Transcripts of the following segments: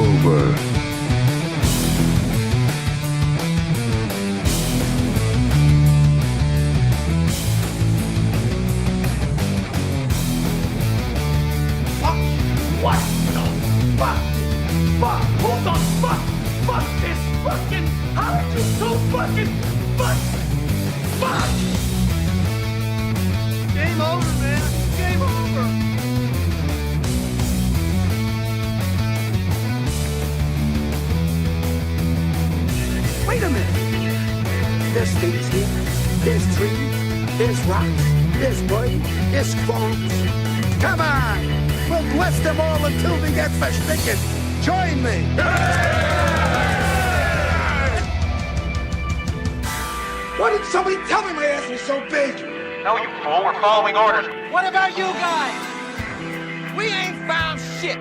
over. What the fuck? Fuck! Hold the fuck! Fuck this fucking... How are you so fucking... Fuck! Fuck! Game over, man. Game over. Wait a minute. There's things here. There's trees. There's rocks. There's wood. There's swamps. Come on! We'll bless them all until we get versticken. Join me! Why didn't somebody tell me my ass was so big? No, you fool. We're following orders. What about you guys? We ain't found shit.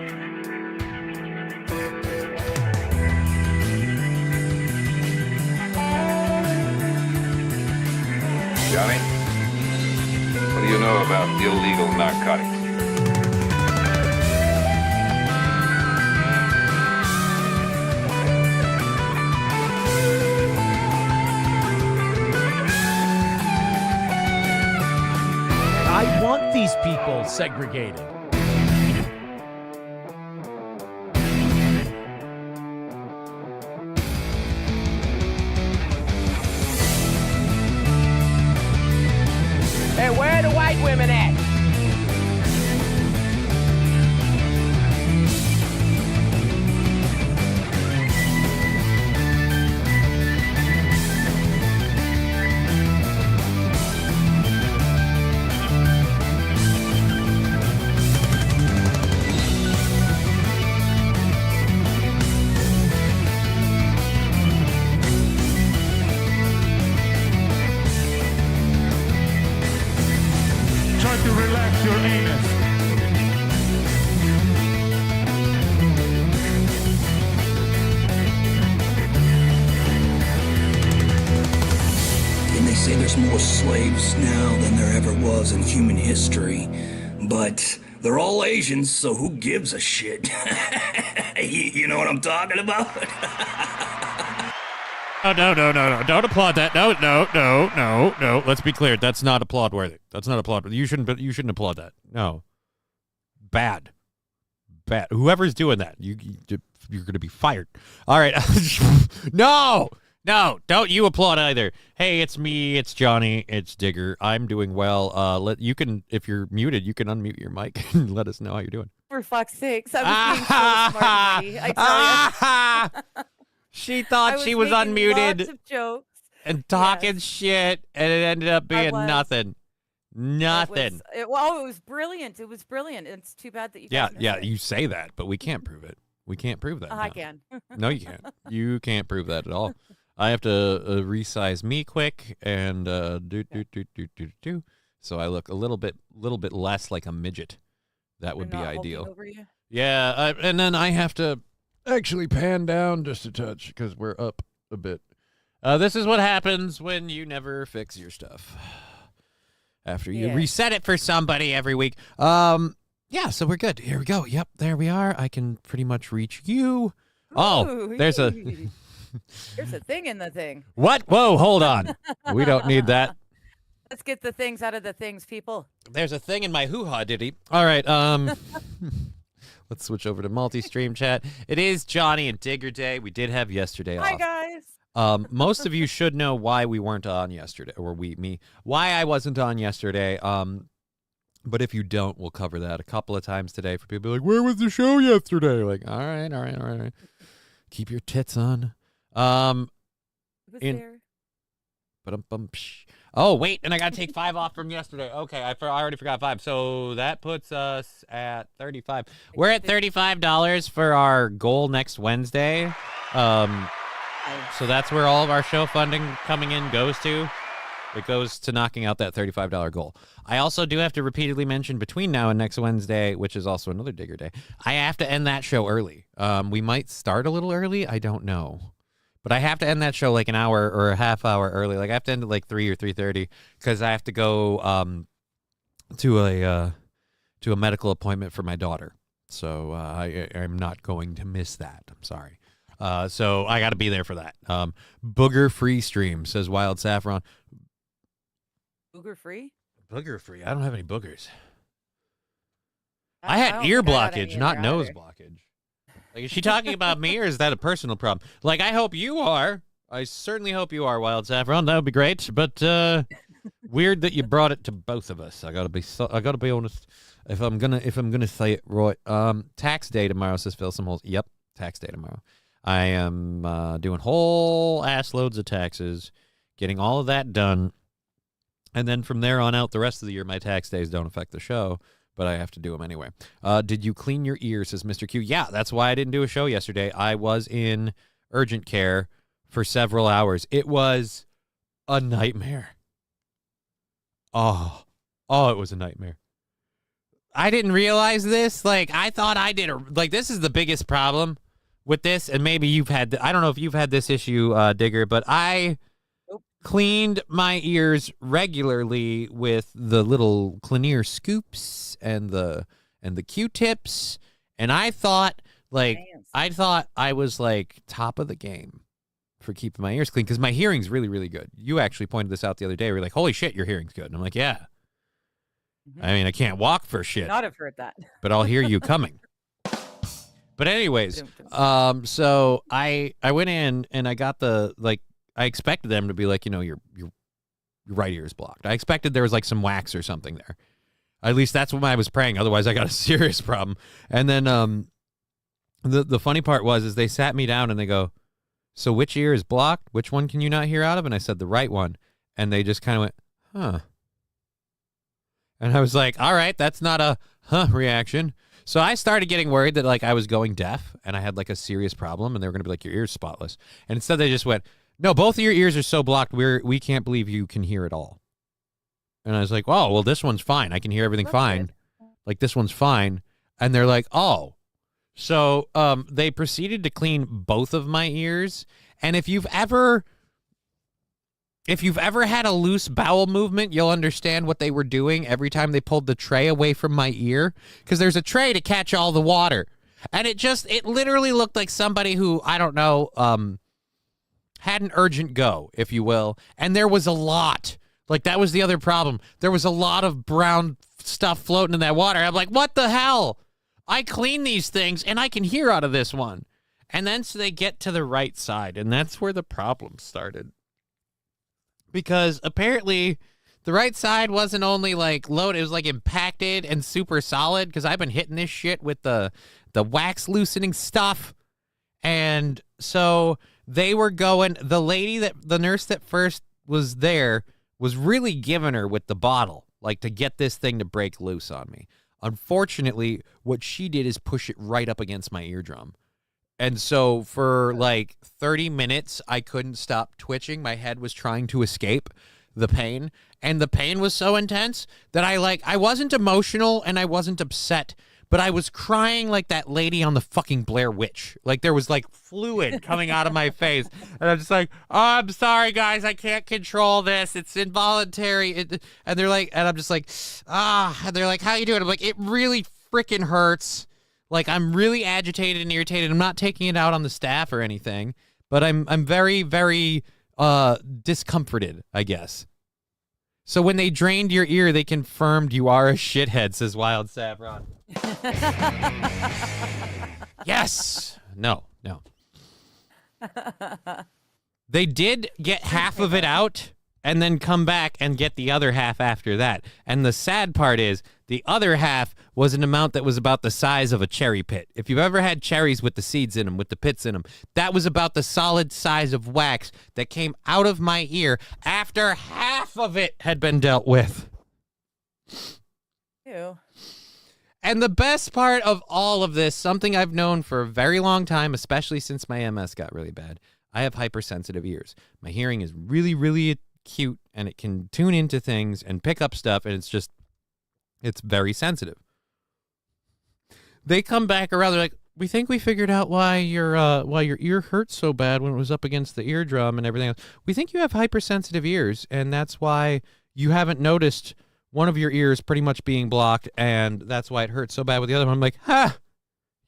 Johnny, what do you know about illegal narcotics? I want these people segregated. Hey, where are the white women at? Try to relax your anus. And they say there's more slaves now than there ever was in human history. But they're all Asians, so who gives a shit? You know what I'm talking about? Oh, no. Don't applaud that. No. Let's be clear. That's not applaud worthy. That's not applaud worthy. You shouldn't applaud that. No. Bad. Whoever's doing that, you're going to be fired. All right. No, don't you applaud either. Hey, it's me. It's Johnny. It's Digger. I'm doing well. You can, if you're muted, you can unmute your mic and let us know how you're doing. For fuck's sakes, I was being so smart, Marty, I tell you. She thought she was unmuted lots of jokes. and talking shit, and it ended up being nothing. Nothing. It was brilliant. It was brilliant. It's too bad that you guys missed it. You say that, but we can't prove it. We can't prove that. I can. No, you can't. You can't prove that at all. I have to resize me quick and do. So I look a little bit less like a midget. That would be ideal. Over you? Yeah, and then I have to actually pan down just a touch because we're up a bit. This is what happens when you never fix your stuff. After you reset it for somebody every week. Yeah, so we're good. Here we go. Yep, there we are. I can pretty much reach you. Oh, there's a... There's a thing in the thing. What? Whoa, hold on. We don't need that. Let's get the things out of the things, people. There's a thing in my hoo-ha ditty. All right, let's switch over to multi-stream chat. It is Johnny and Digger Day. We did have yesterday off. Hi, guys. Most of you should know why we weren't on yesterday, or why I wasn't on yesterday. But if you don't, we'll cover that a couple of times today for people like, where was the show yesterday? Like, all right. Keep your tits on. Who's there? Oh, wait, and I got to take 5 off from yesterday. Okay, I already forgot 5. So that puts us at 35. We're at $35 for our goal next Wednesday. So that's where all of our show funding coming in goes to. It goes to knocking out that $35 goal. I also do have to repeatedly mention between now and next Wednesday, which is also another Digger Day, I have to end that show early. We might start a little early. I don't know. But I have to end that show like an hour or a half hour early. Like I have to end at like 3 or 3:30 because I have to go to a medical appointment for my daughter. so I'm not going to miss that. I'm sorry. So I got to be there for that. Booger free stream, says Wild Saffron. Booger free? Booger free. I don't have any boogers. I had ear blockage, not nose blockage. Like, is she talking about me, or is that a personal problem? Like, I hope you are. I certainly hope you are, Wild Saffron. That would be great. But weird that you brought it to both of us. I gotta be honest. If I'm gonna say it right. Tax day tomorrow, says Phil Some Holes. Yep, tax day tomorrow. I am doing whole ass loads of taxes, getting all of that done, and then from there on out, the rest of the year, my tax days don't affect the show. But I have to do them anyway. Did you clean your ears, says Mr. Q? Yeah, that's why I didn't do a show yesterday. I was in urgent care for several hours. It was a nightmare. Oh, it was a nightmare. I didn't realize this. Like, I thought I did. This is the biggest problem with this, and maybe you've had, I don't know if you've had this issue, Digger, but I cleaned my ears regularly with the little Cleaner scoops and the Q-tips, and I thought I was like top of the game for keeping my ears clean because my hearing's really, really good. You actually pointed this out the other day. We're like, holy shit, your hearing's good. And I'm like, yeah. Mm-hmm. I mean, I can't walk for shit. Not have heard that. But I'll hear you coming. But anyways, so I went in and I got I expected them to be like, your right ear is blocked. I expected there was like some wax or something there. At least that's what I was praying. Otherwise, I got a serious problem. And then the funny part is they sat me down and they go, so which ear is blocked? Which one can you not hear out of? And I said the right one. And they just kind of went, huh. And I was like, all right, that's not a huh reaction. So I started getting worried that I was going deaf and I had a serious problem and they were going to be like, your ear's spotless. And instead they just went, no, both of your ears are so blocked, we can't believe you can hear it all. And I was like, oh, well, this one's fine. I can hear everything fine. Good. This one's fine. And they're like, oh. So they proceeded to clean both of my ears. And if you've ever had a loose bowel movement, you'll understand what they were doing every time they pulled the tray away from my ear. Because there's a tray to catch all the water. And it literally looked like somebody who, I don't know, had an urgent go, if you will. And there was a lot. That was the other problem. There was a lot of brown stuff floating in that water. I'm like, what the hell? I clean these things, and I can hear out of this one. And then so they get to the right side, and that's where the problem started. Because apparently the right side wasn't only loaded, it was impacted and super solid because I've been hitting this shit with the wax loosening stuff. And so they were going, the nurse that first was there was really giving her with the bottle, to get this thing to break loose on me. Unfortunately, what she did is push it right up against my eardrum. And so for 30 minutes, I couldn't stop twitching. My head was trying to escape the pain. And the pain was so intense that I wasn't emotional and I wasn't upset, but I was crying like that lady on the fucking Blair Witch. There was fluid coming out of my face. And I'm just like, oh, I'm sorry, guys. I can't control this. It's involuntary. And they're like, and I'm just like, and they're like, how you doing? I'm like, it really freaking hurts. I'm really agitated and irritated. I'm not taking it out on the staff or anything, but I'm very, very discomforted, I guess. So when they drained your ear, they confirmed you are a shithead, says Wild Saffron. Yes. No. They did get half of it out and then come back and get the other half after that. And the sad part is the other half was an amount that was about the size of a cherry pit. If you've ever had cherries with the seeds in them, with the pits in them, that was about the solid size of wax that came out of my ear after half of it had been dealt with. Ew. And the best part of all of this, something I've known for a very long time, especially since my MS got really bad, I have hypersensitive ears. My hearing is really, really acute, and it can tune into things and pick up stuff, and it's very sensitive. They come back around, they're like, we think we figured out why your ear hurt so bad when it was up against the eardrum and everything else. We think you have hypersensitive ears, and that's why you haven't noticed one of your ears pretty much being blocked, and that's why it hurts so bad with the other one. I'm like,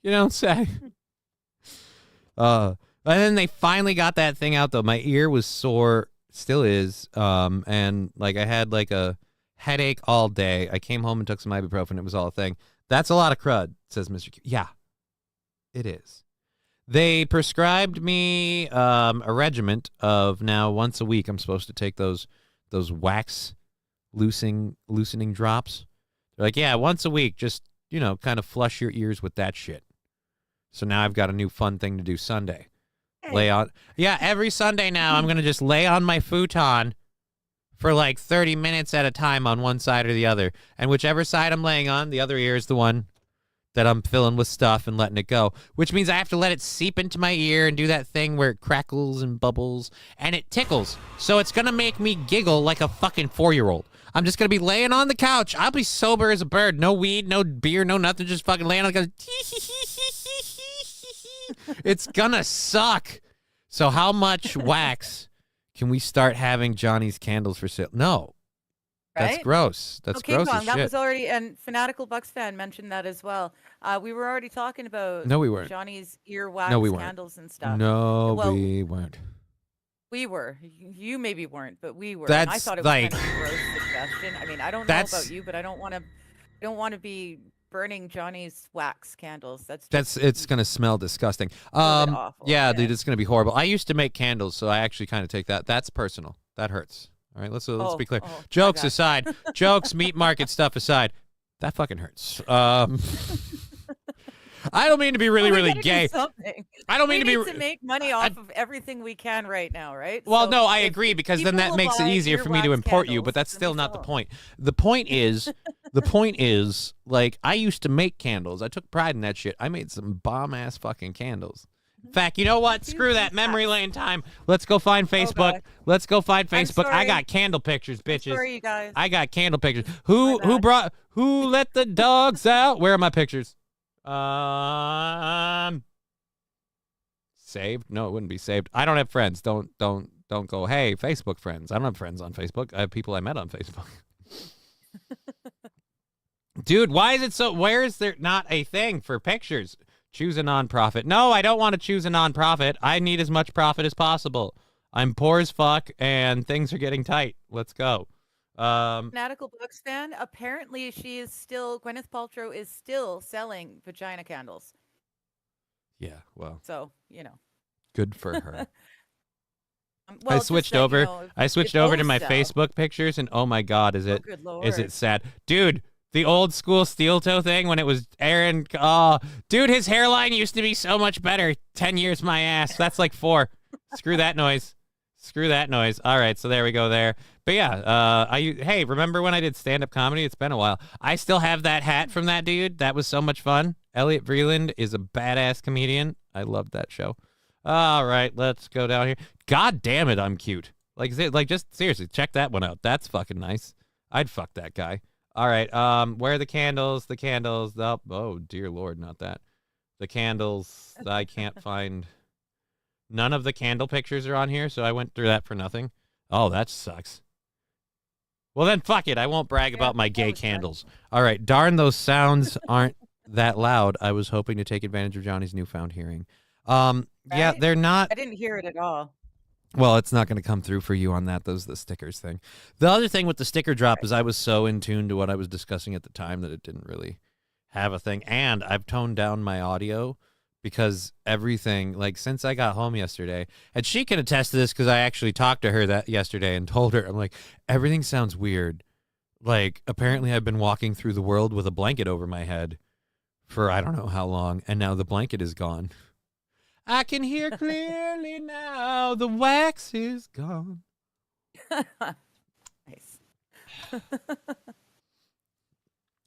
You don't say. And then they finally got that thing out, though. My ear was sore, still is, and like I had like a headache all day. I came home and took some ibuprofen. It was all a thing. That's a lot of crud, says Mr. Q. Yeah, it is. They prescribed me a regiment of now once a week. I'm supposed to take those wax loosening drops. They're like, yeah, once a week, just, kind of flush your ears with that shit. So now I've got a new fun thing to do Sunday. Lay on. Yeah, every Sunday now I'm going to just lay on my futon for like 30 minutes at a time on one side or the other. And whichever side I'm laying on, the other ear is the one that I'm filling with stuff and letting it go, which means I have to let it seep into my ear and do that thing where it crackles and bubbles and it tickles. So it's going to make me giggle like a fucking 4-year-old. I'm just going to be laying on the couch. I'll be sober as a bird. No weed, no beer, no nothing. Just fucking laying on the couch. It's going to suck. So how much wax can we start having Johnny's candles for sale? No. That's Right? gross. That's Okay, gross Kong, as that shit. was already, and Fanatical Bucks fan mentioned that as well. We were already talking about No, we weren't. Johnny's earwax No, we weren't. candles and stuff. No, Well, we weren't. We were. You maybe weren't, but we were. And I That's thought it was like- kind of a gross suggestion. I mean, I don't know That's- about you, but I don't want to be burning Johnny's wax candles. It's gonna smell disgusting. awful, Yeah, yeah. dude, it's gonna be horrible. I used to make candles, so I actually kind of take that. That's personal. That hurts. All right, let's be clear. my Jokes bad. aside, jokes, meat market stuff aside, that fucking hurts. I don't mean to be really, Well, we really gotta do gay. something. I don't mean We to need be. to make money off of everything we can right now, right? Well, So no, I if agree, because then people that will makes it buy easier for me to earwax import you, candles, but that's then still we not the sell 'em. point. The point is, like, I used to make candles. I took pride in that shit. I made some bomb-ass fucking candles. In fact, you know what? Screw that. Memory lane time. Let's go find Facebook. God. Let's go find I'm Facebook. I sorry. got candle pictures, bitches. Sorry, you guys. I got candle pictures. My bad. Who let the dogs out? Where are my pictures? Saved? No, it wouldn't be saved. I don't have friends. Don't go, hey, Facebook friends. I don't have friends on Facebook. I have people I met on Facebook. Dude, why is there not a thing for pictures? Choose a nonprofit. No, I don't want to choose a nonprofit. I need as much profit as possible. I'm poor as fuck and things are getting tight. Let's go. Fanatical Bucks fan. Apparently, Gwyneth Paltrow is still selling vagina candles. Yeah, well, So, good for her. well, I just switched that, over. I if switched over to those my sell- Facebook pictures, and oh my god, is it good is it Lord. sad, dude? The old school steel toe thing when it was Aaron. Oh, dude, his hairline used to be so much better. 10 years, my ass. That's like 4. Screw that noise. Screw that noise. All right, so there we go there. But yeah, hey, remember when I did stand-up comedy? It's been a while. I still have that hat from that dude. That was so much fun. Elliot Vreeland is a badass comedian. I loved that show. All right, let's go down here. God damn it, I'm cute. Just seriously, check that one out. That's fucking nice. I'd fuck that guy. All right, where are the candles? The candles. Oh, dear Lord, not that. The candles. I can't find. None of the candle pictures are on here, so I went through that for nothing. Oh, that sucks. Well, then fuck it. I won't brag about my gay candles. All right, darn, those sounds aren't that loud. I was hoping to take advantage of Johnny's newfound hearing. Yeah, Right? they're not. I didn't hear it at all. Well, it's not going to come through for you on that. Those the stickers thing. The other thing with the sticker drop is I was so in tune to what I was discussing at the time that it didn't really have a thing. And I've toned down my audio because everything, like since I got home yesterday, and she can attest to this because I actually talked to her that yesterday and told her, I'm like, everything sounds weird. Like apparently I've been walking through the world with a blanket over my head for I don't know how long, and now the blanket is gone. I can hear clearly now. The wax is gone. Nice.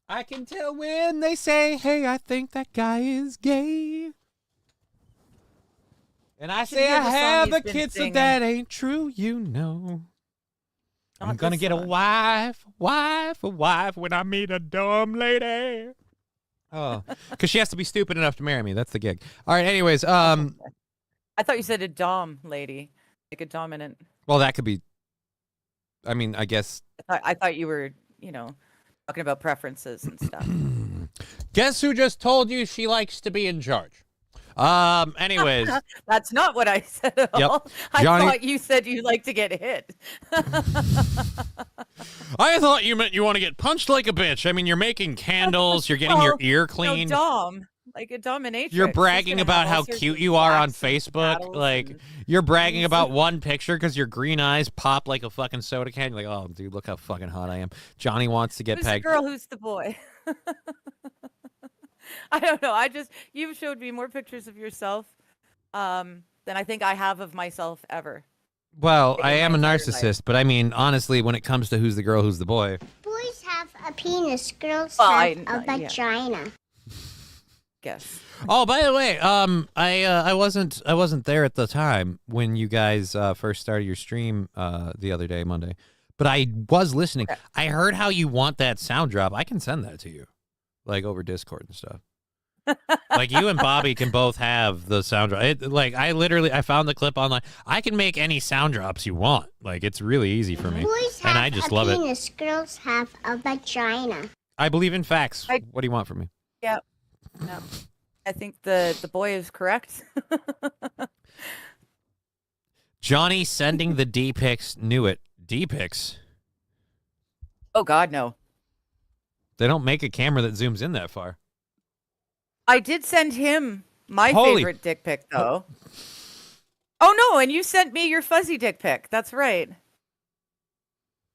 I can tell when they say, hey, I think that guy is gay. And I should say, hear I the song have he's a been kid, so singing. that ain't true, you know. I'm Not going to this get a one. wife when I meet a dumb lady. Oh, because she has to be stupid enough to marry me. That's the gig. All right, anyways, I thought you said a dom lady, like a dominant. well, that could be, I mean, I guess. I thought you were, talking about preferences and stuff. Guess who just told you she likes to be in charge? Anyways. That's not what I said at all. I thought you said you like to get hit. I thought you meant you want to get punched like a bitch. I mean, you're making candles. You're getting your ear cleaned. No, Dom, like a dominatrix. You're bragging about how cute you are on Facebook. Like, you're bragging about one picture because your green eyes pop like a fucking soda can. You're like, oh, dude, look how fucking hot I am. Johnny wants to get Who's pegged. the girl? Who's the boy? I don't know. You've showed me more pictures of yourself than I think I have of myself ever. Well, I am a narcissist, but I mean, honestly, when it comes to who's the girl, who's the boy. Boys have a penis, girls have a vagina. Guess. Oh, by the way, I wasn't there at the time when you guys first started your stream the other day, Monday, but I was listening. Okay. I heard how you want that sound drop. I can send that to you. Like over Discord and stuff. Like you and Bobby can both have the sound drop. I found the clip online. I can make any sound drops you want. Like it's really easy for me. Boys have and I just love penis, it. Girls have a vagina. I believe in facts. What do you want from me? Yep. No. I think the boy is correct. Johnny sending the D-pics knew it. D-pics? Oh God, no. They don't make a camera that zooms in that far. I did send him my favorite dick pic, though. Oh, no, and you sent me your fuzzy dick pic. That's right.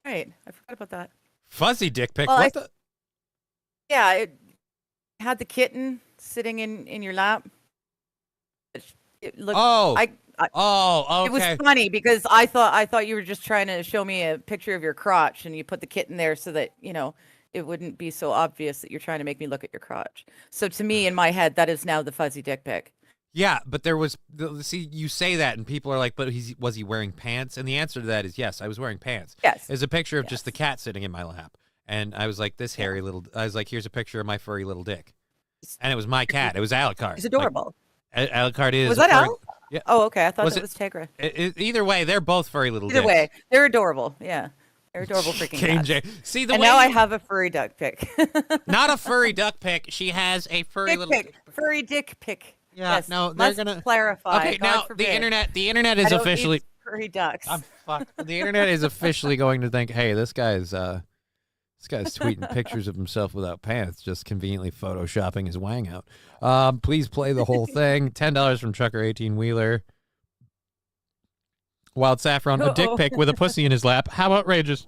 Right, I forgot about that. Fuzzy dick pic? Well, what the? Yeah, it had the kitten sitting in your lap. It looked, okay. It was funny because I thought you were just trying to show me a picture of your crotch, and you put the kitten there so that, it wouldn't be so obvious that you're trying to make me look at your crotch. So to me, in my head, that is now the fuzzy dick pic. Yeah, but there was, see, you say that and people are like, but was he wearing pants? And the answer to that is yes, I was wearing pants. Yes. There's a picture of just the cat sitting in my lap. And I was like, I was like, here's a picture of my furry little dick. And it was my cat. It was Alucard. It's adorable. Like, Alucard is. Was that Al? Yeah. Oh, okay. I thought it was Tegra. Either way, they're both furry little dicks. Either way, they're adorable. Yeah. They're adorable freaking cats. See, now I have a furry duck pic. Not a furry duck pic. She has a furry dick little pic. Furry dick pic. Yeah, yes, no, they're must gonna clarify. Okay, God now forbid. the internet is officially furry ducks. The internet is officially going to think, hey, this guy's tweeting pictures of himself without pants, just conveniently photoshopping his wang out. Please play the whole thing. $10 from Trucker 18-wheeler. Wild Saffron, a dick pic with a pussy in his lap. How outrageous.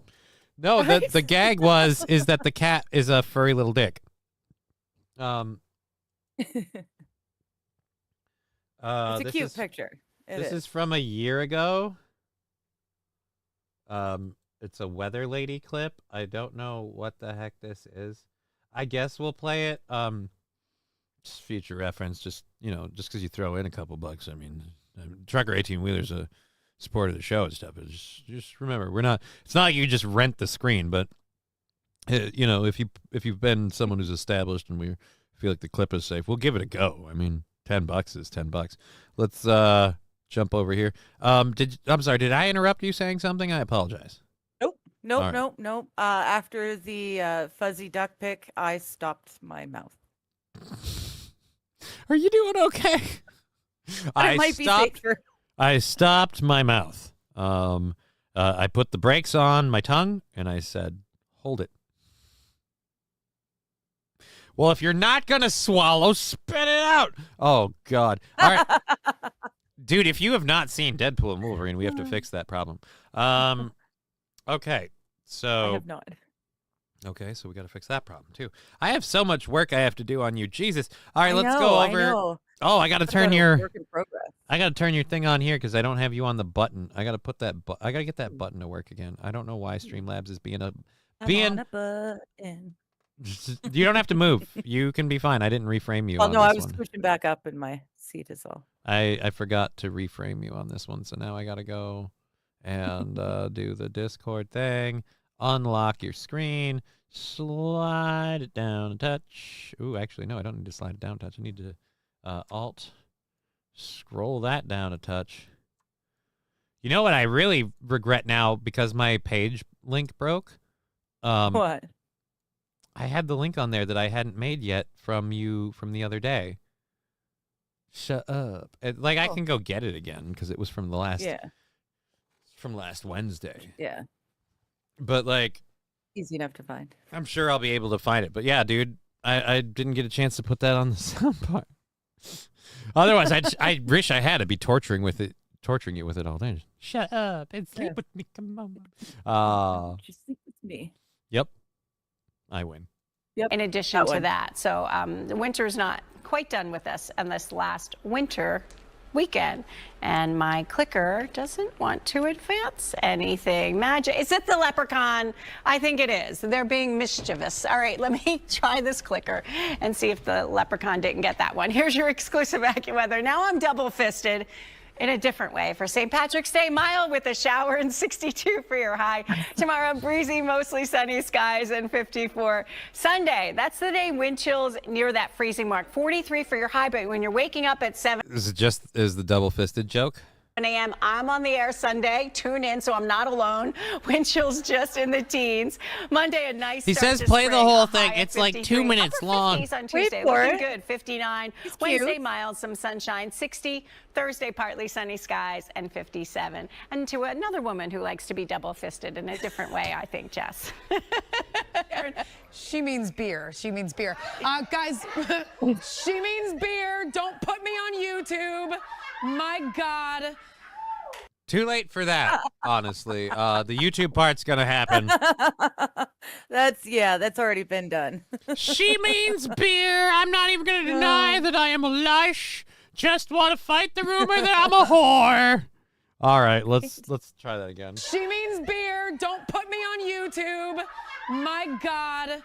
No, right? the gag is that the cat is a furry little dick. It's a cute picture. This is from a year ago. It's a weather lady clip. I don't know what the heck this is. I guess we'll play it. Just future reference. Just just because you throw in a couple bucks. I mean, Trucker 18-wheeler's a supporter of the show and stuff. Just remember, we're not. It's not like you just rent the screen, but if you've been someone who's established and we feel like the clip is safe, we'll give it a go. I mean, $10 is $10. Let's jump over here. I'm sorry. Did I interrupt you saying something? I apologize. Nope. After the fuzzy duck pic, I stopped my mouth. Are you doing okay? I stopped my mouth. I put the brakes on my tongue and I said, "Hold it." Well, if you're not gonna swallow, spit it out. Oh God! All right, dude. If you have not seen Deadpool and Wolverine, we have to fix that problem. Okay, so I have not. Okay, so we got to fix that problem too. I have so much work I have to do on you, Jesus. All right, let's go over. I know. Oh, I got to turn work in progress. I got to turn your thing on here because I don't have you on the button. I got to put that. I got to get that button to work again. I don't know why Streamlabs is being on a button. You don't have to move. You can be fine. I didn't reframe you. Oh no, I was one. pushing back up in my seat as well. I forgot to reframe you on this one, so now I got to go and do the Discord thing. Unlock your screen. Slide it down a touch. Ooh, actually, no, I don't need to slide it down a touch. I need to Alt scroll that down a touch. You know what I really regret now because my page link broke? What? I had the link on there that I hadn't made yet from you from the other day. Shut up. Like, I can go get it again because it was from the last. Yeah. From last Wednesday. Yeah. But, like. Easy enough to find. I'm sure I'll be able to find it. But, yeah, dude, I didn't get a chance to put that on the sound part. Otherwise, I wish I had. I'd be torturing you with it all day. Shut up and sleep with me. Come on. Just sleep with me. Yep. I win. Yep. In addition to that. So the winter's not quite done with us on this last winter weekend. And my clicker doesn't want to advance anything. Magic. Is it the leprechaun? I think it is. They're being mischievous. All right, let me try this clicker and see if the leprechaun didn't get that one. Here's your exclusive AccuWeather. Now I'm double-fisted in a different way. For St. Patrick's Day, mild with a shower and 62 for your high. Tomorrow, breezy, mostly sunny skies and 54. Sunday, that's the day wind chills near that freezing mark. 43 for your high, but when you're waking up at 7. Is the double-fisted joke? a.m. I'm on the air Sunday. Tune in so I'm not alone. Wind chills just in the teens. Monday, a nice He start says to play the spring, whole a thing. high It's at like 53. 2 minutes Upper long. 50s on Tuesday. Looking good. 59. Wednesday, mild, some sunshine. 60. Thursday, partly sunny skies and 57. And to another woman who likes to be double-fisted in a different way, I think, Jess. She means beer. She means beer. Guys, she means beer. Don't put me on YouTube. My God. Too late for that, honestly. The YouTube part's gonna happen. That's already been done. She means beer. I'm not even gonna deny that I am a lush. Just want to fight the rumor that I'm a whore. All right, let's try that again. She means beer. Don't put me on YouTube. My God.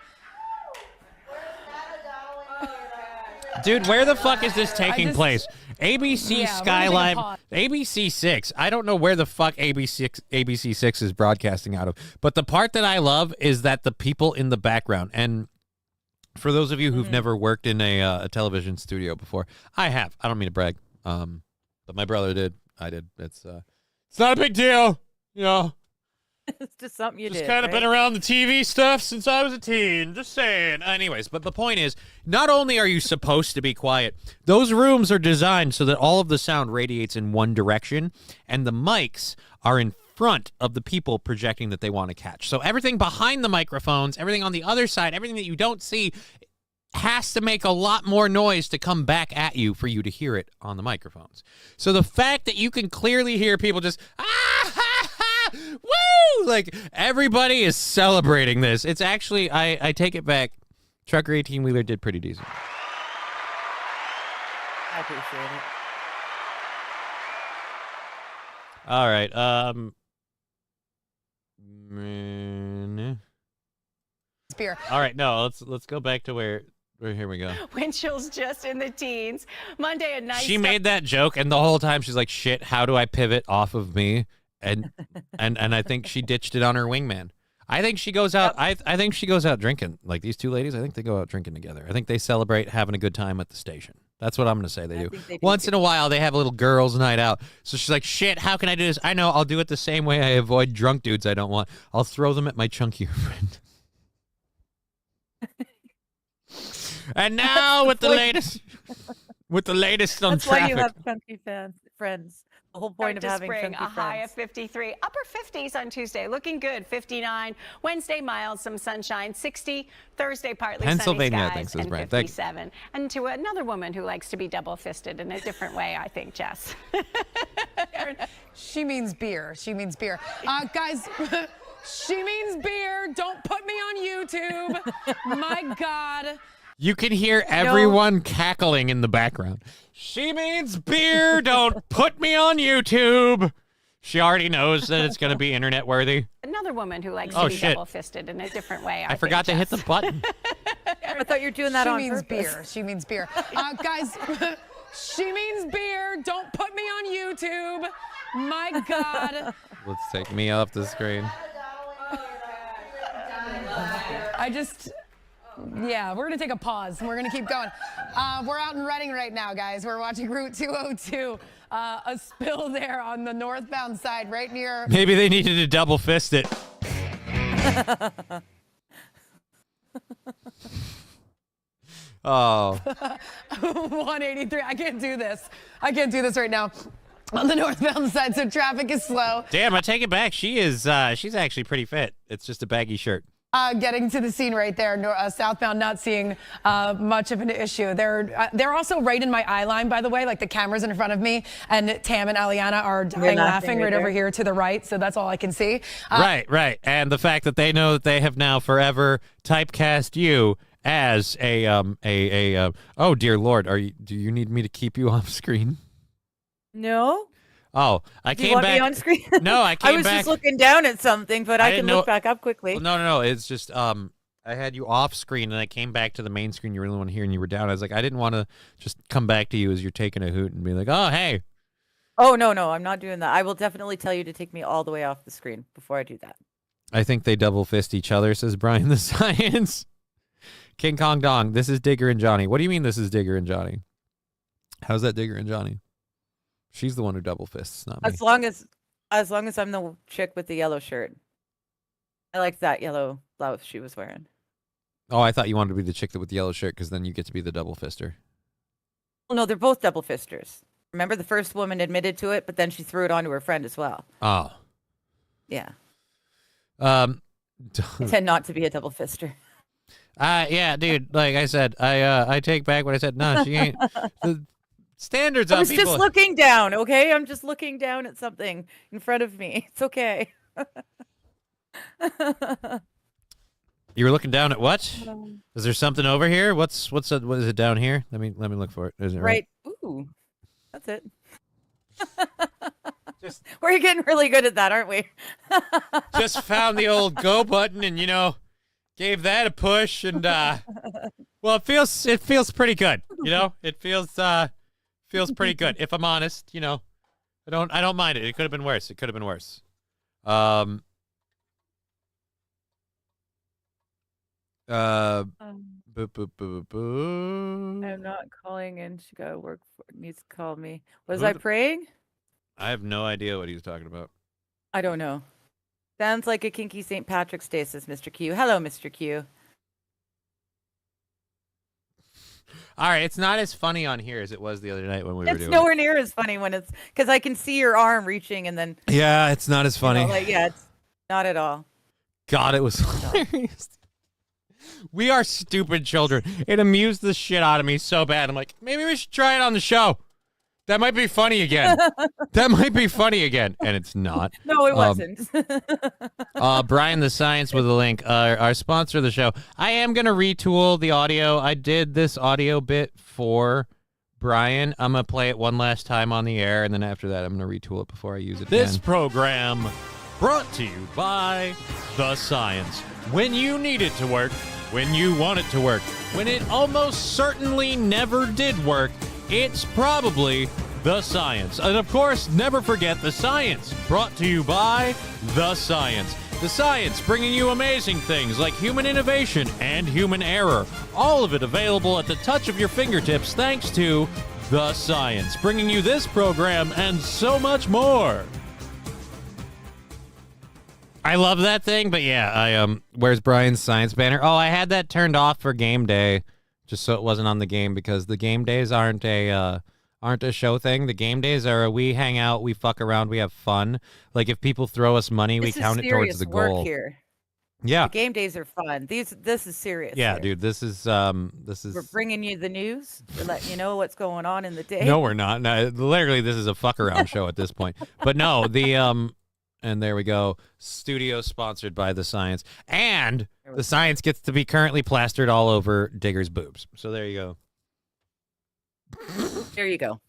Dude, where the fuck is this taking place? ABC Skyline, ABC 6. I don't know where the fuck ABC 6 is broadcasting out of. But the part that I love is that the people in the background. And for those of you who've never worked in a television studio before, I have. I don't mean to brag, but my brother did. I did. It's not a big deal, you know. It's just something you did. Just kind of been around the TV stuff since I was a teen. Just saying. Anyways, but the point is, not only are you supposed to be quiet, those rooms are designed so that all of the sound radiates in one direction, and the mics are in front of the people projecting that they want to catch. So everything behind the microphones, everything on the other side, everything that you don't see has to make a lot more noise to come back at you for you to hear it on the microphones. So the fact that you can clearly hear people just, woo! Like, everybody is celebrating this. It's actually, I take it back. Trucker 18-wheeler did pretty decent. I appreciate it. All right. Beer. All right, no, let's go back to where here we go. Wind chills just in the teens. Monday, a nice She made that joke, and the whole time she's like, shit, how do I pivot off of me? And I think she ditched it on her wingman. I think she goes out. I think she goes out drinking. Like, these two ladies, I think they go out drinking together. I think they celebrate having a good time at the station. That's what I'm going to say they do. Once in a while, they have a little girls' night out. So she's like, shit, how can I do this? I know, I'll do it the same way I avoid drunk dudes I don't want. I'll throw them at my chunkier friend. And now with the latest on That's traffic. why you have chunky friends. The whole point of having spring, chunky a high friends. of 53. Upper 50s on Tuesday. Looking good. 59. Wednesday, mild, some sunshine. 60. Thursday, partly Pennsylvania, sunny I think, skies says and Brent. 57. And to another woman who likes to be double-fisted in a different way, I think, Jess. She means beer. She means beer. Guys, she means beer. Don't put me on YouTube. My God. You can hear everyone cackling in the background. She means beer. Don't put me on YouTube. She already knows that it's going to be internet worthy. Another woman who likes to be double-fisted in a different way, I forgot to hit the button. I thought you were doing that on purpose. Beer. She means beer. Guys, she means beer. Don't put me on YouTube. My God. Let's take me off the screen. Yeah, we're going to take a pause, and we're going to keep going. We're out in Reading right now, guys. We're watching Route 202. A spill there on the northbound side right near... Maybe they needed to double fist it. Oh. 183. I can't do this. I can't do this right now. On the northbound side, so traffic is slow. Damn, I take it back. She's actually pretty fit. It's just a baggy shirt. Getting to the scene right there, southbound, not seeing much of an issue. They're also right in my eye line, by the way, like the camera's in front of me, and Tam and Aliana are dying laughing right over here to the right, so that's all I can see. Right. And the fact that they know that they have now forever typecast you as oh dear Lord, do you need me to keep you off screen? No. Oh, I Do came you want back. me on screen? No, I came back. I was just looking down at something, but I can look back up quickly. Well, no. It's just I had you off screen, and I came back to the main screen. You were the only one here, and you were down. I was like, I didn't want to just come back to you as you're taking a hoot and be like, oh, hey. Oh, no, I'm not doing that. I will definitely tell you to take me all the way off the screen before I do that. I think they double fist each other, says Brian the Science. King Kong Dong, this is Digger and Johnny. What do you mean this is Digger and Johnny? How's that Digger and Johnny? She's the one who double fists, not me. As long as I'm the chick with the yellow shirt. I like that yellow blouse she was wearing. Oh, I thought you wanted to be the chick with the yellow shirt because then you get to be the double fister. Well, no, they're both double fisters. Remember, the first woman admitted to it, but then she threw it onto her friend as well. Oh. Yeah. I tend not to be a double fister. Yeah, dude. Like I said, I take back what I said. No, she ain't. The standards on people. I was just looking down. Okay, I'm just looking down at something in front of me. It's okay. You were looking down at what? Is there something over here? What is it down here? Let me look for it. Is it right? Ooh, that's it. We're getting really good at that, aren't we? Just found the old go button and gave that a push and well, it feels pretty good. It feels pretty good. If I'm honest, I don't mind it. It could have been worse. I'm not calling in. She got to work. Needs to call me. Was I praying? I have no idea what he was talking about. I don't know. Sounds like a kinky St. Patrick's Day, says Mr. Q. Hello, Mr. Q. All right, it's not as funny on here as it was the other night when we were doing it. It's nowhere near as funny when it's because I can see your arm reaching and then. Yeah, it's not as funny. It's not at all. God, it was hilarious. We are stupid children. It amused the shit out of me so bad. I'm like, maybe we should try it on the show. That might be funny again. And it's not. No, it wasn't. Brian the Science with a link. Our sponsor of the show. I am going to retool the audio. I did this audio bit for Brian. I'm going to play it one last time on the air, and then after that, I'm going to retool it before I use it again. This program brought to you by The Science. When you need it to work, when you want it to work, when it almost certainly never did work, it's probably The Science. And of course, never forget The Science, brought to you by The Science. The Science, bringing you amazing things like human innovation and human error. All of it available at the touch of your fingertips thanks to The Science, bringing you this program and so much more. I love that thing, but yeah, where's Brian's science banner? Oh, I had that turned off for game day, just so it wasn't on the game, because the game days aren't a show thing. The game days are we hang out, we fuck around, we have fun. Like if people throw us money, we count it towards the goal. Work here. Yeah, the game days are fun. This is serious. Yeah, here. dude, this is. We're bringing you the news to let you know what's going on in the day. No, we're not. No, literally, this is a fuck around show at this point. But no, and there we go. Studio sponsored by The Science. And The Science gets to be currently plastered all over Digger's boobs. So there you go. There you go.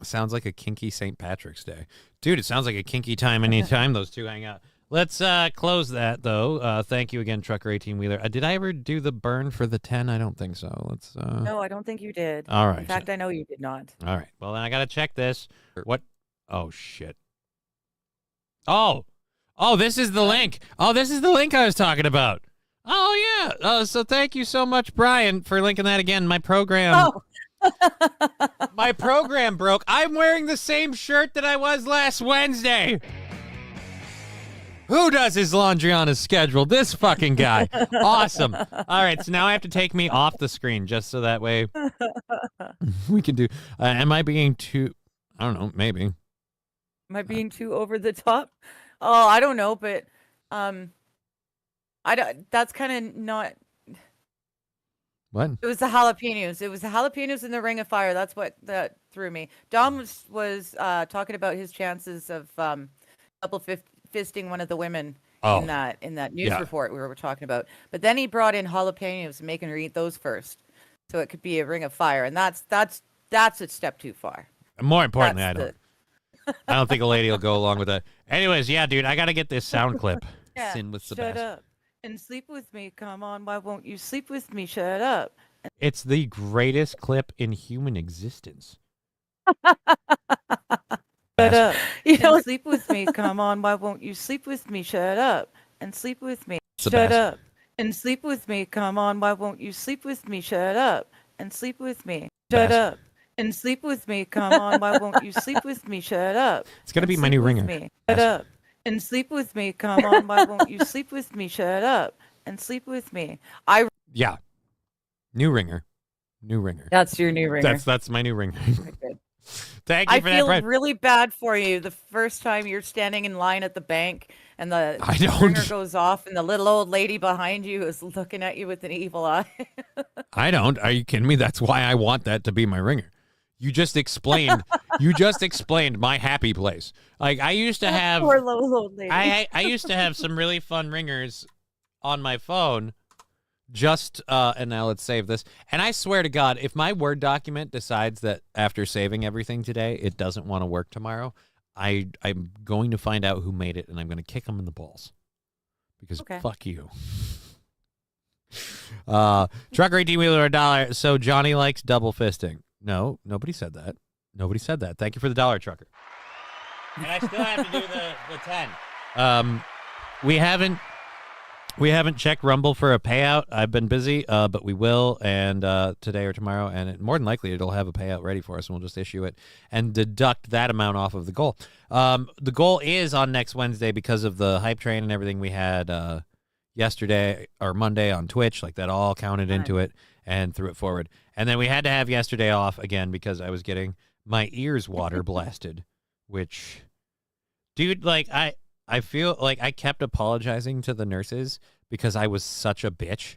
Sounds like a kinky St. Patrick's Day. Dude, it sounds like a kinky time anytime those two hang out. Let's close that, though. Thank you again, Trucker 18-Wheeler. Did I ever do the burn for the 10? I don't think so. Let's. No, I don't think you did. All right. In fact, I know you did not. All right. Well, then I got to check this. What? Oh, shit. Oh, this is the link. Oh, this is the link I was talking about. Oh, yeah. So thank you so much, Brian, for linking that again. My program. Oh. My program broke. I'm wearing the same shirt that I was last Wednesday. Who does his laundry on his schedule? This fucking guy. Awesome. All right, so now I have to take me off the screen just so that way we can do. Am I being too? I don't know. Maybe. Am I being too over the top? Oh, I don't know, but I don't. That's kind of not. What? It was the jalapenos. It was the jalapenos in the Ring of Fire. That's what that threw me. Dom was talking about his chances of double fisting one of the women in that news report we were talking about. But then he brought in jalapenos, making her eat those first, so it could be a Ring of Fire, and that's a step too far. More importantly, I don't think a lady will go along with that. Anyways, yeah, dude, I gotta get this sound clip. Yeah, Sin with shut Sebastian. up and sleep with me. Come on, why won't you sleep with me? Shut up. It's the greatest clip in human existence. Shut up. You don't sleep with me. Come on, why won't you sleep with me? Shut up and sleep with me. Sebastian. Shut up and sleep with me. Come on, why won't you sleep with me? Shut up and sleep with me. Shut Sebastian. up and sleep with me. Come on, why won't you sleep with me? Shut up. It's gonna be my new ringer. Shut up and sleep with me. Come on, why won't you sleep with me? Shut up and sleep with me. Yeah, new ringer. New ringer. That's your new ringer. That's my new ringer. Good. Thank you for that, I Brett. feel really bad for you the first time you're standing in line at the bank and the ringer goes off and the little old lady behind you is looking at you with an evil eye. I don't. Are you kidding me? That's why I want that to be my ringer. You just explained. You just explained my happy place. Like I used to have. Poor little old lady. I used to have some really fun ringers on my phone. And now let's save this. And I swear to God, if my Word document decides that after saving everything today, it doesn't want to work tomorrow, I'm going to find out who made it, and I'm going to kick them in the balls. Because fuck you. Trucker 18-wheeler $1. So Johnny likes double fisting. No, nobody said that. Nobody said that. Thank you for the $1, Trucker. And I still have to do the 10. We haven't checked Rumble for a payout. I've been busy, but we will, and today or tomorrow, and more than likely it'll have a payout ready for us, and we'll just issue it and deduct that amount off of the goal. The goal is on next Wednesday because of the hype train and everything we had yesterday or Monday on Twitch. Like that all counted into it and threw it forward. And then we had to have yesterday off again because I was getting my ears water blasted, which, dude, like I feel like I kept apologizing to the nurses because I was such a bitch.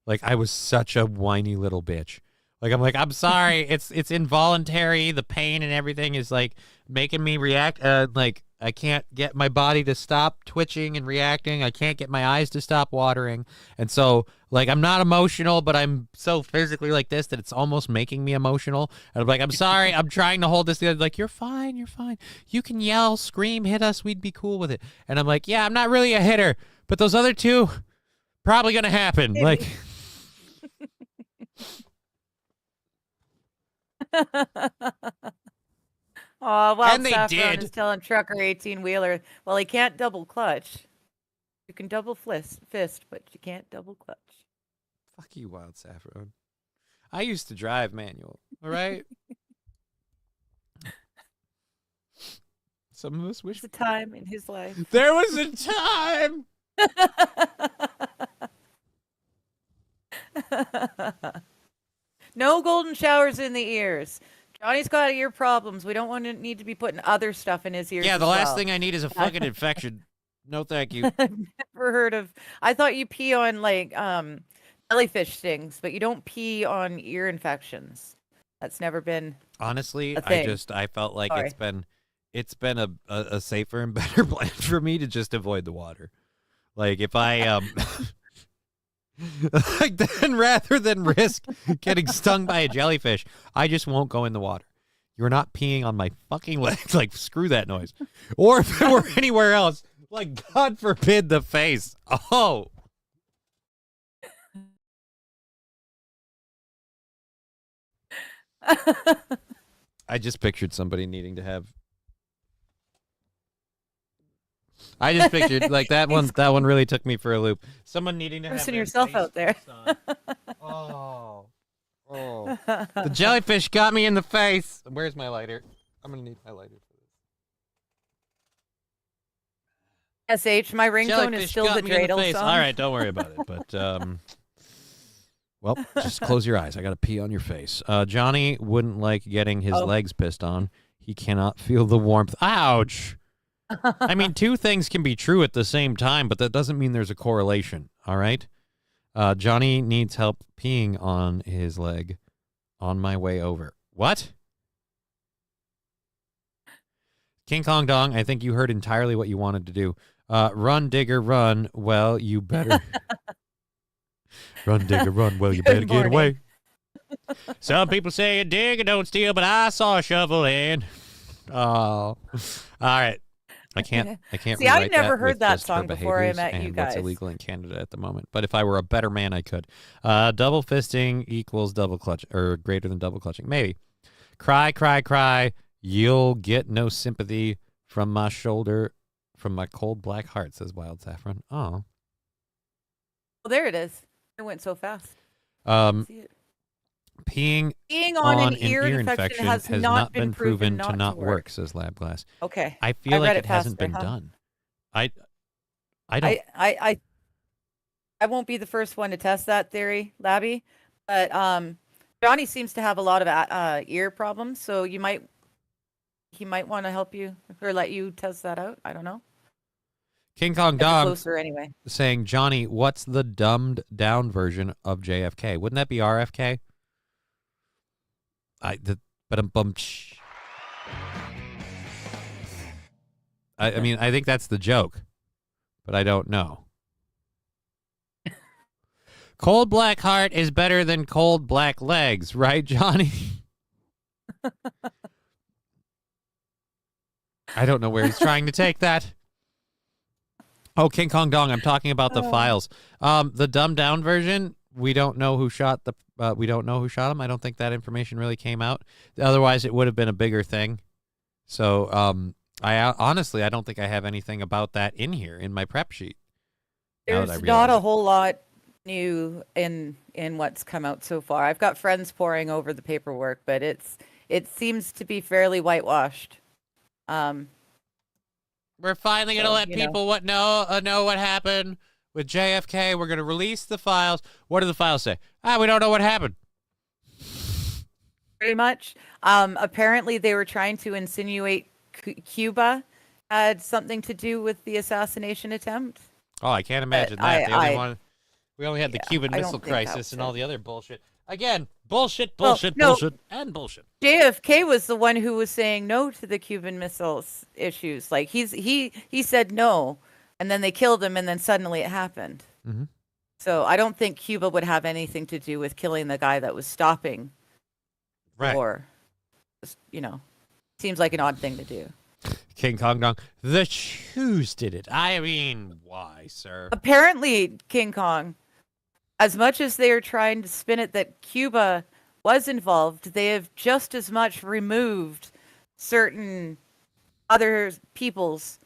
Like I was such a whiny little bitch. Like I'm like, I'm sorry. It's involuntary. The pain and everything is like making me react. Like I can't get my body to stop twitching and reacting. I can't get my eyes to stop watering. And so like I'm not emotional, but I'm so physically like this that it's almost making me emotional. And I'm like, I'm sorry. I'm trying to hold this together. Like, you're fine. You're fine. You can yell, scream, hit us. We'd be cool with it. And I'm like, yeah, I'm not really a hitter, but those other two probably going to happen. Like. Oh, well, and they Saffron did. is telling Trucker 18-wheeler, well, he can't double clutch. You can double fist, but you can't double clutch. Fuck you, Wild Saffron. I used to drive manual, all right? Some of us wish. There was a time in his life. There was a time! No golden showers in the ears. Johnny's got ear problems. We don't need to be putting other stuff in his ears. Yeah, the last thing I need is a fucking infection. No, thank you. I've never heard of. I thought you pee on like jellyfish stings, but you don't pee on ear infections. That's never been. Honestly, I felt like it's been a safer and better plan for me to just avoid the water. Like if I like then rather than risk getting stung by a jellyfish, I just won't go in the water. You're not peeing on my fucking legs. Like screw that noise. Or if it were anywhere else, like God forbid the face. Oh. I just pictured somebody needing to have. I just pictured like that one. That one really took me for a loop. Someone needing to have. Listen yourself out there. Oh, the jellyfish got me in the face. Where's my lighter? I'm gonna need my lighter for this. SH, my ringtone is still the dreidel song. All right, don't worry about it. But well, just close your eyes. I got to pee on your face. Johnny wouldn't like getting his legs pissed on. He cannot feel the warmth. Ouch. I mean, two things can be true at the same time, but that doesn't mean there's a correlation. All right. Johnny needs help peeing on his leg on my way over. What? King Kong Dong, I think you heard entirely what you wanted to do. Run, digger, run. Well, you better. Run, digger, run. Well, you better get away. Some people say a digger don't steal, but I saw a shovel in. Oh, all right. I can't. See, I've never heard that song before I met you guys. What's illegal in Canada at the moment? But if I were a better man, I could. Double fisting equals double clutch or greater than double clutching. Maybe. Cry, cry, cry. You'll get no sympathy from my shoulder, from my cold black heart, says Wild Saffron. Oh. Well, there it is. It went so fast. Peeing on an ear infection has not been proven to not work, says Lab Glass. Okay. I feel like it hasn't been done. I don't. I won't be the first one to test that theory, Labby, but Johnny seems to have a lot of ear problems, so he might want to help you or let you test that out. I don't know. King Kong Dog closer anyway. Saying, Johnny, what's the dumbed down version of JFK? Wouldn't that be RFK? I mean, I think that's the joke, but I don't know. Cold black heart is better than cold black legs, right, Johnny? I don't know where he's trying to take that. Oh, King Kong Dong, I'm talking about the files. The dumbed down version, we don't know who shot we don't know who shot him. I don't think that information really came out. Otherwise, it would have been a bigger thing. So, honestly, I don't think I have anything about that in here in my prep sheet. There's not a whole lot new in what's come out so far. I've got friends poring over the paperwork, but it seems to be fairly whitewashed. We're finally going to let people know what happened with JFK. We're going to release the files. What do the files say? We don't know what happened. Pretty much. Apparently, they were trying to insinuate Cuba had something to do with the assassination attempt. Oh, I can't imagine that. We only had the Cuban Missile Crisis and all the other bullshit. Again, bullshit, and bullshit. JFK was the one who was saying no to the Cuban missiles issues. Like he said no, and then they killed him, and then suddenly it happened. Mm-hmm. So I don't think Cuba would have anything to do with killing the guy that was stopping. Right. Or, seems like an odd thing to do. King Kong Dong, the Jews did it. I mean, why, sir? Apparently, King Kong, as much as they are trying to spin it that Cuba was involved, they have just as much removed certain other peoples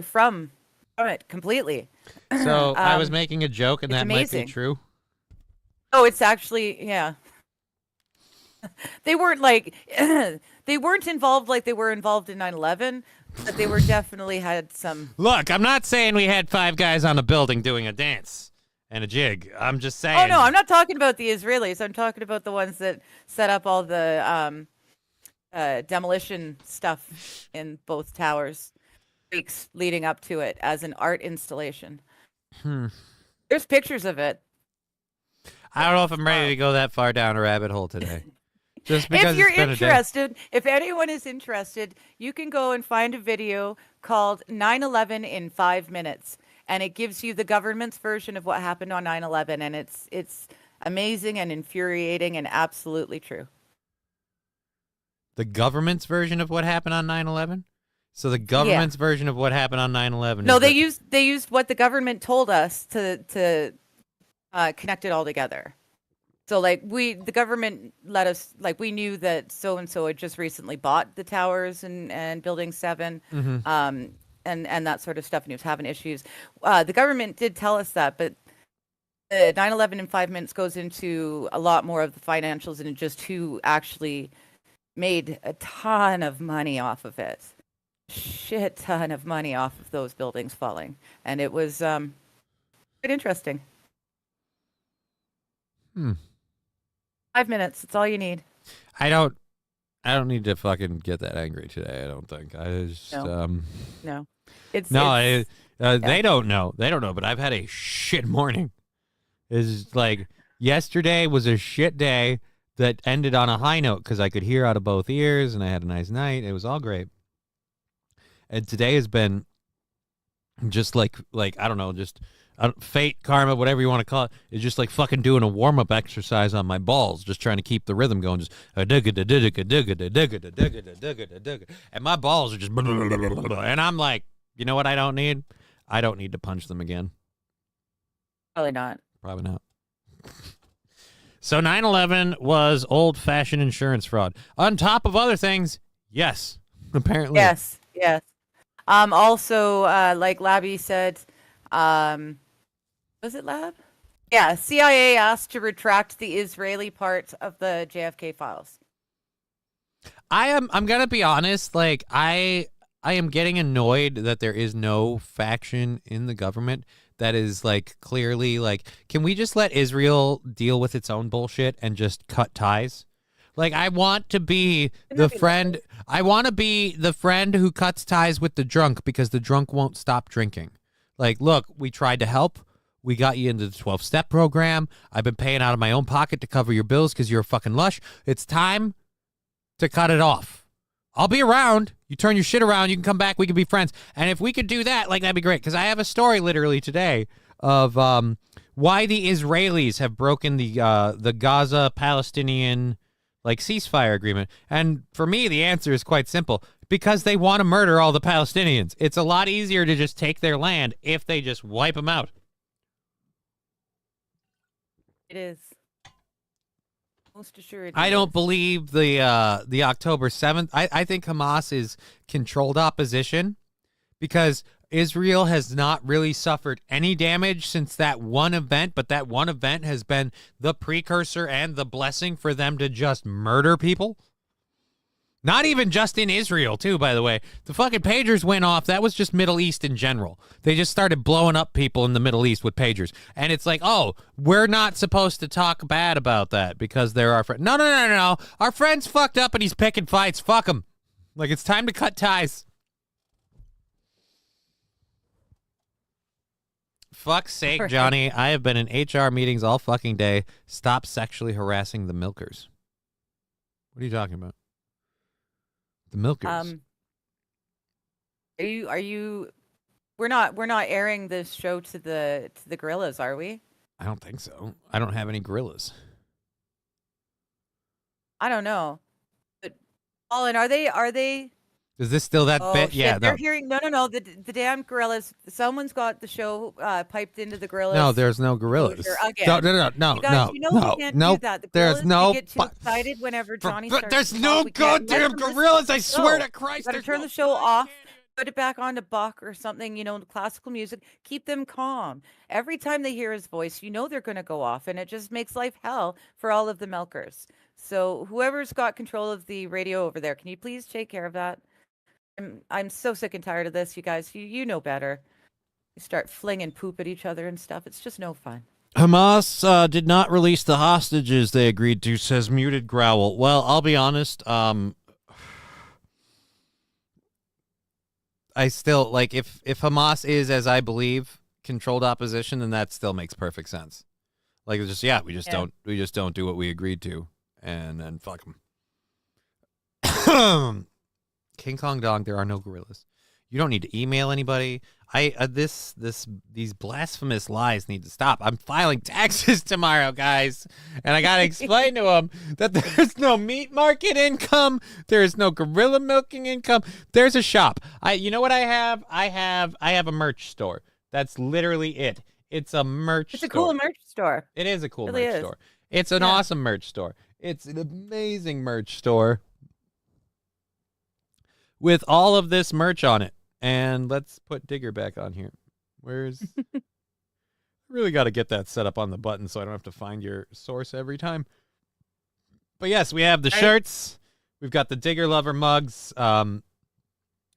from it completely. So I was making a joke, and that amazing. Might be true. Oh, it's actually, yeah. They weren't they weren't involved like they were involved in 9/11, but they were definitely had some. Look, I'm not saying we had 5 guys on a building doing a dance and a jig. I'm just saying. Oh no, I'm not talking about the Israelis. I'm talking about the ones that set up all the demolition stuff in both towers, weeks leading up to it as an art installation. There's pictures of it. I don't know if I'm ready to go that far down a rabbit hole today. Just because if you're interested, if anyone is interested, you can go and find a video called 9/11 in 5 minutes, and it gives you the government's version of what happened on 9/11, and it's amazing and infuriating and absolutely true. The government's version of what happened on 9/11? So the government's version of what happened on 9/11. No, they used what the government told us to connect it all together. So the government let us, we knew that so-and-so had just recently bought the towers and Building 7, and that sort of stuff, and he was having issues. The government did tell us that, but 9/11 in 5 minutes goes into a lot more of the financials and just who actually made a ton of money off of it. shit ton of money off of those buildings falling, and it was quite interesting. 5 minutes. That's all you need. I don't need to fucking get that angry today. I don't think. I just no. It's yeah. They don't know. They don't know. But I've had a shit morning. It's like yesterday was a shit day that ended on a high note because I could hear out of both ears and I had a nice night. It was all great. And today has been just like I don't know, just fate, karma, whatever you want to call it. It's just like fucking doing a warm-up exercise on my balls, just trying to keep the rhythm going. Just and my balls are just and I'm like, you know what I don't need? I don't need to punch them again. Probably not. Probably not. So 9/11 was old-fashioned insurance fraud. On top of other things, yes, apparently. Yes. Also, like Labby said, was it Lab? Yeah, CIA asked to retract the Israeli part of the JFK files. I'm gonna be honest, like I am getting annoyed that there is no faction in the government that is like clearly like, can we just let Israel deal with its own bullshit and just cut ties? Like, I want to be the friend. I want to be the friend who cuts ties with the drunk because the drunk won't stop drinking. Like, look, we tried to help. We got you into the 12-step program. I've been paying out of my own pocket to cover your bills because you're a fucking lush. It's time to cut it off. I'll be around. You turn your shit around. You can come back. We can be friends. And if we could do that, like, that'd be great. Because I have a story literally today of why the Israelis have broken the Gaza-Palestinian like ceasefire agreement. And for me, the answer is quite simple. Because they want to murder all the Palestinians. It's a lot easier to just take their land if they just wipe them out. It is. Most assuredly. I don't believe the October 7th. I think Hamas is controlled opposition because Israel has not really suffered any damage since that one event, but that one event has been the precursor and the blessing for them to just murder people. Not even just in Israel, too, by the way. The fucking pagers went off. That was just Middle East in general. They just started blowing up people in the Middle East with pagers. And it's like, oh, we're not supposed to talk bad about that because they're our friend. No. Our friend's fucked up and he's picking fights. Fuck him. Like, it's time to cut ties. Fuck's sake, Johnny. I have been in HR meetings all fucking day. Stop sexually harassing the milkers. What are you talking about? The milkers. Are you we're not airing this show to the gorillas, are we? I don't think so. I don't have any gorillas. I don't know. But Colin, are they Is this still that bit? Shit. Yeah, They're hearing no. The damn gorillas. Someone's got the show piped into the gorillas. No, there's no gorillas. Again. No. You guys, you can't do that. The there's no. Get too excited whenever Johnny starts. There's no goddamn gorillas. I swear to Christ. You gotta turn the show off. Put it back on to Bach or something. Classical music. Keep them calm. Every time they hear his voice, they're going to go off, and it just makes life hell for all of the milkers. So whoever's got control of the radio over there, can you please take care of that? I'm so sick and tired of this, you guys. You know better. You start flinging poop at each other and stuff. It's just no fun. Hamas did not release the hostages they agreed to, says Muted Growl. Well, I'll be honest. I still, like, if Hamas is, as I believe, controlled opposition, then that still makes perfect sense. Like, it's just, we just don't do what we agreed to, and then fuck them. King Kong Dog, there are no gorillas. You don't need to email anybody. These blasphemous lies need to stop. I'm filing taxes tomorrow, guys, and I gotta explain to them that there's no meat market income. There is no gorilla milking income. There's a shop. You know what I have? I have a merch store. That's literally it. It's a merch. It's a cool merch store. It is a cool merch store. It's an awesome merch store. It's an amazing merch store with all of this merch on it. And let's put Digger back on here. Where's... really got to get that set up on the button so I don't have to find your source every time. But yes, we have the shirts. We've got the Digger Lover mugs.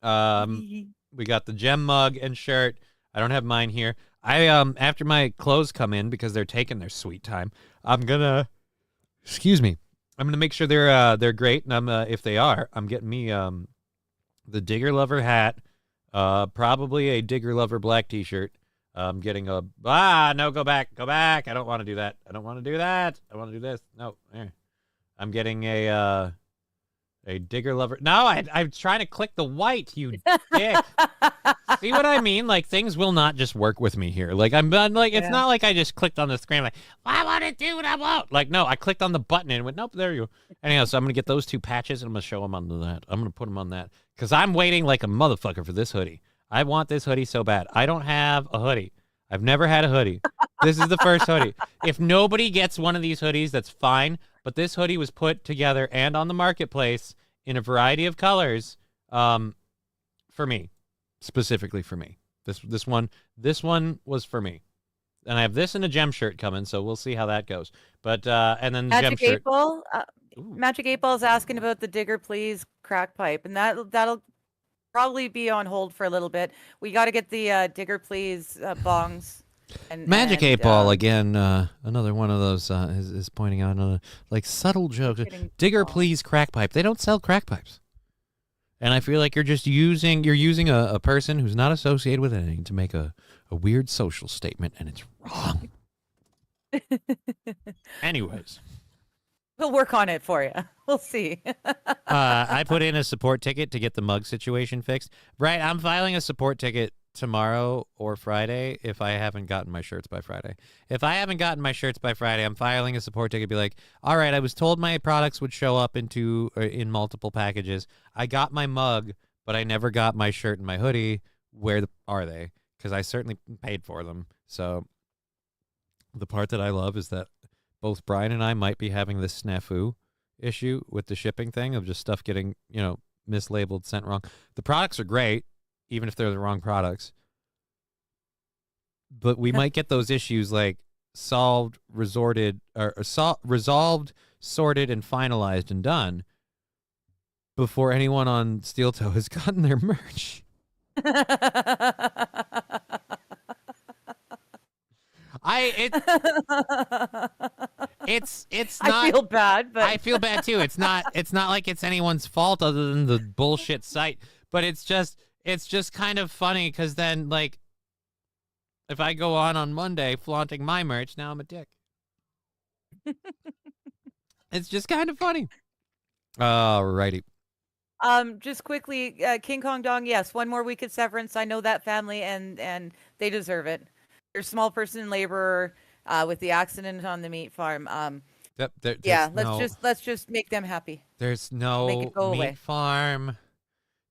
We got the gem mug and shirt. I don't have mine here. I after my clothes come in because they're taking their sweet time, I'm gonna make sure they're great, and if they are, I'm getting me the Digger Lover hat, probably a Digger Lover black T-shirt. I'm getting go back. I don't want to do that. I want to do this. No, I'm getting a Digger Lover. No, I'm trying to click the white, you dick. See what I mean? Like, things will not just work with me here. Like, it's not like I just clicked on the screen like, I want to do what I want. Like, no, I clicked on the button and went, nope, there you go. Anyhow, so I'm going to get those 2 patches and I'm going to show them on that. I'm going to put them on that because I'm waiting like a motherfucker for this hoodie. I want this hoodie so bad. I don't have a hoodie. I've never had a hoodie. This is the first hoodie. If nobody gets one of these hoodies, that's fine. But this hoodie was put together and on the marketplace in a variety of colors for me. Specifically for me. This one was for me. And I have this and a gem shirt coming, so we'll see how that goes. But and then the gem shirt. Magic 8 Ball is asking about the Digger Please crack pipe, and that'll probably be on hold for a little bit. We got to get the Digger Please bongs. Magic 8 Ball again. Another one of those is pointing out another like subtle joke. Digger Please crack pipe. They don't sell crack pipes. And I feel like you're using a person who's not associated with anything to make a weird social statement, and it's wrong. Anyways. We'll work on it for you. We'll see. I put in a support ticket to get the mug situation fixed. Right, I'm filing a support ticket tomorrow or Friday if I haven't gotten my shirts by Friday. If I haven't gotten my shirts by Friday, I'm filing a support ticket. Be like, all right, I was told my products would show up in multiple packages. I got my mug, but I never got my shirt and my hoodie. Where are they? Because I certainly paid for them. So the part that I love is that both Brian and I might be having this snafu issue with the shipping thing of just stuff getting, mislabeled, sent wrong. The products are great, even if they're the wrong products. But we might get those issues like resolved, sorted, and finalized and done before anyone on Steel Toe has gotten their merch. It's not. I feel bad, but I feel bad too. It's not like it's anyone's fault other than the bullshit site. But it's just kind of funny because then, like, if I go on Monday flaunting my merch, now I'm a dick. It's just kind of funny. Alrighty. Just quickly, King Kong Dong. Yes, one more week at Severance. I know that family, and they deserve it. They're small person laborer with the accident on the meat farm. Let's just make them happy. There's no meat away. farm.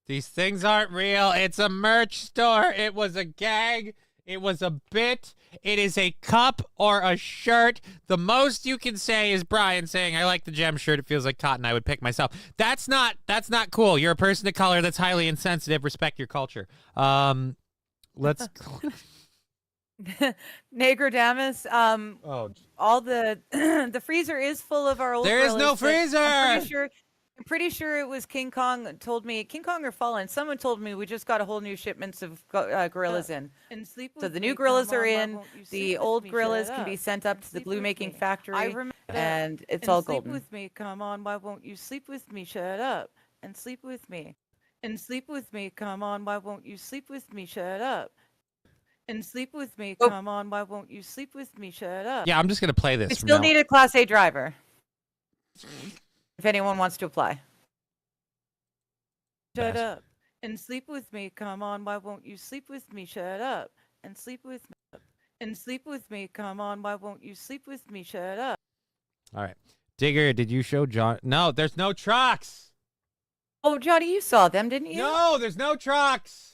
These things aren't real. It's a merch store. It was a gag. It was a bit. It is a cup or a shirt. The most you can say is Brian saying, I like the gem shirt. It feels like cotton. I would pick myself. That's not cool. You're a person of color that's highly insensitive. Respect your culture. Let's... Negrodamus, all the the freezer is full of our old There is no freezer! I'm pretty sure it was King Kong told me, King Kong or Fallen, someone told me we just got a whole new shipments of gorillas in. So the new gorillas are in, the old gorillas can be sent up to the glue making factory, and it's all golden. Sleep with me, come on, why won't you sleep with me, shut up, and sleep with me. And sleep with me, come on, why won't you sleep with me, shut up. And sleep with me, come on, why won't you sleep with me, shut up. Yeah, I'm just going to play this. We still need a Class A driver. If anyone wants to apply. Shut up. And sleep with me, come on, why won't you sleep with me, shut up. And sleep with me. And sleep with me, come on, why won't you sleep with me, shut up. All right. Digger, did you show John? No, there's no trucks. Oh, Johnny, you saw them, didn't you? No, there's no trucks.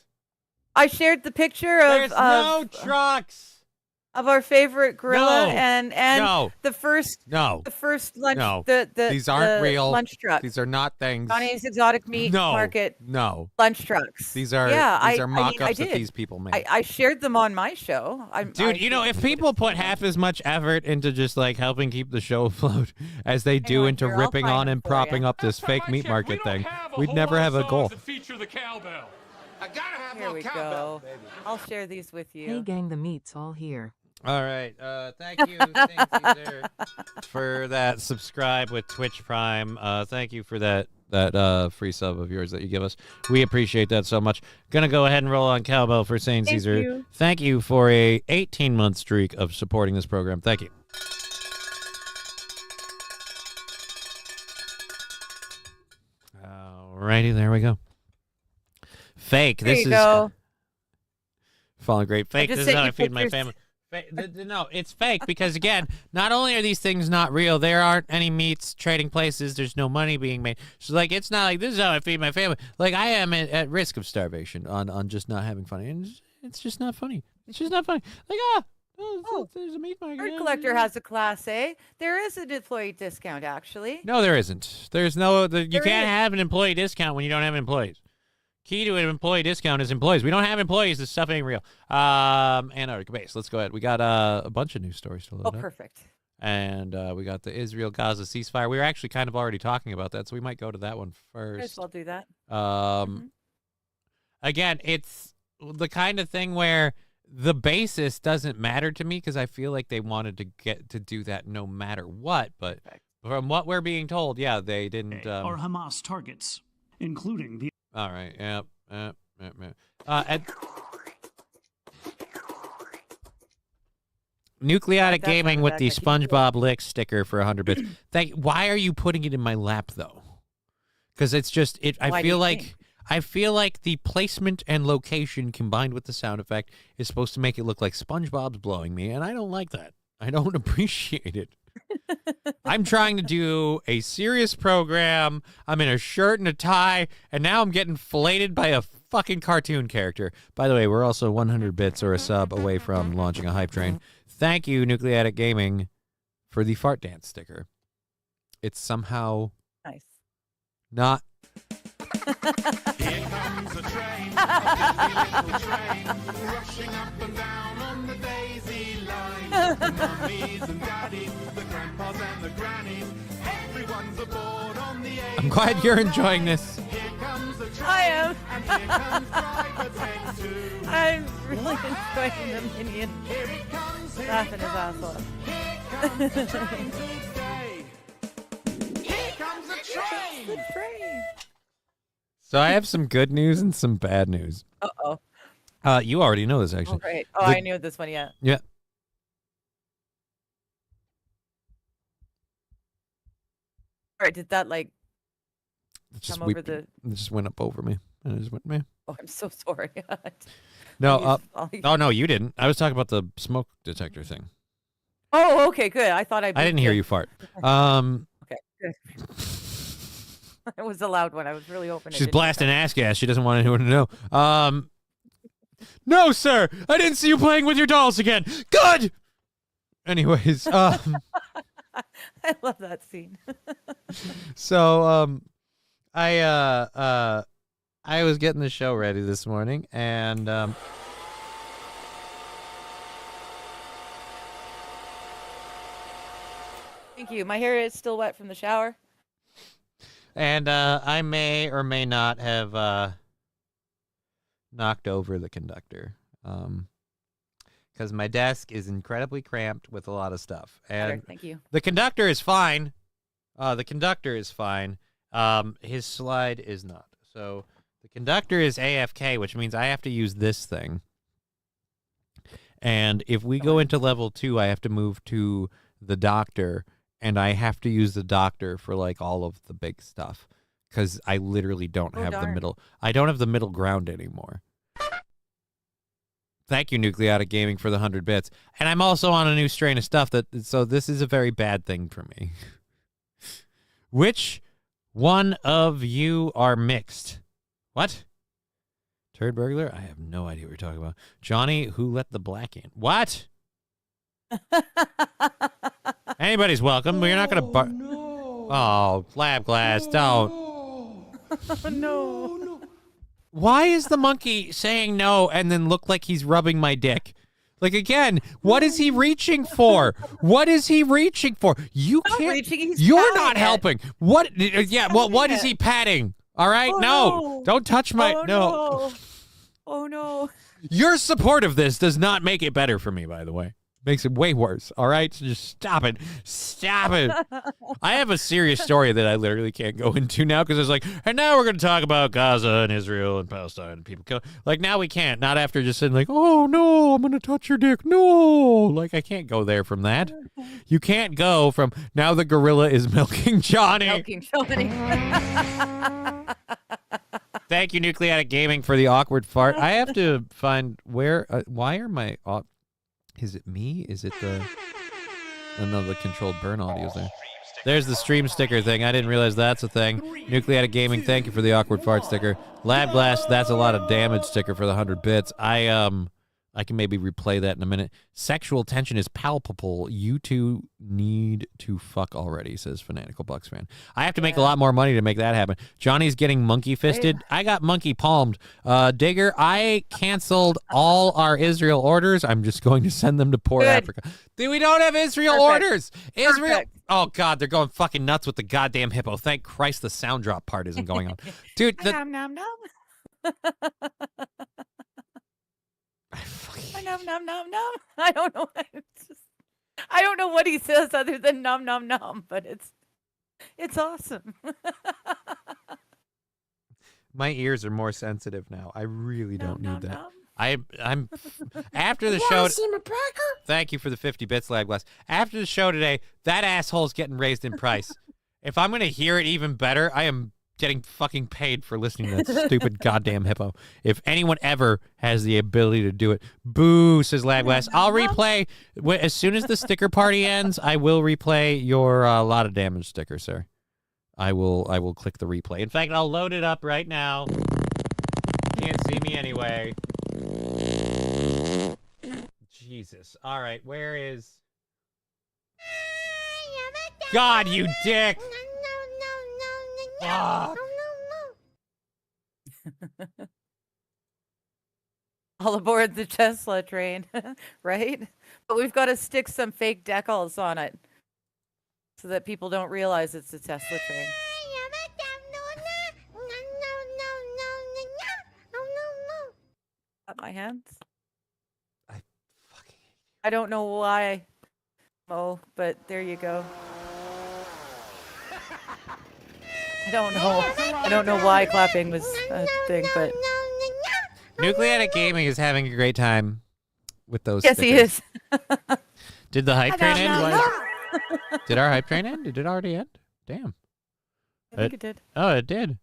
I shared the picture of there's no trucks of our favorite gorilla and the first lunch. These aren't real lunch trucks. These are not things. Johnny's Exotic Meat Market. lunch trucks. These are mock-ups that these people made. I shared them on my show. Dude, if people put half as much effort into just like helping keep the show afloat as they do into ripping on and propping up this fake meat market thing, we'd never have a goal. Feature the cowbell. I gotta have Here more we cowbell, go. baby. I'll share these with you. Hey gang, the meat's all here. All right. Thank you, Caesar, for that subscribe with Twitch Prime. Thank you for that free sub of yours that you give us. We appreciate that so much. Gonna go ahead and roll on cowbell for St. Caesar. You. Thank you for a 18-month streak of supporting this program. Thank you. Alrighty, there we go. Fake. There this you is go. falling great. Fake. This is how I feed my pictures. family. No, it's fake because, again, not only are these things not real, there aren't any meats trading places. There's no money being made. So, like, it's not like this is how I feed my family. Like, I am at risk of starvation on just not having fun. And it's just not funny. It's just not funny. Like, there's a meat market. Bird Collector has a Class A. There is an employee discount, actually. No, there isn't. There's no. You can't have an employee discount when you don't have employees. Key to an employee discount is employees. We don't have employees. This stuff ain't real. Antarctica base. Let's go ahead. We got a bunch of news stories to load up. Oh, perfect. And we got the Israel-Gaza ceasefire. We were actually kind of already talking about that, so we might go to that one first. Might as well do that. Again, it's the kind of thing where the basis doesn't matter to me because I feel like they wanted to get to do that no matter what. But from what we're being told, yeah, they didn't. Are Hamas targets, including the. All right. Yep. Nucleotic Gaming with the SpongeBob Lick sticker for 100 bits. Why are you putting it in my lap though? Because it's just it. I feel like the placement and location combined with the sound effect is supposed to make it look like SpongeBob's blowing me, and I don't like that. I don't appreciate it. I'm trying to do a serious program. I'm in a shirt and a tie, and now I'm getting filleted by a fucking cartoon character. By the way, we're also 100 bits or a sub away from launching a hype train. Thank you, Nucleatic Gaming, for the fart dance sticker. It's somehow nice. Not. Here comes a train, a little train, rushing up and down on the daisy line. The mummies and daddies, the grandpas and the grannies, everyone's aboard on the A. I'm glad you're enjoying this. Here comes a train, I am. and here comes Driver 10 too. I'm really enjoying the minion laughing his ass off. Here comes the train to stay. Here comes the train. The train. So I have some good news and some bad news. Uh-oh. You already know this, actually. Oh, right. I knew this one, yeah. Yeah. All right, did that, like, come over the... It just went up over me. And it just went, meh. Oh, I'm so sorry. No, oh, no, you didn't. I was talking about the smoke detector thing. Oh, okay, good. I thought I didn't hear you fart. Okay, good. It was a loud one. I was really hoping. She's blasting ass gas. She doesn't want anyone to know. No, sir. I didn't see you playing with your dolls again. Good. Anyways, I love that scene. So, I was getting the show ready this morning, and Thank you. My hair is still wet from the shower. And I may or may not have knocked over the conductor because my desk is incredibly cramped with a lot of stuff. And thank you. The conductor is fine. His slide is not. So the conductor is AFK, which means I have to use this thing. And if we go into level 2, I have to move to the doctor. And I have to use the doctor for like all of the big stuff because I literally don't have the middle. I don't have the middle ground anymore. Thank you, Nucleotic Gaming, for the 100 bits. And I'm also on a new strain of stuff so this is a very bad thing for me. Which one of you are mixed? What? Turd burglar? I have no idea what you're talking about. Johnny, who let the black in? What? Anybody's welcome, but you're not going to No. Oh, lab glass, don't. Oh, no. Why is the monkey saying no and then look like he's rubbing my dick? Like, again, what is he reaching for? What is he reaching for? You can't. You're not helping. What? Yeah, what is he patting? All right? Oh, no. Don't touch my. Oh, no. Oh no. Your support of this does not make it better for me, by the way. Makes it way worse. All right, so just stop it. Stop it. I have a serious story that I literally can't go into now because it's like, and now we're going to talk about Gaza and Israel and Palestine and people kill. Like now we can't. Not after just saying like, oh no, I'm going to touch your dick. No, like I can't go there from that. You can't go from now the gorilla is milking Johnny. Milking Johnny. Thank you, Nucleatic Gaming, for the awkward fart. I have to find where. Why are my? Is it me? Is it the? Oh no, the controlled burn audio's there. There's the stream sticker thing. I didn't realize that's a thing. Nucleatic Gaming, thank you for the awkward fart sticker. Lab Blast, that's a lot of damage sticker for the 100 bits. I can maybe replay that in a minute. Sexual tension is palpable. You two need to fuck already, says Fanatical Bucks fan. I have to make a lot more money to make that happen. Johnny's getting monkey fisted. I got monkey palmed. Digger, I canceled all our Israel orders. I'm just going to send them to poor Africa. Dude, we don't have Israel orders. Israel. Oh, God, they're going fucking nuts with the goddamn hippo. Thank Christ the sound drop part isn't going on. Dude, Nom, nom, nom. Nom, nom, nom, nom. I don't know. I don't know what he says other than nom, nom, nom, but it's awesome. My ears are more sensitive now. I really don't need that. I'm after the show. Thank you for the 50 bits, Laglass. After the show today, that asshole's getting raised in price. If I'm gonna hear it even better, I am getting fucking paid for listening to that stupid goddamn hippo. If anyone ever has the ability to do it, boo, says Laglass. I'll replay as soon as the sticker party ends. I will replay your lot of damage sticker, sir. I will click the replay. In fact, I'll load it up right now. Can't see me anyway. Jesus. All right, where is? God, you dick. Fuck. All aboard the Tesla train, right? But we've got to stick some fake decals on it so that people don't realize it's a Tesla train. Up my hands. I don't know why, Mo, but there you go. I don't know why clapping was a thing, but Nucleatic Gaming is having a great time with those. Yes, stickers. he is. Did the hype train end? Did our hype train end? Did it already end? Damn. I think it did. Oh, it did.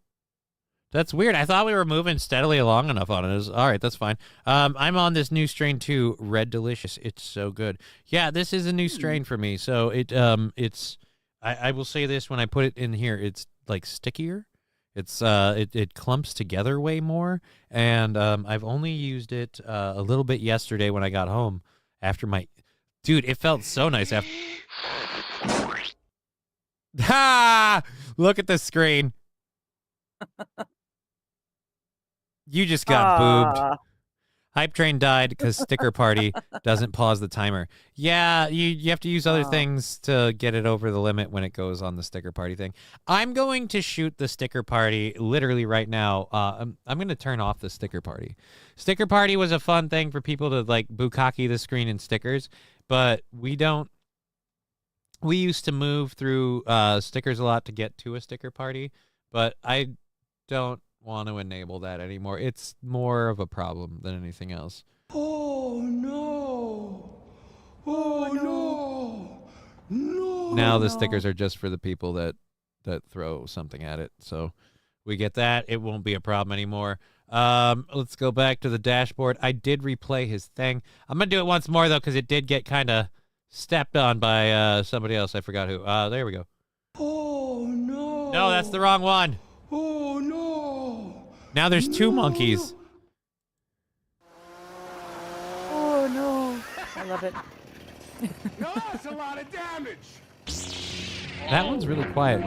That's weird. I thought we were moving steadily along enough on it. All right, that's fine. I'm on this new strain too, Red Delicious. It's so good. Yeah, this is a new strain for me. So it's. I will say this when I put it in here. It's like stickier. It's it clumps together way more, and I've only used it a little bit yesterday when I got home after my. Dude, it felt so nice after. Ha! Look at the screen. You just got boobed. Hype train died because sticker party doesn't pause the timer. Yeah, you have to use other things to get it over the limit when it goes on the sticker party thing. I'm going to shoot the sticker party literally right now. I'm going to turn off the sticker party. Sticker party was a fun thing for people to like bukkake the screen in stickers, but we used to move through stickers a lot to get to a sticker party, but I don't want to enable that anymore. It's more of a problem than anything else. Oh no! Oh no! No! Now the stickers are just for the people that throw something at it. So we get that. It won't be a problem anymore. Let's go back to the dashboard. I did replay his thing. I'm gonna do it once more though because it did get kind of stepped on by somebody else. I forgot who. There we go. Oh no! No, that's the wrong one. Oh no! Now there's two monkeys. Oh no! I love it. No, that's a lot of damage. That one's really quiet.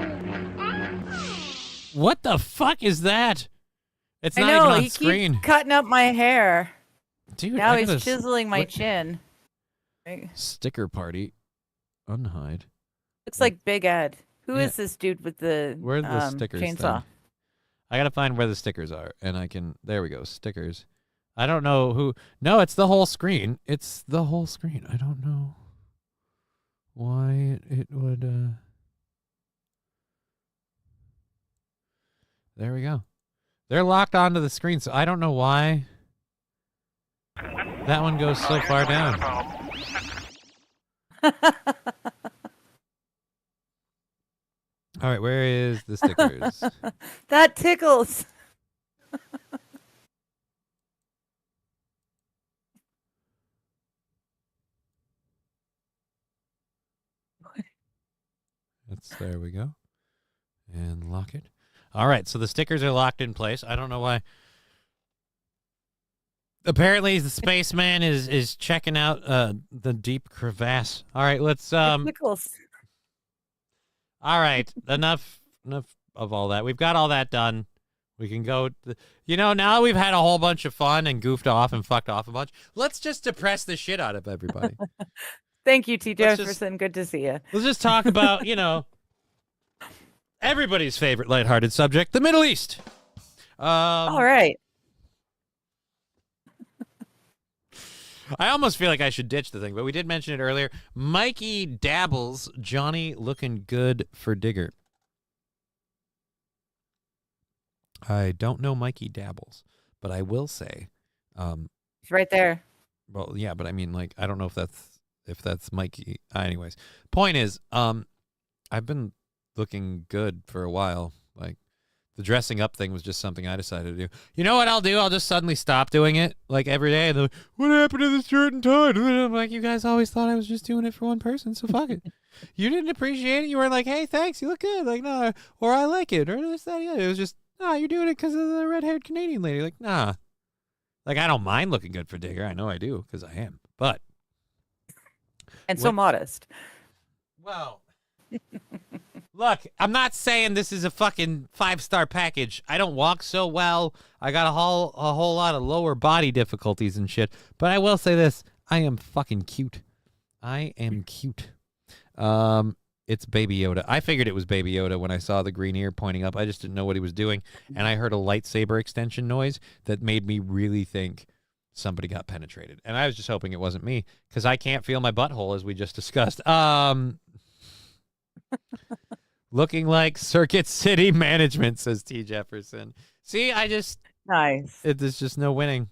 What the fuck is that? It's not even on screen. Keeps cutting up my hair. Dude, now he's chiseling my chin. Sticker party. Unhide. Looks like Big Ed. Who is this dude with the where are the stickers chainsaw? I gotta find where the stickers are, and I can. There we go. Stickers. I don't know who. No, it's the whole screen. It's the whole screen. I don't know why it would. There we go. They're locked onto the screen, so I don't know why that one goes so far down. All right, where is the stickers? That tickles. There we go. And lock it. All right, so the stickers are locked in place. I don't know why. Apparently, the spaceman is checking out the deep crevasse. All right, let's Tickles. All right, enough of all that. We've got all that done. We can go. Now that we've had a whole bunch of fun and goofed off and fucked off a bunch, let's just depress the shit out of everybody. Thank you, T. Jefferson. Good to see you. Let's just talk about, everybody's favorite lighthearted subject, the Middle East. All right. I almost feel like I should ditch the thing, but we did mention it earlier. Mikey dabbles, Johnny looking good for Digger. I don't know Mikey dabbles, but I will say, it's right there. Well, yeah, but I mean, like, I don't know if that's Mikey. Anyways, point is, I've been looking good for a while. Like, the dressing up thing was just something I decided to do. You know what I'll do? I'll just suddenly stop doing it, like, every day. And what happened to the shirt and tie? And I'm like, you guys always thought I was just doing it for one person, so fuck it. You didn't appreciate it. You weren't like, hey, thanks, you look good. Like, no, or I like it, or this, that, the other. It was just, nah, you're doing it because of the red-haired Canadian lady. Like, nah. Like, I don't mind looking good for Digger. I know I do, because I am. But. And so modest. Well. Look, I'm not saying this is a fucking 5-star package. I don't walk so well. I got a whole lot of lower body difficulties and shit. But I will say this. I am fucking cute. I am cute. It's Baby Yoda. I figured it was Baby Yoda when I saw the green ear pointing up. I just didn't know what he was doing. And I heard a lightsaber extension noise that made me really think somebody got penetrated. And I was just hoping it wasn't me, because I can't feel my butthole, as we just discussed. Looking like Circuit City management, says T. Jefferson. See, nice. There's just no winning.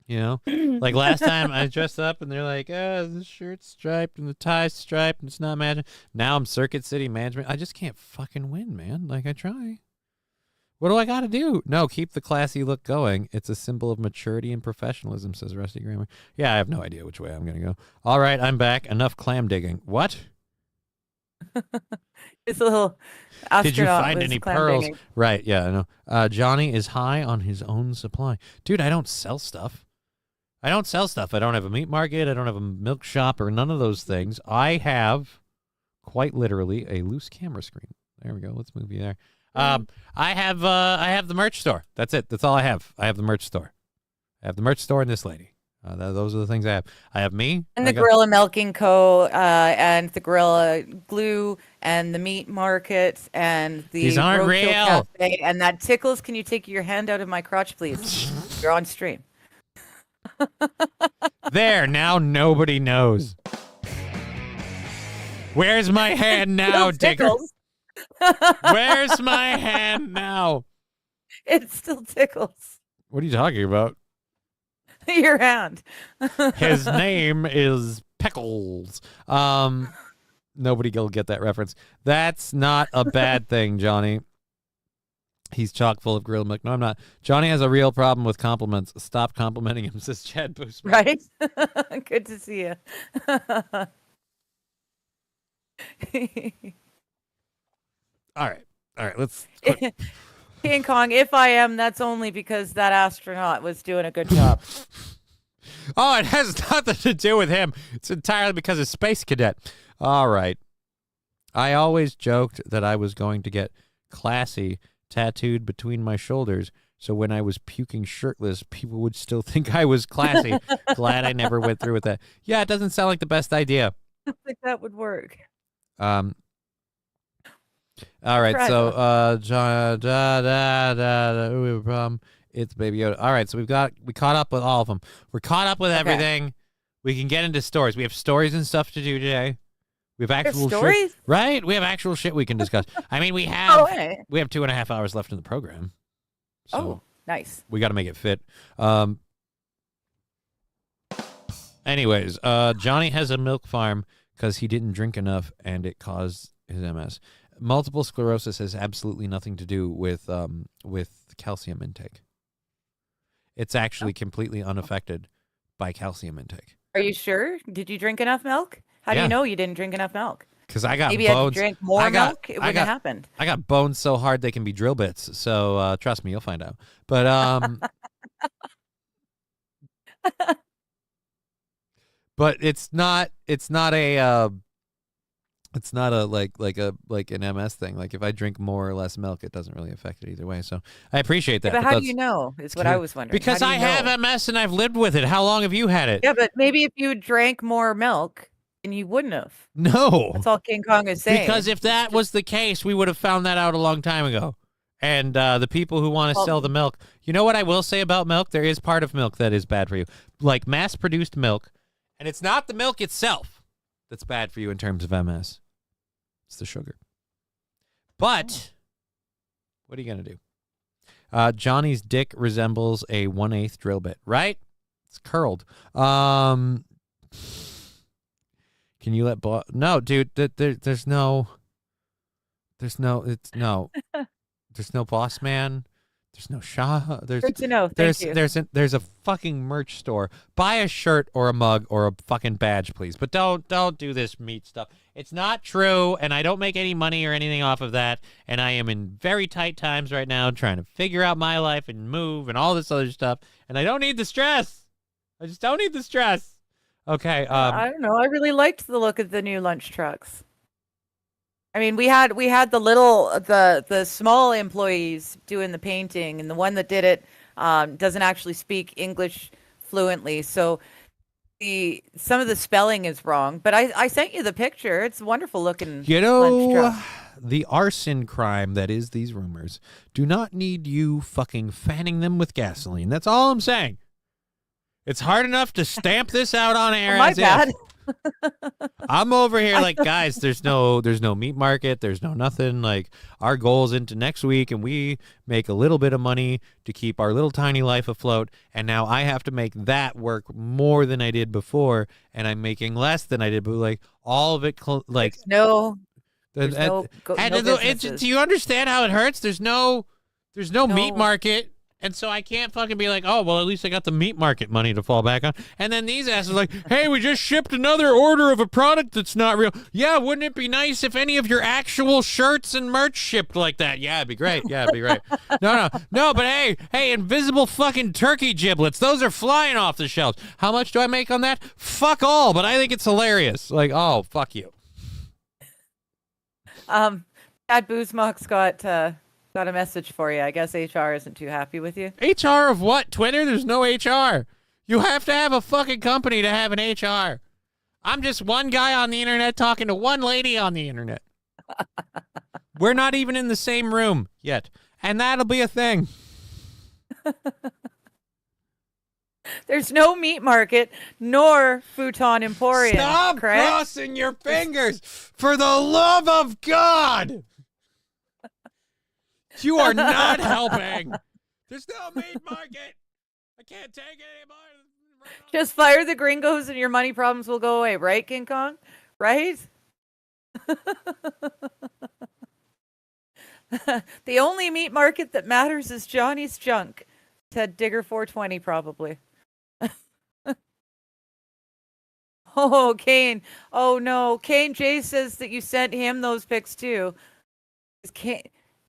Like last time I dressed up and they're like, the shirt's striped and the tie's striped and it's not matching. Now I'm Circuit City management. I just can't fucking win, man. Like, I try. What do I got to do? No, keep the classy look going. It's a symbol of maturity and professionalism, says Rusty Grammar. Yeah, I have no idea which way I'm going to go. All right, I'm back. Enough clam digging. What? It's a little astronaut. Did you find any pearls? Digging. Right, yeah, I know. Johnny is high on his own supply. Dude, I don't sell stuff. I don't have a meat market. I don't have a milk shop or none of those things. I have, quite literally, a loose camera screen. There we go. Let's move you there. I have the merch store. That's it. That's all I have. I have the merch store. I have the merch store and this lady. Those are the things I have. I have me. And the Gorilla Milking Co. And the Gorilla Glue and the Meat Market and the These aren't Roadkill real. Cafe. And that tickles. Can you take your hand out of my crotch, please? You're on stream. There, now nobody knows. Where's my hand now, Digger? Where's my hand now? It still tickles. What are you talking about? Your hand. His name is Pickles. Nobody will get that reference. That's not a bad thing, Johnny. He's chock full of grilled milk. No, I'm not. Johnny has a real problem with compliments. Stop complimenting him, says Chad Boosman. Right? Good to see you. All right. Let's. King Kong, if I am, that's only because that astronaut was doing a good job. Oh, it has nothing to do with him. It's entirely because of Space Cadet. All right. I always joked that I was going to get classy tattooed between my shoulders, so when I was puking shirtless, people would still think I was classy. Glad I never went through with that. Yeah, it doesn't sound like the best idea. I don't think that would work. All right, so we have a problem. It's Baby Yoda. All right, so we caught up with all of them. We're caught up with everything. We can get into stories. We have stories and stuff to do today. We have actual stories, shit, right? We have actual shit we can discuss. I mean, we have 2.5 hours left in the program. So nice. We got to make it fit. Anyways, Johnny has a milk farm because he didn't drink enough and it caused his MS. Multiple sclerosis has absolutely nothing to do with calcium intake. It's actually completely unaffected by calcium intake. Are you sure? Did you drink enough milk? How do you know you didn't drink enough milk? Because I got maybe bones. If you drank more milk, it wouldn't have happened. I got bones so hard they can be drill bits. So trust me, you'll find out. But but it's not a like an MS thing. Like if I drink more or less milk, it doesn't really affect it either way. So I appreciate that. Yeah, but how do you know? Is what I was wondering. Because I have MS and I've lived with it. How long have you had it? Yeah, but maybe if you drank more milk, then you wouldn't have. No. That's all King Kong is saying. Because if that was the case, we would have found that out a long time ago. And the people who want to sell the milk, you know what I will say about milk? There is part of milk that is bad for you. Like mass-produced milk. And it's not the milk itself that's bad for you in terms of MS. It's the sugar. But what are you going to do? Johnny's dick resembles a 1/8 drill bit, right? It's curled. Can you let no, dude, there's no boss man. There's no Shaw. Good to know. Thank you. There's a fucking merch store. Buy a shirt or a mug or a fucking badge, please. But don't do this meat stuff. It's not true, and I don't make any money or anything off of that. And I am in very tight times right now, trying to figure out my life and move and all this other stuff. And I don't need the stress. I just don't need the stress. Okay. I don't know. I really liked the look of the new lunch trucks. I mean, we had the small employees doing the painting, and the one that did it doesn't actually speak English fluently, so some of the spelling is wrong. But I sent you the picture. It's a wonderful looking. You know, lunch truck. The arson crime that is these rumors do not need you fucking fanning them with gasoline. That's all I'm saying. It's hard enough to stamp this out on air. My bad. I'm over here like, guys, there's no meat market. There's no nothing. Like, our goal's into next week, and we make a little bit of money to keep our little tiny life afloat. And now I have to make that work more than I did before, and I'm making less than I did. But like all of it, like no do you understand how it hurts? There's no meat market. And so I can't fucking be like, oh, well, at least I got the meat market money to fall back on. And then these asses are like, hey, we just shipped another order of a product that's not real. Yeah, wouldn't it be nice if any of your actual shirts and merch shipped like that? Yeah, it'd be great. Yeah, it'd be great. No, but hey, invisible fucking turkey giblets. Those are flying off the shelves. How much do I make on that? Fuck all, but I think it's hilarious. Like, oh, fuck you. Chad Boozmock's got a message for you. I guess HR isn't too happy with you. HR of what? Twitter? There's no HR. You have to have a fucking company to have an HR. I'm just one guy on the internet talking to one lady on the internet. We're not even in the same room yet. And that'll be a thing. There's no meat market nor futon emporium. Stop crossing your fingers. For the love of God. You are not helping. There's no meat market. I can't take it anymore. Just fire the gringos and your money problems will go away, right, King Kong? Right? The only meat market that matters is Johnny's junk. Ted Digger 420 probably. Oh, Kane. Oh, no. Kane J says that you sent him those pics, too.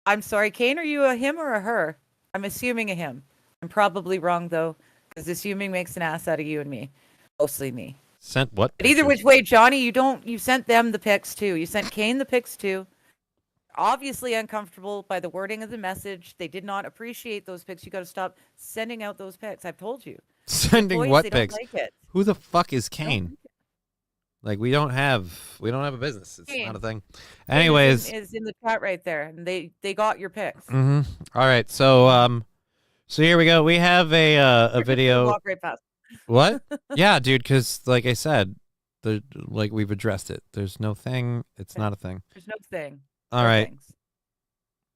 I'm sorry, Kane, are you a him or a her? I'm assuming a him. I'm probably wrong, though, because assuming makes an ass out of you and me. Mostly me. Sent what? But either which way, Johnny, you sent them the pics, too. You sent Kane the pics, too. Obviously uncomfortable by the wording of the message. They did not appreciate those pics. You got to stop sending out those pics. I've told you. Sending Employees, what they pics? don't like it. Who the fuck is Kane? Like, we don't have a business. It's not a thing. Anyways, is in the chat right there, and they got your pics. All right, so So here we go. We have a video. Walk right past. What? Yeah, dude. Because like I said, we've addressed it. There's no thing. It's not a thing. There's no thing. All right.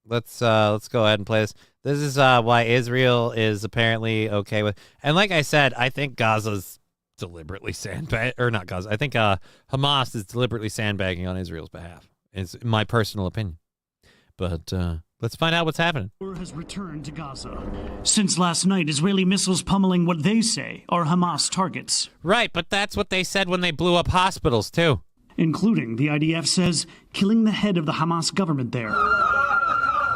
Let's go ahead and play this. This is why Israel is apparently okay with. And like I said, I think Gaza's deliberately or not Gaza. I think Hamas is deliberately sandbagging on Israel's behalf. It's my personal opinion. But let's find out what's happening. War has returned to Gaza. Since last night, Israeli missiles pummeling what they say are Hamas targets. Right, but that's what they said when they blew up hospitals, too. Including, the IDF says, killing the head of the Hamas government there.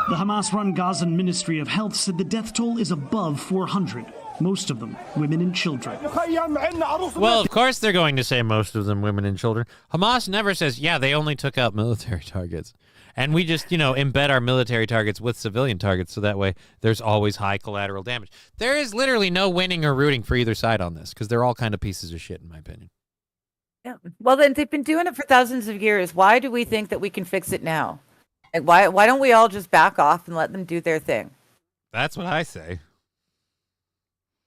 The Hamas-run Gazan Ministry of Health said the death toll is above 400. Most of them women and children. Well, of course they're going to say most of them women and children. Hamas never says, yeah, they only took out military targets. And we just, embed our military targets with civilian targets so that way there's always high collateral damage. There is literally no winning or rooting for either side on this because they're all kind of pieces of shit, in my opinion. Yeah. Well, then they've been doing it for thousands of years. Why do we think that we can fix it now? Like, why don't we all just back off and let them do their thing? That's what I say.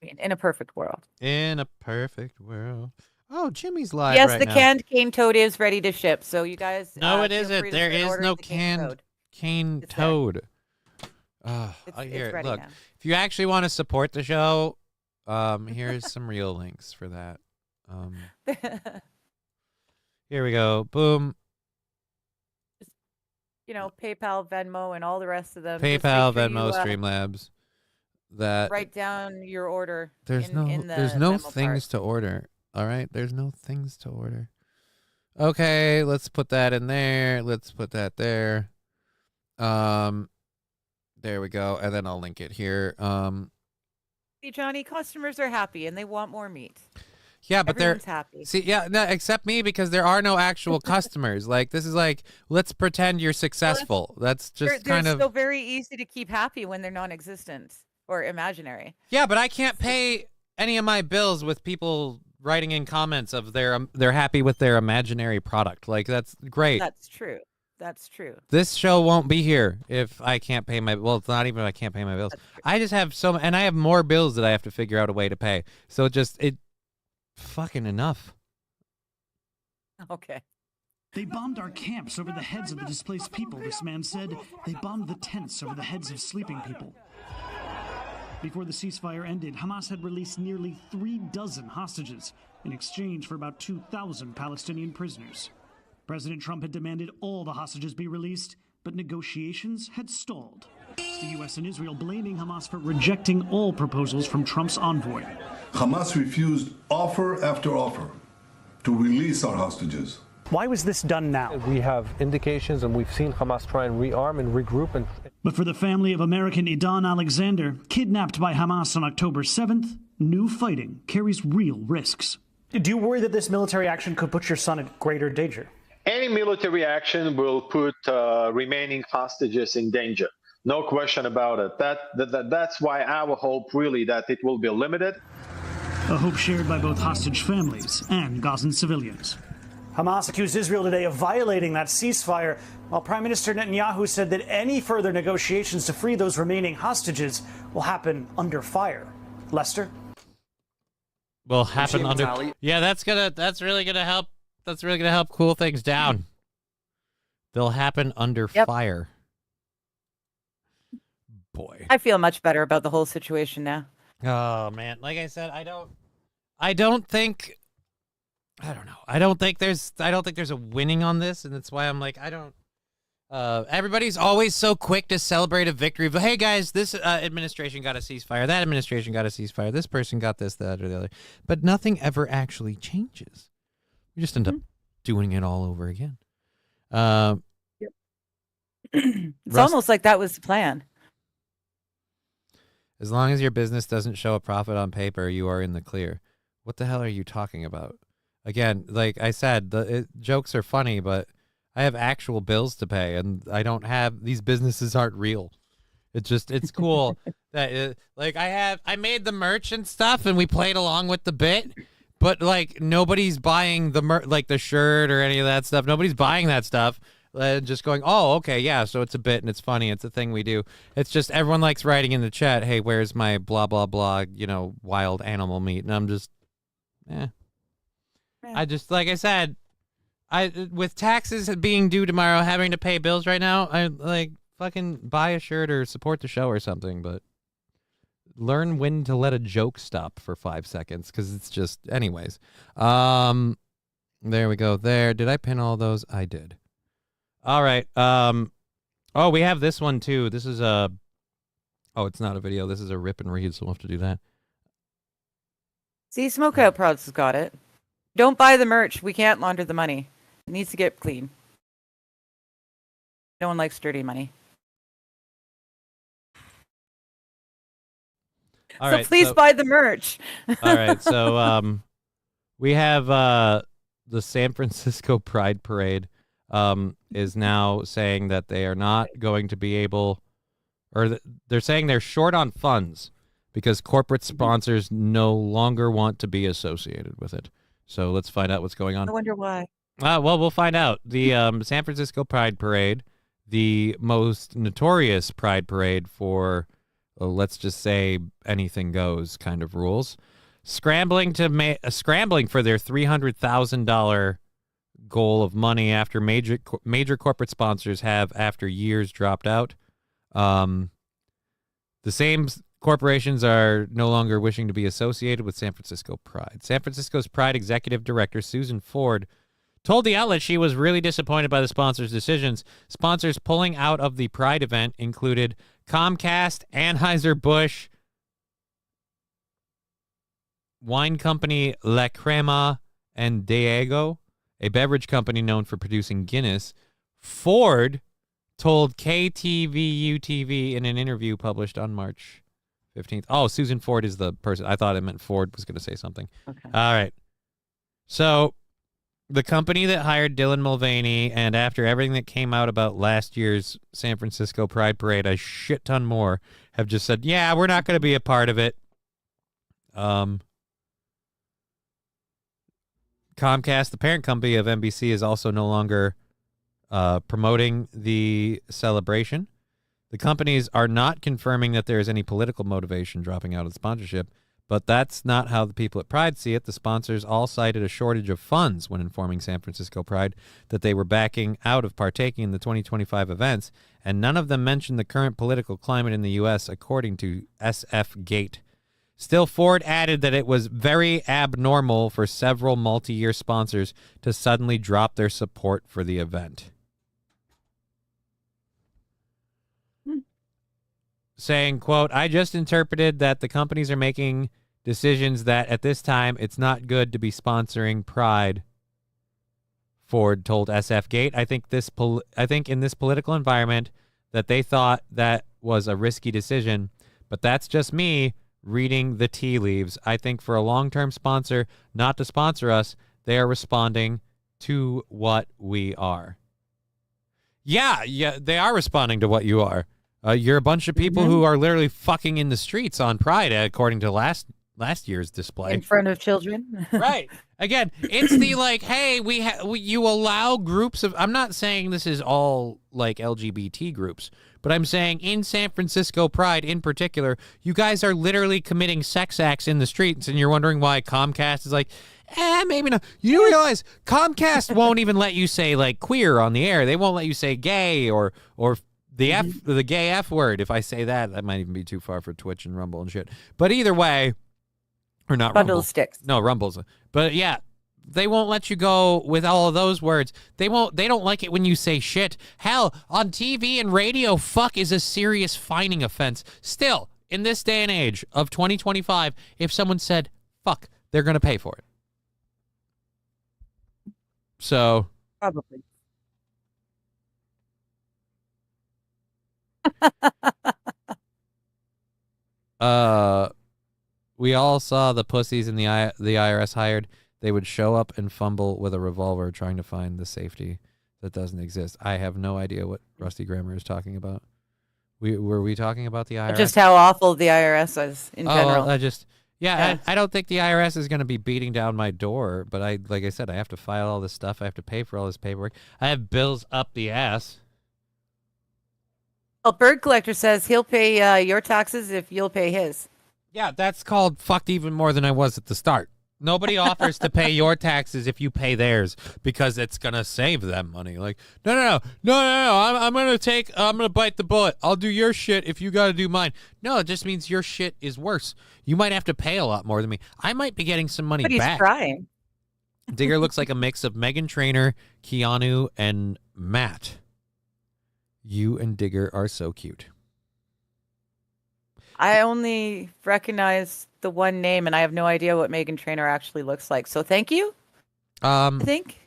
In a perfect world. In a perfect world. Oh, Jimmy's live yes, right the now. Canned cane toad is ready to ship. So you guys. No, it isn't. There is no canned cane toad. Here, look. Now. If you actually want to support the show, here's some real links for that. Here we go. Boom. PayPal, Venmo, and all the rest of them. PayPal, Venmo, Streamlabs. That write down your order. There's no things to order. All right, there's no things to order. Okay, let's put that in there. Let's put that there. There we go, and then I'll link it here. See, Johnny, customers are happy and they want more meat. Yeah, but everyone's happy. See, yeah, no, except me because there are no actual customers. Like this is like, let's pretend you're successful. That's just kind of. They're so very easy to keep happy when they're non-existent or imaginary. Yeah, but I can't pay any of my bills with people writing in comments of they're happy with their imaginary product. Like that's great. That's true. That's true. This show won't be here if I can't pay my. Well, it's not even if I can't pay my bills. I just have and I have more bills that I have to figure out a way to pay. So it fucking enough. Okay. They bombed our camps over the heads of the displaced people, this man said. They bombed the tents over the heads of sleeping people. Before the ceasefire ended, Hamas had released nearly 36 hostages in exchange for about 2,000 Palestinian prisoners. President Trump had demanded all the hostages be released, but negotiations had stalled. The U.S. and Israel blaming Hamas for rejecting all proposals from Trump's envoy. Hamas refused offer after offer to release our hostages. Why was this done now? We have indications and we've seen Hamas try and rearm and regroup. But for the family of American Idan Alexander, kidnapped by Hamas on October 7th, new fighting carries real risks. Do you worry that this military action could put your son at greater danger? Any military action will put remaining hostages in danger. No question about it. That's why our hope really that it will be limited. A hope shared by both hostage families and Gazan civilians. Hamas accused Israel today of violating that ceasefire, while Prime Minister Netanyahu said that any further negotiations to free those remaining hostages will happen under fire. Lester? Will happen under. Yeah, that's really gonna help. That's really gonna help cool things down. They'll happen under fire. Boy, I feel much better about the whole situation now. Oh man, like I said, I don't think there's a winning on this, and that's why I'm like, I don't. Everybody's always so quick to celebrate a victory. But hey, guys, this administration got a ceasefire. That administration got a ceasefire. This person got this, that, or the other. But nothing ever actually changes. We just end up doing it all over again. It's almost like that was the plan. As long as your business doesn't show a profit on paper, you are in the clear. What the hell are you talking about? Again, like I said, jokes are funny, but I have actual bills to pay, and I don't have, these businesses aren't real. It's cool that I made the merch and stuff, and we played along with the bit, but like nobody's buying the the shirt or any of that stuff. Nobody's buying that stuff. just going, oh, okay, yeah, so it's a bit and it's funny. It's a thing we do. It's just everyone likes writing in the chat, hey, where's my blah, blah, blah, wild animal meat? And I'm just, I just, like I said, with taxes being due tomorrow, having to pay bills right now, I like fucking buy a shirt or support the show or something, but learn when to let a joke stop for 5 seconds, because it's just, anyways. There we go. There. Did I pin all those? I did. All right. Oh, we have this one too. This is a. Oh, it's not a video. This is a rip and read, so we'll have to do that. See, Smokeout Prods has got it. Don't buy the merch. We can't launder the money. It needs to get clean. No one likes dirty money. All so right, please buy the merch. All right. So we have the San Francisco Pride Parade is now saying that they are not going to be able, or they're saying they're short on funds because corporate sponsors no longer want to be associated with it. So let's find out what's going on. I wonder why. Well, we'll find out. The San Francisco Pride Parade, the most notorious pride parade for, let's just say, anything goes kind of rules, scrambling for their $300,000 goal of money after major corporate sponsors have, after years, dropped out. The same corporations are no longer wishing to be associated with San Francisco Pride. San Francisco's Pride Executive Director Susan Ford told the outlet she was really disappointed by the sponsors' decisions. Sponsors pulling out of the Pride event included Comcast, Anheuser-Busch, wine company La Crema, and Diageo, a beverage company known for producing Guinness. Ford told KTVU-TV in an interview published on March 15th. Oh, Susan Ford is the person. I thought it meant Ford was going to say something. Okay. All right. So the company that hired Dylan Mulvaney, and after everything that came out about last year's San Francisco Pride Parade, a shit ton more, have just said, yeah, we're not going to be a part of it. Comcast, the parent company of NBC, is also no longer promoting the celebration. The companies are not confirming that there is any political motivation dropping out of sponsorship, but that's not how the people at Pride see it. The sponsors all cited a shortage of funds when informing San Francisco Pride that they were backing out of partaking in the 2025 events, and none of them mentioned the current political climate in the U.S., according to SF Gate. Still, Ford added that it was very abnormal for several multi-year sponsors to suddenly drop their support for the event. Saying, quote, I just interpreted that the companies are making decisions that at this time it's not good to be sponsoring Pride, Ford told SF Gate. I think in this political environment that they thought that was a risky decision, but that's just me reading the tea leaves. I think for a long-term sponsor not to sponsor us, they are responding to what we are. Yeah, they are responding to what you are. You're a bunch of people who are literally fucking in the streets on Pride, according to last year's display. In front of children. Right. Again, it's the like, hey, you allow groups of, I'm not saying this is all like LGBT groups, but I'm saying in San Francisco Pride in particular, you guys are literally committing sex acts in the streets, and you're wondering why Comcast is like, maybe not. You realize Comcast won't even let you say like queer on the air. They won't let you say gay or the gay F word. If I say that might even be too far for Twitch and Rumble and shit. But either way, or not Bundle Rumble. Sticks. No, Rumble's. But yeah, they won't let you go with all of those words. They don't like it when you say shit. Hell, on TV and radio, fuck is a serious fining offense. Still, in this day and age of 2025, if someone said fuck, they're going to pay for it. So. Probably. We all saw the pussies in the IRS hired. They would show up and fumble with a revolver trying to find the safety that doesn't exist. I have no idea what Rusty Grammar is talking about. Were we talking about the IRS? Just how awful the IRS is in general. Yeah, I don't think the IRS is going to be beating down my door, but like I said, I have to file all this stuff. I have to pay for all this paperwork. I have bills up the ass. Well, Bird Collector says he'll pay your taxes if you'll pay his. Yeah, that's called fucked even more than I was at the start. Nobody offers to pay your taxes if you pay theirs because it's going to save them money. Like, no. I'm going to bite the bullet. I'll do your shit if you got to do mine. No, it just means your shit is worse. You might have to pay a lot more than me. I might be getting some money but he's back. Trying. Digger looks like a mix of Meghan Trainor, Keanu, and Matt. You and Digger are so cute. I only recognize the one name, and I have no idea what Meghan Trainor actually looks like. So thank you. I think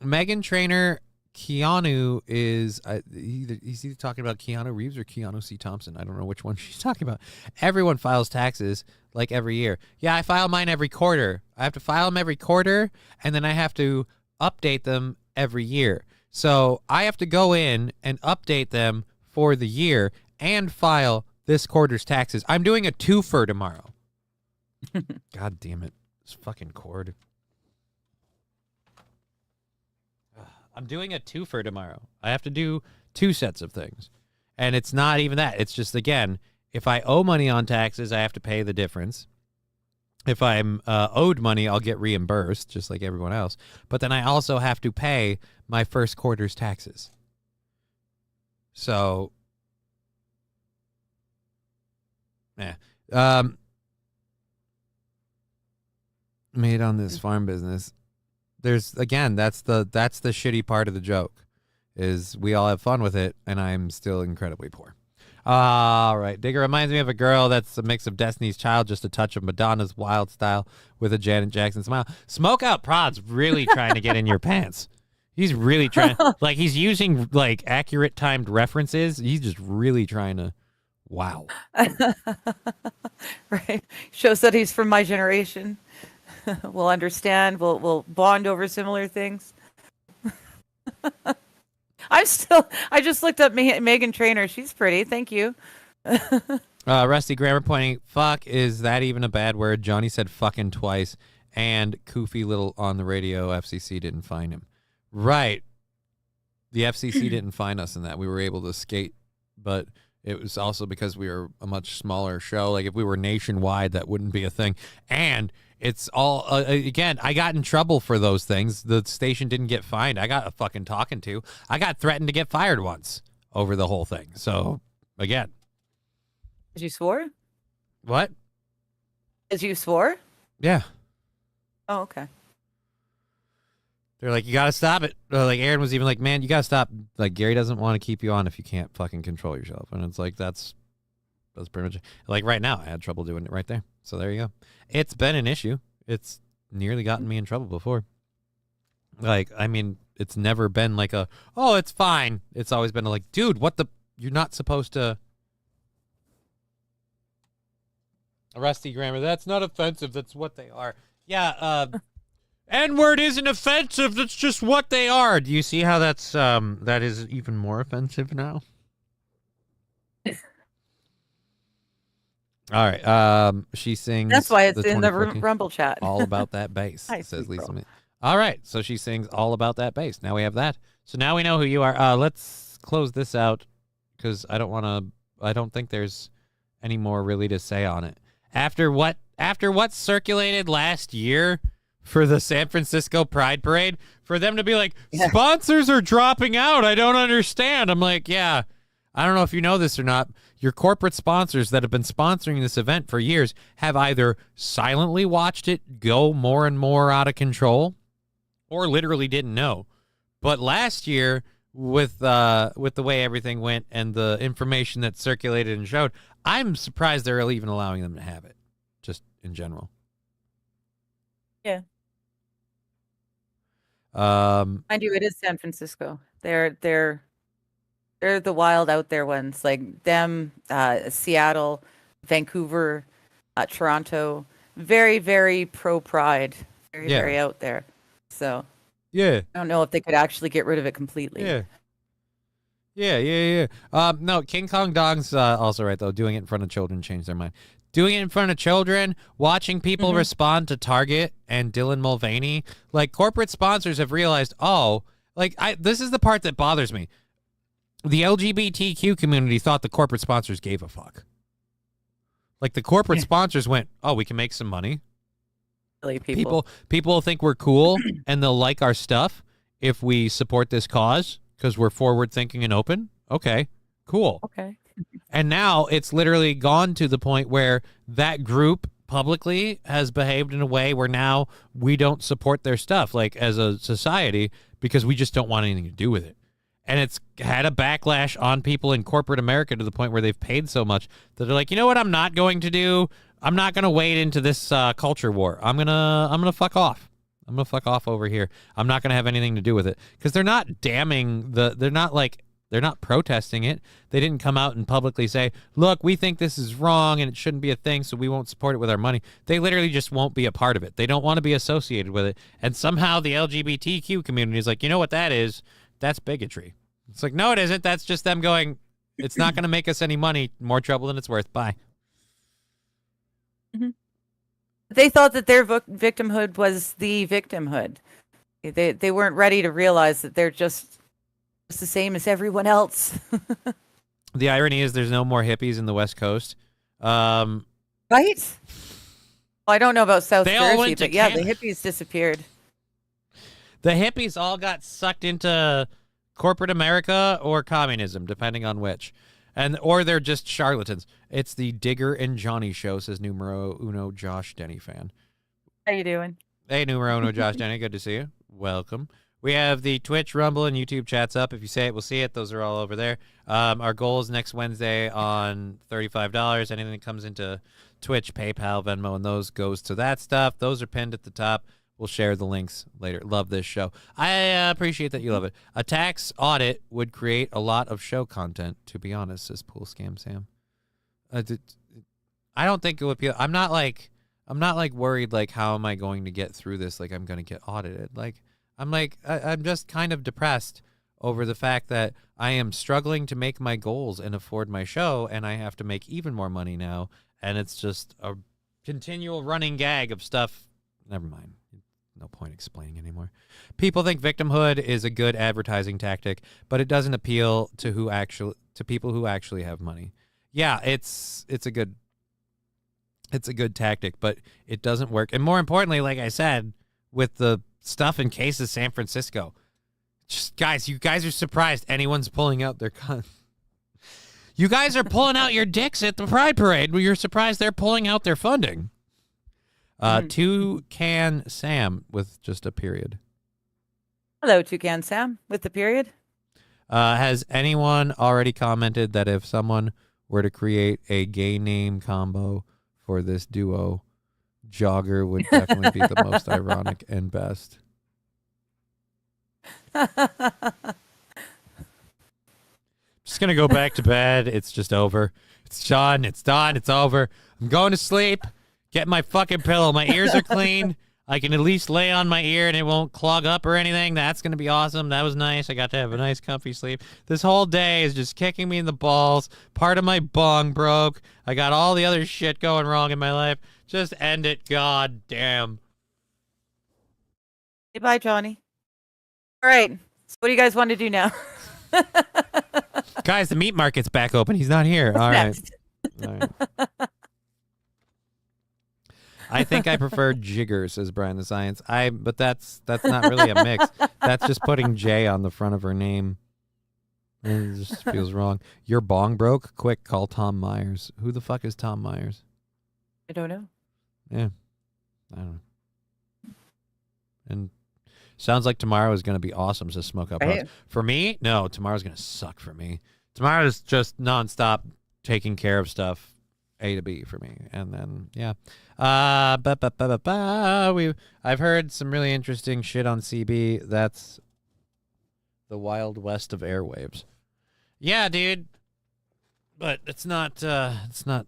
Meghan Trainor, Keanu is he's either talking about Keanu Reeves or Keanu C. Thompson. I don't know which one she's talking about. Everyone files taxes like every year. Yeah, I file mine every quarter. I have to file them every quarter, and then I have to update them every year. So I have to go in and update them for the year and file this quarter's taxes. I'm doing a twofer tomorrow. God damn it. This fucking cord. I'm doing a twofer tomorrow. I have to do 2 sets of things. And it's not even that. It's just, again, if I owe money on taxes, I have to pay the difference. If I'm owed money, I'll get reimbursed, just like everyone else. But then I also have to pay my first quarter's taxes. So... yeah. Made on this farm business. There's again, that's the shitty part of the joke, is we all have fun with it, and I'm still incredibly poor. All right, Digger reminds me of a girl that's a mix of Destiny's Child, just a touch of Madonna's Wild Style with a Janet Jackson smile. Smoke Out Prod's really trying to get in your pants. He's really trying, like he's using like accurate timed references. He's just really trying to. Wow. Right. Shows that he's from my generation. We'll understand. We'll bond over similar things. I just looked up Meghan Trainor. She's pretty. Thank you. Rusty Grammar pointing, fuck, is that even a bad word? Johnny said fucking twice, and Koofy Little on the radio, FCC didn't find him. Right. The FCC didn't find us in that. We were able to skate, but it was also because we were a much smaller show. Like, if we were nationwide, that wouldn't be a thing. And it's all, again, I got in trouble for those things. The station didn't get fined. I got a fucking talking to. I got threatened to get fired once over the whole thing. So, again. Did you swore? What? Did you swore? Yeah. Oh, okay. They're like, you got to stop it. Like, Aaron was even like, man, you got to stop. Like, Gary doesn't want to keep you on if you can't fucking control yourself. And it's like, that's pretty much it. Like, right now, I had trouble doing it right there. So there you go. It's been an issue. It's nearly gotten me in trouble before. Like, I mean, it's never been like oh, it's fine. It's always been like, dude, what the, you're not supposed to. Rusty Grammar, that's not offensive. That's what they are. Yeah, N-word isn't offensive. That's just what they are. Do you see how that is even more offensive now? All right. She sings. That's why it's in the Rumble chat. All About That Bass, says Lisa. All right. So she sings All About That Bass. Now we have that. So now we know who you are. Let's close this out because I don't think there's any more really to say on it. After what circulated last year for the San Francisco Pride Parade, for them to be like, sponsors are dropping out. I don't understand. I'm like, yeah, I don't know if you know this or not. Your corporate sponsors that have been sponsoring this event for years have either silently watched it go more and more out of control or literally didn't know. But last year, with the way everything went and the information that circulated and showed, I'm surprised they're even allowing them to have it, just in general. Yeah. Mind you, it is San Francisco. They're the wild out there ones, like them, Seattle, Vancouver, Toronto. Very, very pro Pride. Very out there. So yeah, I don't know if they could actually get rid of it completely. Yeah. No, King Kong Dong's also right, though. Doing it in front of children changed their mind. Doing it in front of children, watching people respond to Target and Dylan Mulvaney. Like, corporate sponsors have realized, this is the part that bothers me. The LGBTQ community thought the corporate sponsors gave a fuck. Like, the corporate sponsors went, oh, we can make some money. People think we're cool and they'll like our stuff if we support this cause because we're forward thinking and open. Okay, cool. Okay. And now it's literally gone to the point where that group publicly has behaved in a way where now we don't support their stuff, like as a society, because we just don't want anything to do with it. And it's had a backlash on people in corporate America to the point where they've paid so much that they're like, you know what I'm not going to do? I'm not going to wade into this culture war. I'm gonna fuck off. I'm going to fuck off over here. I'm not going to have anything to do with it. Because they're not damning they're not protesting it. They didn't come out and publicly say, look, we think this is wrong and it shouldn't be a thing, so we won't support it with our money. They literally just won't be a part of it. They don't want to be associated with it. And somehow the LGBTQ community is like, you know what that is? That's bigotry. It's like, no, it isn't. That's just them going, it's not going to make us any money. More trouble than it's worth. Bye. They thought that their victimhood was the victimhood. They weren't ready to realize that they're just the same as everyone else. The irony is there's no more hippies in the West Coast. Right? Well, I don't know about South They all Jersey, went to but yeah, the Canada. hippies disappeared. The hippies all got sucked into corporate America or communism, depending on which. Or they're just charlatans. It's the Digger and Johnny show, says numero uno Josh Denny fan. How you doing? Hey, numero uno Josh Denny. Good to see you. Welcome. We have the Twitch, Rumble, and YouTube chats up. If you say it, we'll see it. Those are all over there. Our goal is next Wednesday on $35. Anything that comes into Twitch, PayPal, Venmo, and those goes to that stuff. Those are pinned at the top. We'll share the links later. Love this show. I appreciate that you love it. A tax audit would create a lot of show content, to be honest, says Pool Scam Sam. I don't think it would be. I'm not like worried, like, how am I going to get through this? Like, I'm going to get audited. I'm just kind of depressed over the fact that I am struggling to make my goals and afford my show, and I have to make even more money now, and it's just a continual running gag of stuff. Never mind. No point explaining anymore. People think victimhood is a good advertising tactic, but it doesn't appeal to people who actually have money. Yeah, it's a good tactic, but it doesn't work. And more importantly, like I said, with the stuff in cases San Francisco, just guys, you guys are surprised anyone's pulling out their gun. You guys are pulling out your dicks at the Pride Parade. You're surprised they're pulling out their funding. Toucan Sam with just a period. Hello, Toucan Sam with the period. Has anyone already commented that if someone were to create a gay name combo for this duo, Jogger would definitely be the most ironic and best? Just gonna go back to bed. It's just over. It's done. It's done. It's over. I'm going to sleep. Get my fucking pillow. My ears are clean. I can at least lay on my ear and it won't clog up or anything. That's going to be awesome. That was nice. I got to have a nice comfy sleep. This whole day is just kicking me in the balls. Part of my bong broke. I got all the other shit going wrong in my life. Just end it. God damn. Say bye, Johnny. All right. So what do you guys want to do now? Guys, the meat market's back open. He's not here. All right. All right. I think I prefer Jigger, says Brian the Science. But that's not really a mix. That's just putting J on the front of her name. It just feels wrong. Your bong broke? Quick, call Tom Myers. Who the fuck is Tom Myers? I don't know. Yeah. I don't know. And sounds like tomorrow is going to be awesome, says Smoke Up. Right. For me? No, tomorrow's going to suck for me. Tomorrow is just nonstop taking care of stuff. A to B for me, and then yeah, I've heard some really interesting shit on CB. That's the Wild West of airwaves. Yeah, dude, but it's not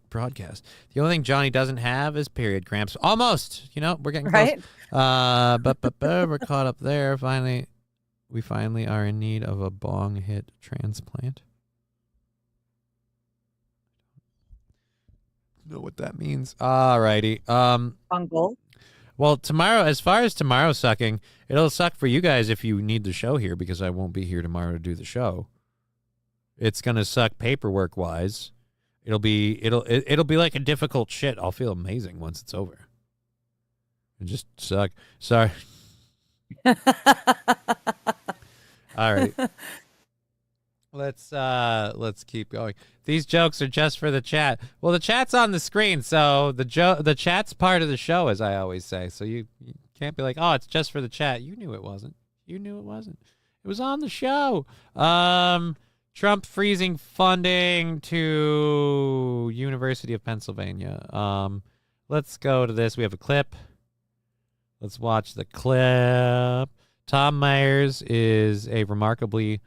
broadcast. The only thing Johnny doesn't have is period cramps. Almost, we're getting close. Right. But we're caught up there. We finally are in need of a bong hit transplant. know what that means. Alrighty. Bungle. Well, tomorrow, as far as tomorrow sucking, it'll suck for you guys if you need the show here because I won't be here tomorrow to do the show. It's gonna suck paperwork wise. It'll be like a difficult shit. I'll feel amazing once it's over. It just suck. Sorry. All right. Let's keep going. These jokes are just for the chat. Well, the chat's on the screen, so the chat's part of the show, as I always say. So you can't be like, oh, it's just for the chat. You knew it wasn't. You knew it wasn't. It was on the show. Trump freezing funding to University of Pennsylvania. Let's go to this. We have a clip. Let's watch the clip. Tom Myers is a remarkably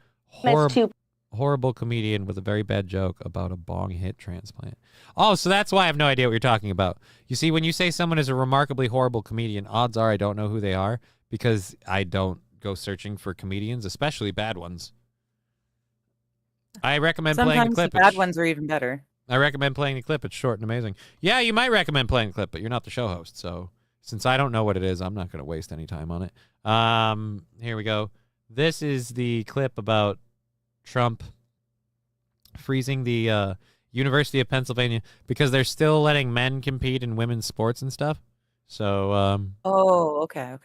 horrible comedian with a very bad joke about a bong hit transplant. Oh, so that's why I have no idea what you're talking about. You see, when you say someone is a remarkably horrible comedian, odds are I don't know who they are because I don't go searching for comedians, especially bad ones. I recommend playing the clip. Sometimes the bad ones are even better. I recommend playing the clip. It's short and amazing. Yeah, you might recommend playing the clip, but you're not the show host. So since I don't know what it is, I'm not going to waste any time on it. Here we go. This is the clip about Trump freezing the University of Pennsylvania because they're still letting men compete in women's sports and stuff. So, Oh, okay.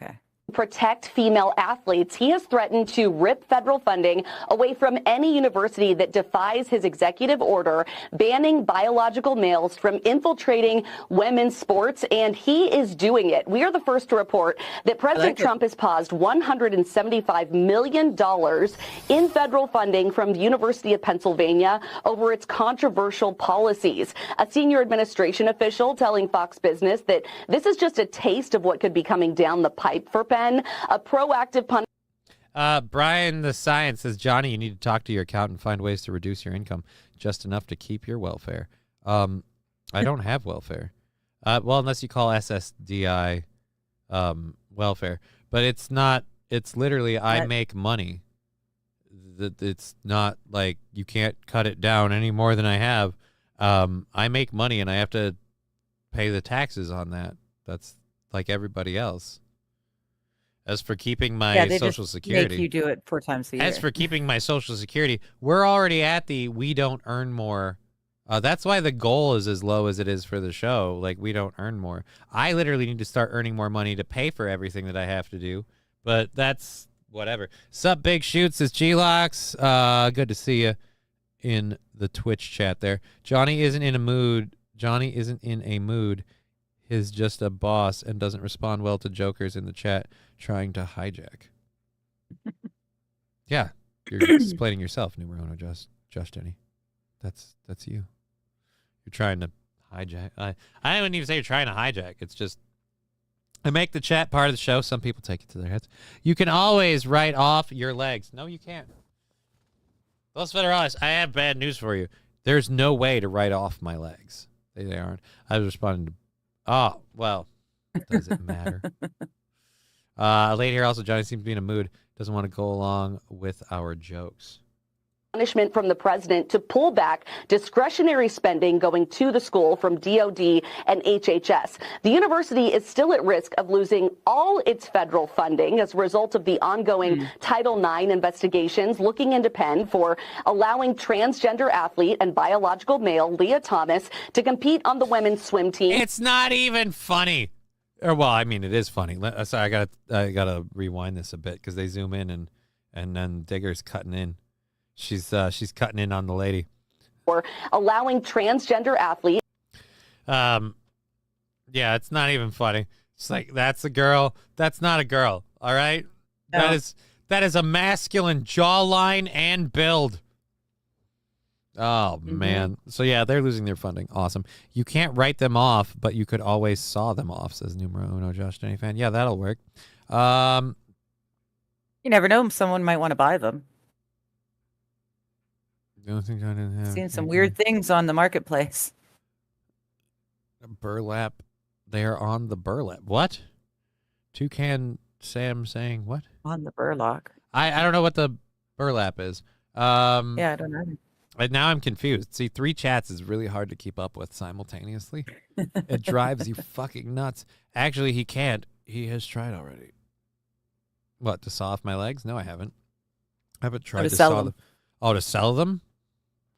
Protect female athletes, he has threatened to rip federal funding away from any university that defies his executive order banning biological males from infiltrating women's sports, and he is doing it. We are the first to report that President Trump has paused $175 million in federal funding from the University of Pennsylvania over its controversial policies. A senior administration official telling Fox Business that this is just a taste of what could be coming down the pipe for Penn. A proactive Brian the Science says, Johnny, you need to talk to your accountant and find ways to reduce your income just enough to keep your welfare. I don't have welfare. Well, unless you call SSDI welfare. But it's not, it's literally I make money. It's not like you can't cut it down any more than I have. I make money and I have to pay the taxes on that. That's like everybody else. As for keeping my Social Security, make you do it 4 times a year. As for keeping my Social Security, we're already at the we don't earn more. That's why the goal is as low as it is for the show. Like, we don't earn more. I literally need to start earning more money to pay for everything that I have to do. But that's whatever. Sup, Big Shoots, says G-Locks. Good to see you in the Twitch chat there. Johnny isn't in a mood. Is just a boss and doesn't respond well to jokers in the chat trying to hijack. Yeah, you're explaining yourself, numero uno, just Jenny. That's you. You're trying to hijack. I wouldn't even say you're trying to hijack. It's just I make the chat part of the show. Some people take it to their heads. You can always write off your legs. No, you can't. Los Federales, I have bad news for you. There's no way to write off my legs. They aren't. I was responding to. Oh, well, does it matter? Late here also, Johnny seems to be in a mood. Doesn't want to go along with our jokes. Punishment from the president to pull back discretionary spending going to the school from DOD and HHS. The university is still at risk of losing all its federal funding as a result of the ongoing Title IX investigations looking into Penn for allowing transgender athlete and biological male Leah Thomas to compete on the women's swim team. It's not even funny. Or, well, I mean, it is funny. Sorry, I gotta rewind this a bit because they zoom in and then Digger's cutting in. She's cutting in on the lady. Or allowing transgender athletes. Yeah, it's not even funny. It's like, that's a girl. That's not a girl. All right. No. That is a masculine jawline and build. Oh man. So yeah, they're losing their funding. Awesome. You can't write them off, but you could always saw them off, says numero uno Josh Denny fan. Yeah, that'll work. You never know. Someone might want to buy them. Don't think I didn't have. Seen some weird things on the marketplace. Burlap. They are on the burlap. What? Toucan Sam saying what? On the burlock. I don't know what the burlap is. Yeah, I don't know. Now I'm confused. See, 3 chats is really hard to keep up with simultaneously. It drives you fucking nuts. Actually, he can't. He has tried already. What, to saw off my legs? No, I haven't. I haven't tried to saw them. Oh, to sell them?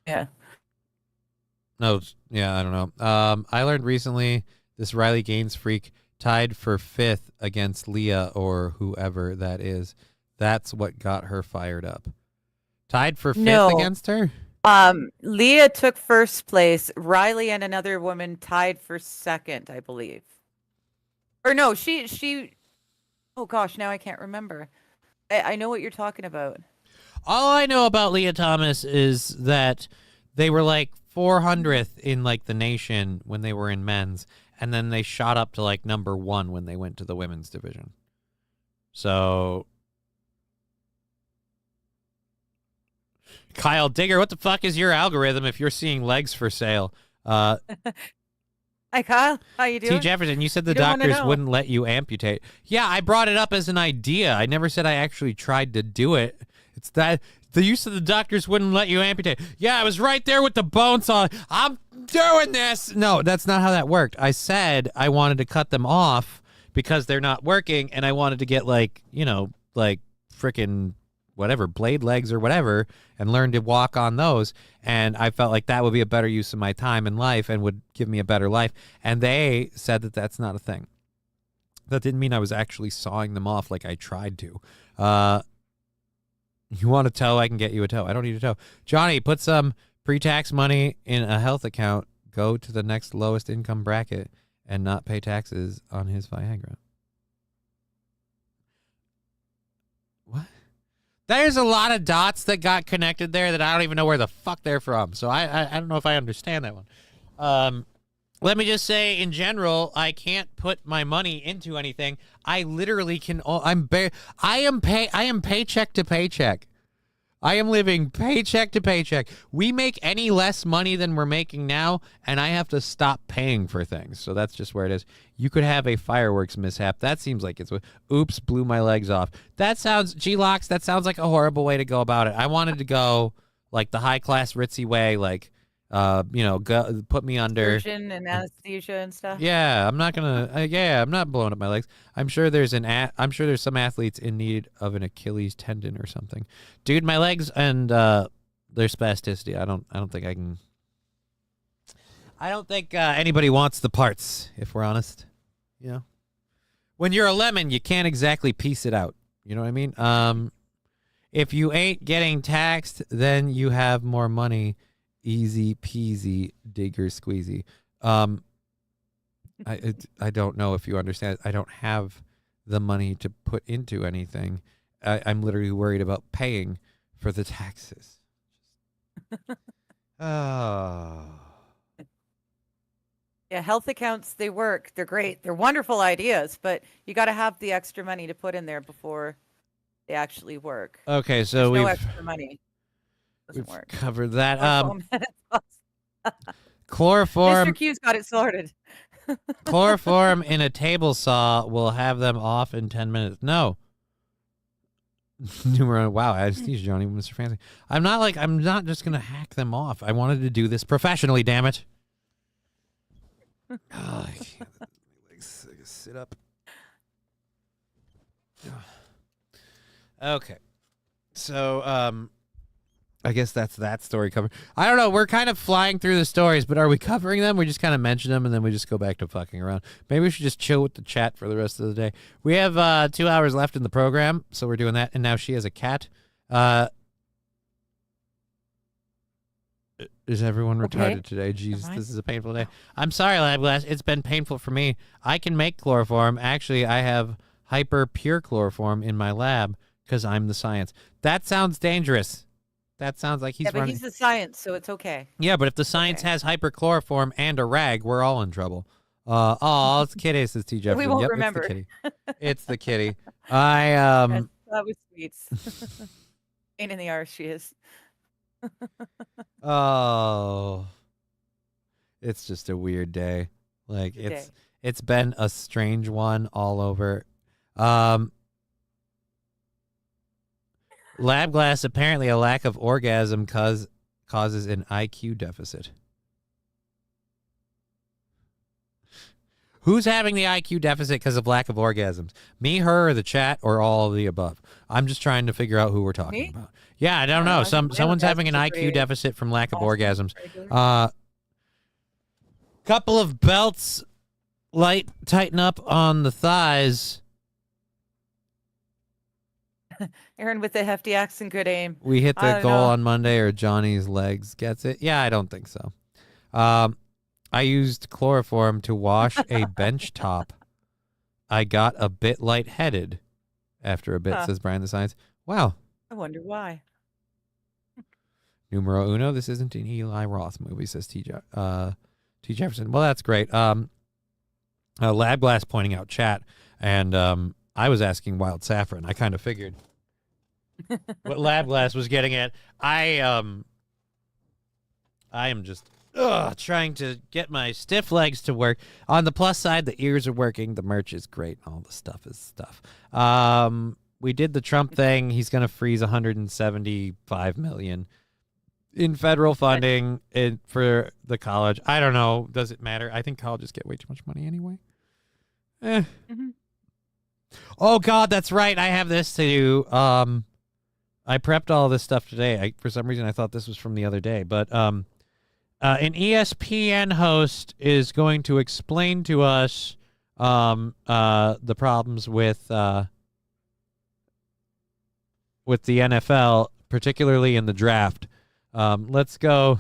Yeah. No, yeah, I don't know. I learned recently this Riley Gaines freak tied for 5th against Leah or whoever that is. That's what got her fired up. Tied for 5th against her? Leah took 1st place. Riley and another woman tied for 2nd, I believe. Or no, she. Oh gosh, now I can't remember. I know what you're talking about. All I know about Leah Thomas is that they were like 400th in like the nation when they were in men's, and then they shot up to like number 1 when they went to the women's division. So, Kyle Digger, what the fuck is your algorithm if you're seeing legs for sale? Hi Kyle, how you doing? T. Jefferson, you said the doctors wouldn't let you amputate. Yeah, I brought it up as an idea. I never said I actually tried to do it. It's that the use of the doctors wouldn't let you amputate. Yeah, I was right there with the bone saw. I'm doing this. No, that's not how that worked. I said I wanted to cut them off because they're not working, and I wanted to get like frickin' whatever, blade legs or whatever, and learn to walk on those. And I felt like that would be a better use of my time in life and would give me a better life. And they said that that's not a thing. That didn't mean I was actually sawing them off like I tried to. You want a toe? I can get you a toe. I don't need a toe. Johnny, put some pre-tax money in a health account, go to the next lowest income bracket, and not pay taxes on his Viagra. What? There's a lot of dots that got connected there that I don't even know where the fuck they're from. So I don't know if I understand that one. Let me just say, in general, I can't put my money into anything. I literally can. I am paycheck to paycheck. I am living paycheck to paycheck. We make any less money than we're making now, and I have to stop paying for things. So that's just where it is. You could have a fireworks mishap. That seems like it's oops, blew my legs off. That sounds, G-Locks, that sounds like a horrible way to go about it. I wanted to go like the high-class ritzy way, like, go, put me under. Surgeon and anesthesia and stuff. Yeah, I'm not gonna. I'm not blowing up my legs. I'm sure there's some athletes in need of an Achilles tendon or something. Dude, my legs and their spasticity. I don't think I can. I don't think anybody wants the parts. If we're honest, when you're a lemon, you can't exactly piece it out. You know what I mean? If you ain't getting taxed, then you have more money. Easy peasy, digger squeezy. I don't know if you understand. I don't have the money to put into anything. I'm literally worried about paying for the taxes. Oh. Yeah, health accounts, they work. They're great. They're wonderful ideas, but you got to have the extra money to put in there before they actually work. Okay, so no extra money. We've work. covered that. Chloroform. Mr. Q's got it sorted. Chloroform in a table saw will have them off in 10 minutes. No. Wow, anesthesia, Johnny, Mr. Fancy. I'm not just gonna hack them off. I wanted to do this professionally. Damn it. Oh, I can't. Sit up. Okay. So, I guess that's that story covered. I don't know. We're kind of flying through the stories, but are we covering them? We just kind of mention them, and then we just go back to fucking around. Maybe we should just chill with the chat for the rest of the day. We have 2 hours left in the program, so we're doing that. And now she has a cat. Is everyone retarded today? Jesus, this is a painful day. I'm sorry, Labglass. It's been painful for me. I can make chloroform. Actually, I have hyper pure chloroform in my lab because I'm the science. That sounds dangerous. That sounds like he's running. But he's the science, so it's okay. Yeah, but if the science has hyperchloroform and a rag, we're all in trouble. It's kitty, says T. Jefferson. We won't remember. It's the kitty. It's the kitty. That was sweet. Pain in the arse, she is. Oh, it's just a weird day. Like it's been a strange one all over. Lab glass, apparently a lack of orgasm causes causes an IQ deficit. Who's having the IQ deficit because of lack of orgasms? Me, her, or the chat, or all of the above? I'm just trying to figure out who we're talking about. Yeah, I don't know. Someone's having an IQ deficit from lack of orgasms. Couple of belts, light, tighten up on the thighs. Aaron with the hefty axe and good aim. We hit the goal on Monday, or Johnny's legs gets it. Yeah, I don't think so. I used chloroform to wash a bench top. I got a bit lightheaded after a bit, says Brian the Science. Wow. I wonder why. Numero uno, this isn't an Eli Roth movie, says T. Jefferson. Well, that's great. Lab Glass pointing out chat, and I was asking Wild Saffron. I kind of figured what Lab Glass was getting at. I am just trying to get my stiff legs to work. On the plus side, the ears are working. The merch is great. All the stuff is stuff. We did the Trump thing. He's going to freeze $175 million in federal funding for the college. I don't know. Does it matter? I think colleges get way too much money anyway. Oh, God, that's right. I have this to do. I prepped all this stuff today. For some reason, I thought this was from the other day. But an ESPN host is going to explain to us the problems with the NFL, particularly in the draft. Let's go.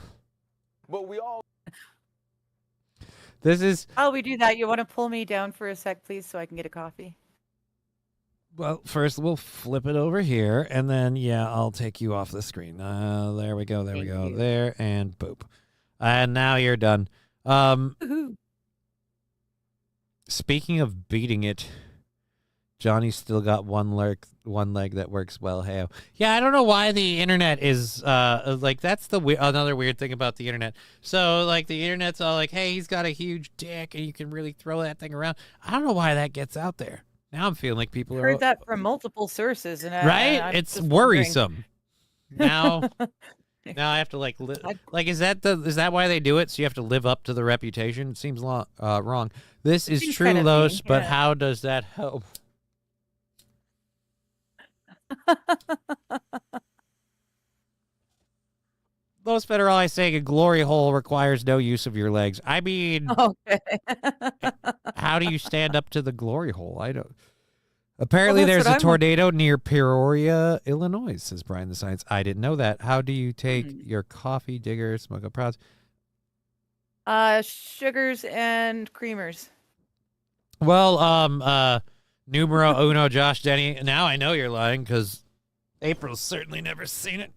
But we all. This is. While we do that, you want to pull me down for a sec, please, so I can get a coffee? Well, first we'll flip it over here, and then, yeah, I'll take you off the screen. There we go. There we go. There, and boop. And now you're done. Speaking of beating it, Johnny's still got one leg that works well. Hey, yeah, I don't know why the internet is like that's another weird thing about the internet. So like the internet's all like, hey, he's got a huge dick and you can really throw that thing around. I don't know why that gets out there. Now I'm feeling like people heard that from multiple sources, and right? It's worrisome. Now I have to like is that why they do it? So you have to live up to the reputation? It seems wrong. This is true, Los, but how does that help? Los Federale saying a glory hole requires no use of your legs. I mean, okay. How do you stand up to the glory hole? I don't. Apparently, there's a tornado near Peoria, Illinois, says Brian the Science. I didn't know that. How do you take your coffee, digger, smoke up prods? Sugars and creamers. Well, numero uno, Josh Denny. Now I know you're lying because April's certainly never seen it.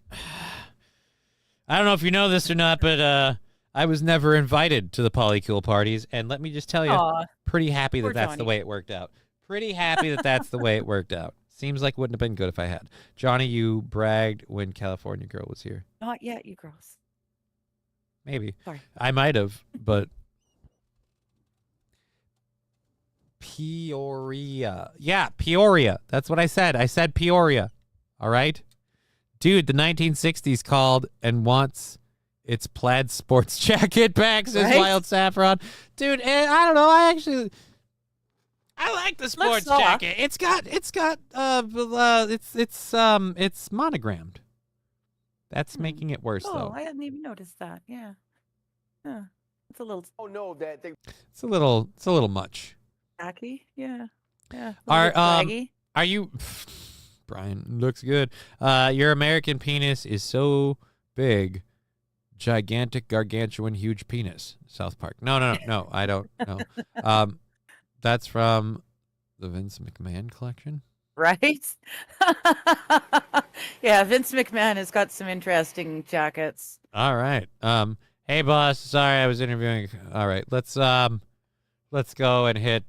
I don't know if you know this or not, but I was never invited to the polycool parties, and let me just tell you, pretty happy that that's the way it worked out. Pretty happy that that's the way it worked out. Seems like wouldn't have been good if I had. Johnny, you bragged when California Girl was here. Not yet, you girls. Maybe. Sorry. I might have, but Peoria. Yeah, Peoria. That's what I said. I said Peoria. All right? Dude, the 1960s called and wants its plaid sports jacket back, says Wild Saffron. Dude, I don't know. I like the sports jacket. It's monogrammed. That's making it worse, though. I hadn't even noticed that. Yeah. It's a little. Oh no, that they. It's a little much. Tacky. Yeah. Are you? Brian looks good. Your American penis is so big, gigantic, gargantuan, huge penis. South Park. No. I don't know. That's from the Vince McMahon collection. Right? Yeah, Vince McMahon has got some interesting jackets. All right. Hey boss, sorry I was interviewing. All right, let's go and hit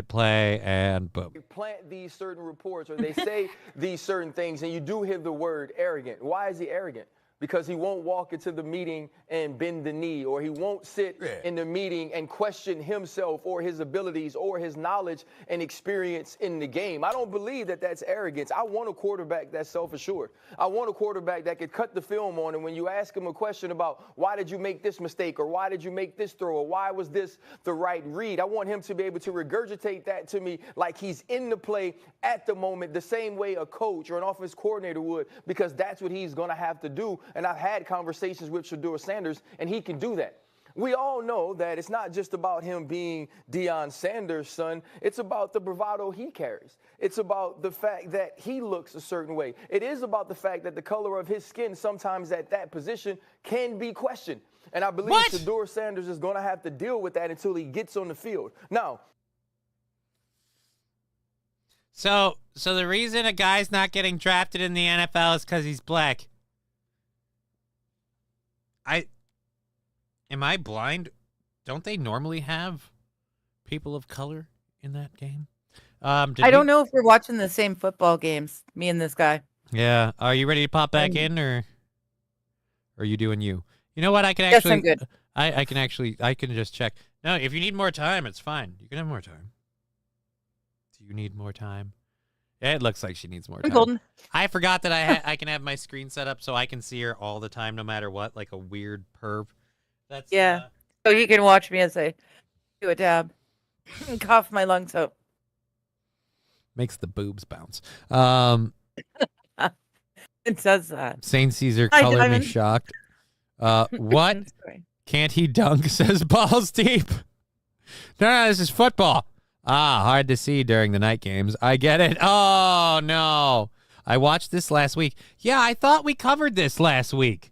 play and boom. You plant these certain reports or they say these certain things and you do hear the word arrogant. Why is he arrogant? because he won't walk into the meeting and bend the knee, or he won't sit in the meeting and question himself or his abilities or his knowledge and experience in the game. I don't believe that that's arrogance. I want a quarterback that's self-assured. I want a quarterback that could cut the film on, and when you ask him a question about why did you make this mistake, or why did you make this throw, or why was this the right read, I want him to be able to regurgitate that to me like he's in the play at the moment, the same way a coach or an offense coordinator would, because that's what he's going to have to do. And I've had conversations with Shedeur Sanders, and he can do that. We all know that it's not just about him being Deion Sanders' son. It's about the bravado he carries. It's about the fact that he looks a certain way. It is about the fact that the color of his skin sometimes at that position can be questioned. And I believe Shedeur Sanders is going to have to deal with that until he gets on the field. Now, So the reason a guy's not getting drafted in the NFL is because he's black. Am I blind? Don't they normally have people of color in that game? I don't know if we're watching the same football games, me and this guy. Yeah. Are you ready to pop back in, or are you doing you? You know what? I can actually. Yes, I'm good. I can just check. No, if you need more time, it's fine. You can have more time. Do you need more time? It looks like she needs more time. I'm golden. I forgot that I can have my screen set up so I can see her all the time, no matter what, like a weird perv. That's so you can watch me as I do a dab and cough my lungs out. Makes the boobs bounce. It does that. Saint Caesar Hi, colored me Diamond. shocked. What? Can't he dunk? Says balls deep. No, this is football. Hard to see during the night games. I get it. Oh, no. I watched this last week. Yeah, I thought we covered this last week.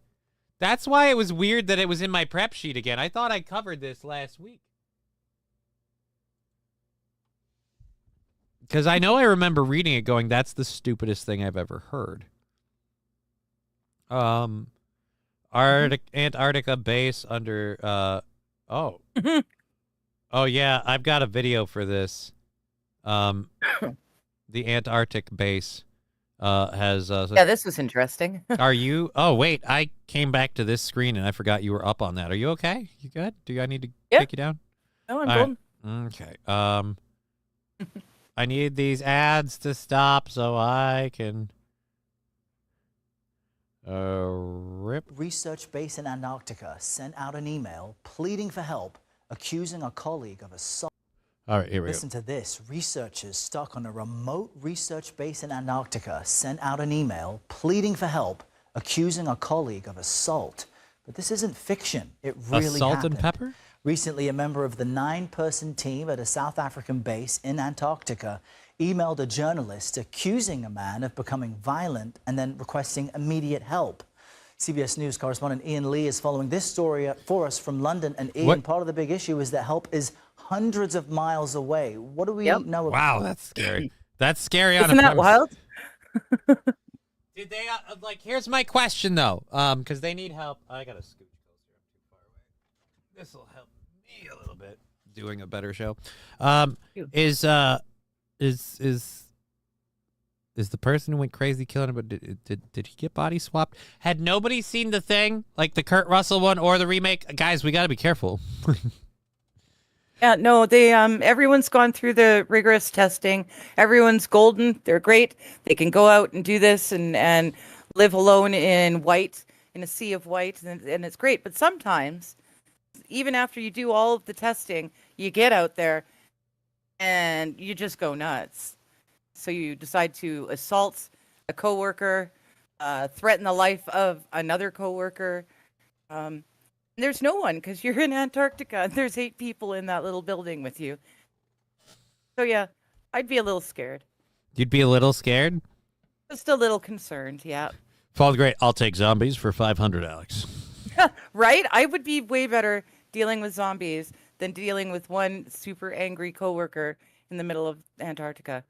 That's why it was weird that it was in my prep sheet again. I thought I covered this last week. Because I know I remember reading it going, that's the stupidest thing I've ever heard. Antarctica base under, oh, yeah, I've got a video for this. The Antarctic base has... yeah, this was interesting. Are you... Oh, wait, I came back to this screen and I forgot you were up on that. Are you okay? You good? Do I need to take you down? No, I'm good. Okay. I need these ads to stop so I can... rip. Research base in Antarctica sent out an email pleading for help, accusing a colleague of assault. All right, here we go. Listen to this. Researchers stuck on a remote research base in Antarctica sent out an email pleading for help, accusing a colleague of assault. But this isn't fiction. It really Salt happened. and pepper? Recently, a member of the 9-person team at a South African base in Antarctica emailed a journalist accusing a man of becoming violent and then requesting immediate help. CBS News correspondent Ian Lee is following this story for us from London. And Ian, part of the big issue is that help is hundreds of miles away. What do we know about Wow, that's scary. That's scary. Isn't that wild? Did they, here's my question, though, because they need help. I got to scooch closer. I'm too far away. This will help me a little bit doing a better show. Is the person who went crazy killing him, but did he get body swapped? Had nobody seen The Thing, like the Kurt Russell one or the remake? Guys, we got to be careful. Yeah, no, they everyone's gone through the rigorous testing. Everyone's golden. They're great. They can go out and do this and live alone in white, in a sea of white, and it's great. But sometimes, even after you do all of the testing, you get out there and you just go nuts. So you decide to assault a coworker, threaten the life of another coworker. There's no one because you're in Antarctica and there's 8 people in that little building with you. So yeah, I'd be a little scared. You'd be a little scared? Just a little concerned, yeah. Fall Great, I'll take zombies for 500, Alex. Right? I would be way better dealing with zombies than dealing with one super angry coworker in the middle of Antarctica.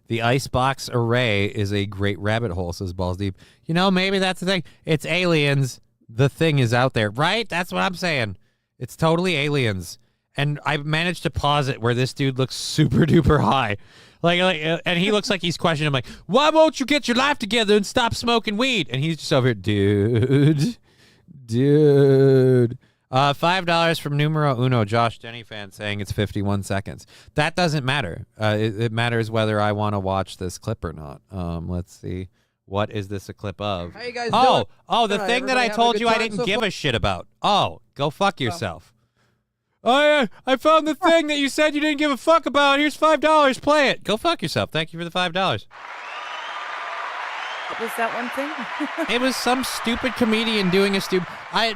The icebox array is a great rabbit hole, says Balls Deep. You know, maybe that's the thing. It's aliens. The Thing is out there, right? That's what I'm saying. It's totally aliens. and I managed to pause it where this dude looks super duper high. And he looks like he's questioning him, like, why won't you get your life together and stop smoking weed? And he's just over here, dude. $5 from numero uno, Josh Denny fan saying it's 51 seconds. That doesn't matter. It matters whether I want to watch this clip or not. Let's see. What is this a clip of? How you guys doing? The thing that I told you I didn't give a shit about. Oh, go fuck yourself. Oh, I found the thing that you said you didn't give a fuck about. Here's $5. Play it. Go fuck yourself. Thank you for the $5. What was that one thing? It was some stupid comedian doing a stupid. I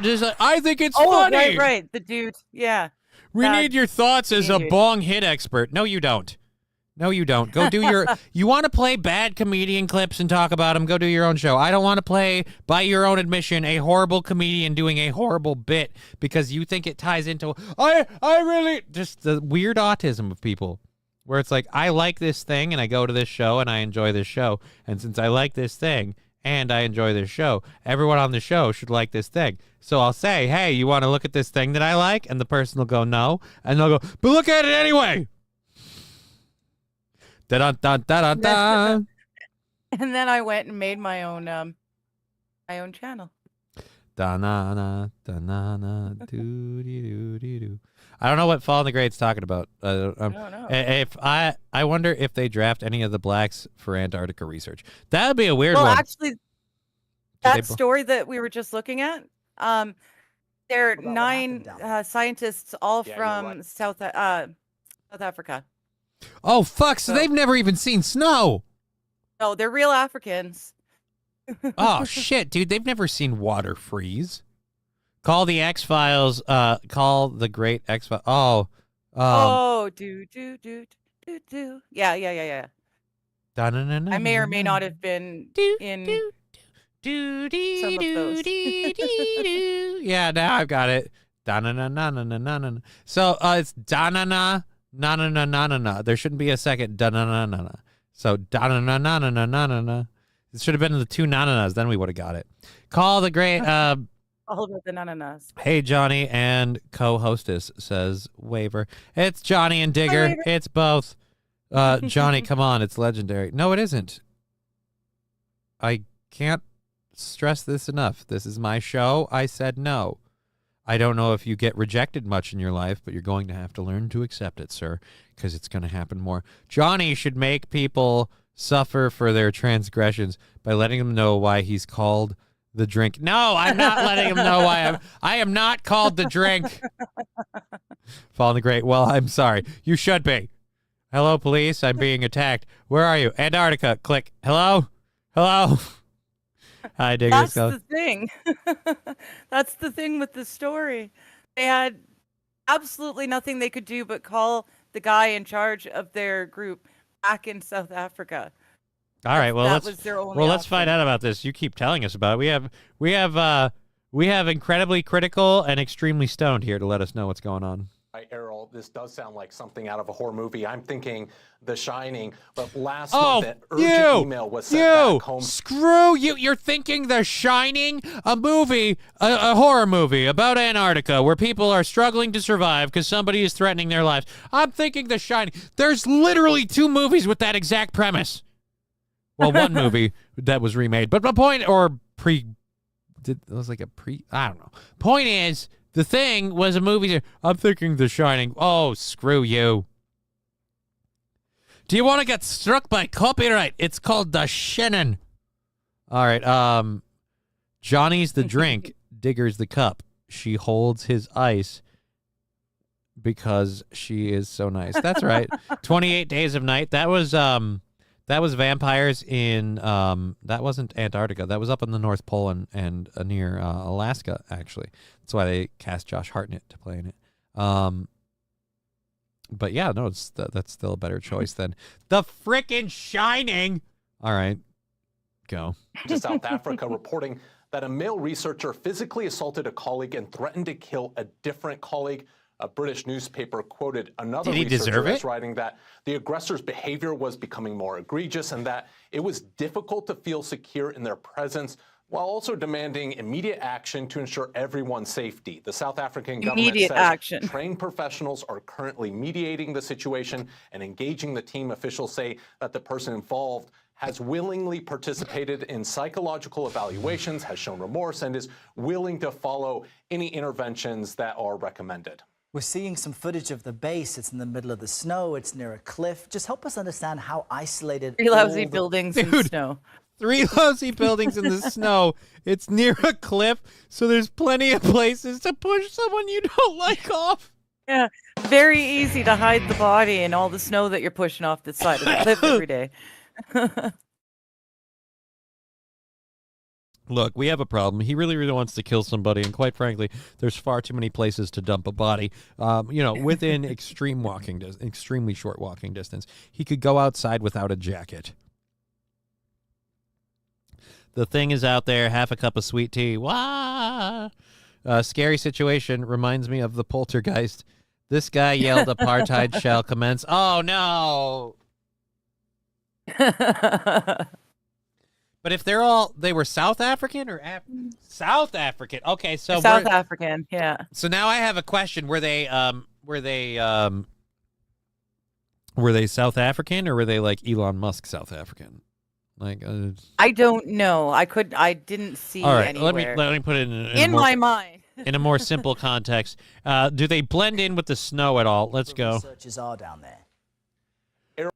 think it's funny. Right. The dude. Yeah. We need your thoughts as a bong hit expert. No, you don't. No, you don't. Go do your. You want to play bad comedian clips and talk about them? Go do your own show. I don't want to play, by your own admission, a horrible comedian doing a horrible bit because you think it ties into. I really just the weird autism of people, where it's like, I like this thing and I go to this show and I enjoy this show, and since I like this thing and I enjoy this show, everyone on the show should like this thing. So I'll say, hey, you want to look at this thing that I like? And the person will go, no, and they'll go, but look at it anyway. Da-dun-dun-da-dun-dun. And then I went and made my own channel. Da-na-na, da-na-na, doo-dee-doo-dee-doo. I don't know what Fall in the Great's talking about. I don't know. If I wonder if they draft any of the blacks for Antarctica research. That would be a weird one. Well, actually, that story that we were just looking at, there are 9 scientists, all from South Africa. Oh, fuck. So they've never even seen snow. No, they're real Africans. Oh, shit, dude. They've never seen water freeze. Call the X-Files. Call the great X-Files. Do. Yeah. I may or may not have been in some of those. Yeah, now I've got it. Da-na-na-na-na-na-na. So it's da-na-na. Na-na-na-na-na-na. There shouldn't be a second da-na-na-na-na. So da-na-na-na-na-na-na-na. It should have been the 2 na-na-nas. Then we would have got it. Call the great... All of the na-na-nas. Hey, Johnny and co-hostess, says Waver. It's Johnny and Digger. It's both. Johnny, come on. It's legendary. No, it isn't. I can't stress this enough. This is my show. I said no. I don't know if you get rejected much in your life, but you're going to have to learn to accept it, sir, because it's going to happen more. Johnny should make people suffer for their transgressions by letting them know why he's called the drink. No, I'm not letting him know why I am not called the drink. Fall in the Great. Well, I'm sorry. You should be. Hello, police. I'm being attacked. Where are you? Antarctica. Click. Hello? Hello? Hi, Digger. That's the thing. That's the thing with the story. They had absolutely nothing they could do but call the guy in charge of their group back in South Africa. All right. Well, let's find out option. about this. You keep telling us about it. We have incredibly critical and extremely stoned here to let us know what's going on. Errol, this does sound like something out of a horror movie. I'm thinking The Shining, but last month an urgent email was sent back home. Screw you. You're thinking The Shining, a movie, a horror movie about Antarctica where people are struggling to survive because somebody is threatening their lives. I'm thinking The Shining. There's literally 2 movies with that exact premise. Well, one movie that was remade, but my point, it was like a I don't know. Point is, The Thing was a movie. I'm thinking The Shining. Oh, screw you. Do you want to get struck by copyright? It's called The Shining. All right. Johnny's the drink. Digger's the cup. She holds his ice because she is so nice. That's right. 28 Days of Night. That was vampires in that wasn't Antarctica. That was up in the North Pole and near Alaska, actually. That's why they cast Josh Hartnett to play in it. But yeah, no, that's still a better choice than The frickin' Shining. All right, go. To South Africa, reporting that a male researcher physically assaulted a colleague and threatened to kill a different colleague. A British newspaper quoted another researcher as writing that the aggressor's behavior was becoming more egregious and that it was difficult to feel secure in their presence. while also demanding immediate action to ensure everyone's safety. The South African government Immediate says action. trained professionals are currently mediating the situation and engaging the team. Officials say that the person involved has willingly participated in psychological evaluations, has shown remorse, and is willing to follow any interventions that are recommended. We're seeing some footage of the base. It's in the middle of the snow. It's near a cliff. Just help us understand how isolated. 3 lousy buildings in snow. 3 lousy buildings in the snow. It's near a cliff, so there's plenty of places to push someone you don't like off. Yeah, very easy to hide the body in all the snow that you're pushing off the side of the cliff every day. Look, we have a problem. He really, really wants to kill somebody, and quite frankly, there's far too many places to dump a body. Within extremely short walking distance. He could go outside without a jacket. The thing is out there, half a cup of sweet tea. Wah! Scary situation reminds me of the poltergeist. This guy yelled, "Apartheid shall commence." Oh no! But if they were South African or South African? Okay, so South African, yeah. So now I have a question: Were they South African, or were they like Elon Musk South African? Like I don't know. I didn't see all right, anywhere. Let me put it in my mind. In a more simple context. Do they blend in with the snow at all? Let's go. Researchers are down there.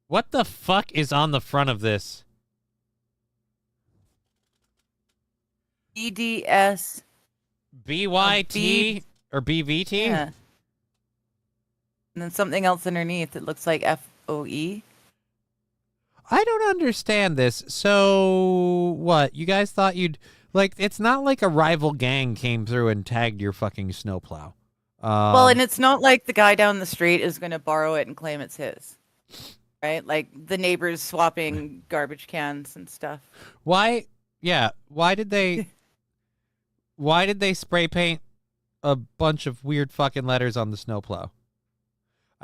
What the fuck is on the front of this? EDS. BYT or BVT? Yeah. And then something else underneath. It looks like FOE. I don't understand this. So what? You guys thought you'd like? It's not like a rival gang came through and tagged your fucking snowplow. Well, and it's not like the guy down the street is going to borrow it and claim it's his, right? Like the neighbors swapping garbage cans and stuff. Why? Yeah. Why did they spray paint a bunch of weird fucking letters on the snowplow?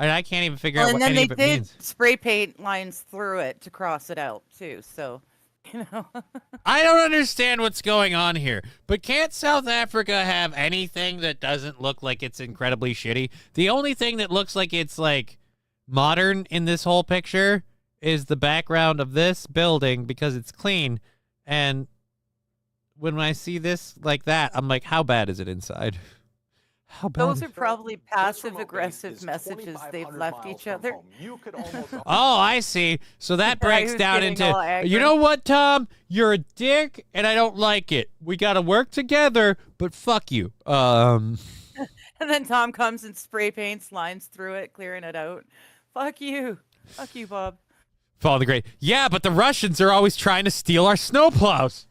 I can't even figure out what any of it means. And then they did spray paint lines through it to cross it out, too. So, I don't understand what's going on here. But can't South Africa have anything that doesn't look like it's incredibly shitty? The only thing that looks like it's, like, modern in this whole picture is the background of this building because it's clean. And when I see this like that, I'm like, how bad is it inside? How bad? Those are probably passive-aggressive messages they've left each other. Oh, I see. So that breaks down into, you know what, Tom? You're a dick, and I don't like it. We got to work together, but fuck you. And then Tom comes and spray paints lines through it, clearing it out. Fuck you. Fuck you, Bob. Follow the Great. Yeah, but the Russians are always trying to steal our snowplows.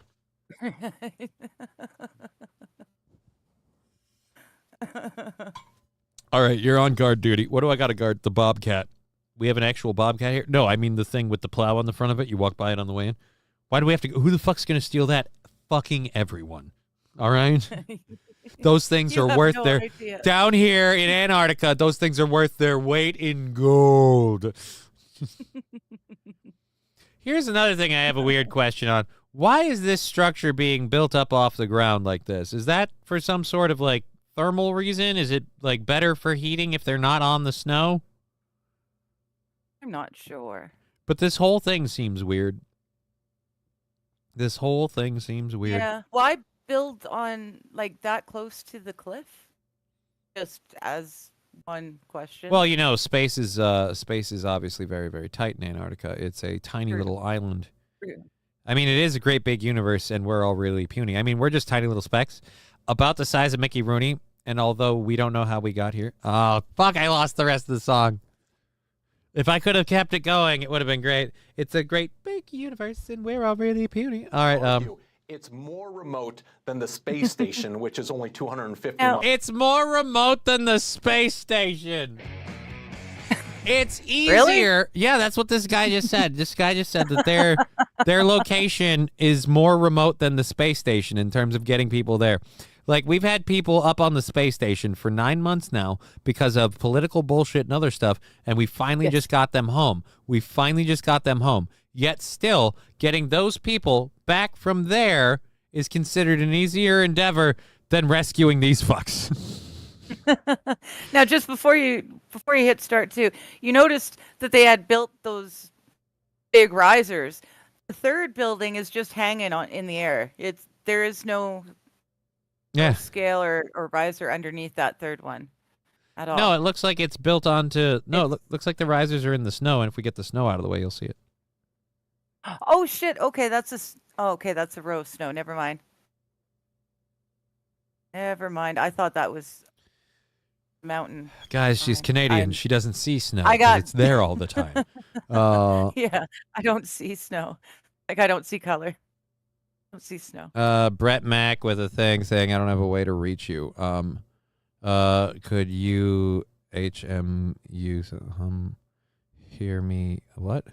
All right, you're on guard duty. What do I got to guard? The Bobcat. We have an actual Bobcat here? No, I mean the thing with the plow on the front of it. You walk by it on the way in. Why do we have to go? Who the fuck's going to steal that? Fucking everyone. All right? Those things are worth their... idea. Down here in Antarctica, those things are worth their weight in gold. Here's another thing I have a weird question on. Why is this structure being built up off the ground like this? Is that for some sort of, like, thermal reason? Is it, like, better for heating if they're not on the snow? I'm not sure. But this whole thing seems weird. This whole thing seems weird. Yeah. Why build on, like, that close to the cliff? Just as one question. Well, you know, space is obviously very, very tight in Antarctica. It's a tiny little island. True. I mean, it is a great big universe, and we're all really puny. I mean, we're just tiny little specks, about the size of Mickey Rooney, and although we don't know how we got here... Oh, fuck, I lost the rest of the song. If I could have kept it going, it would have been great. It's a great big universe, and we're all really puny. All right, It's more remote than the space station, which is only 250 miles. It's more remote than the space station. It's easier. Really? Yeah, that's what this guy just said. This guy just said that their location is more remote than the space station in terms of getting people there. Like, we've had people up on the space station for 9 months now because of political bullshit and other stuff, and we finally just got them home. Yet still, getting those people back from there is considered an easier endeavor than rescuing these fucks. Now, just before you hit start too, you noticed that they had built those big risers. The third building is just hanging in the air. There is no scale or riser underneath that third one at all. No, it looks like it's built onto. No, it looks like the risers are in the snow, and if we get the snow out of the way, you'll see it. Oh shit! Okay, that's a row of snow. Never mind. I thought that was mountain. Guys, she's Canadian. She doesn't see snow. It's there all the time. Yeah, I don't see snow. Like, I don't see color. I don't see snow. Brett Mack with a thing saying, I don't have a way to reach you. Could you hear me? What?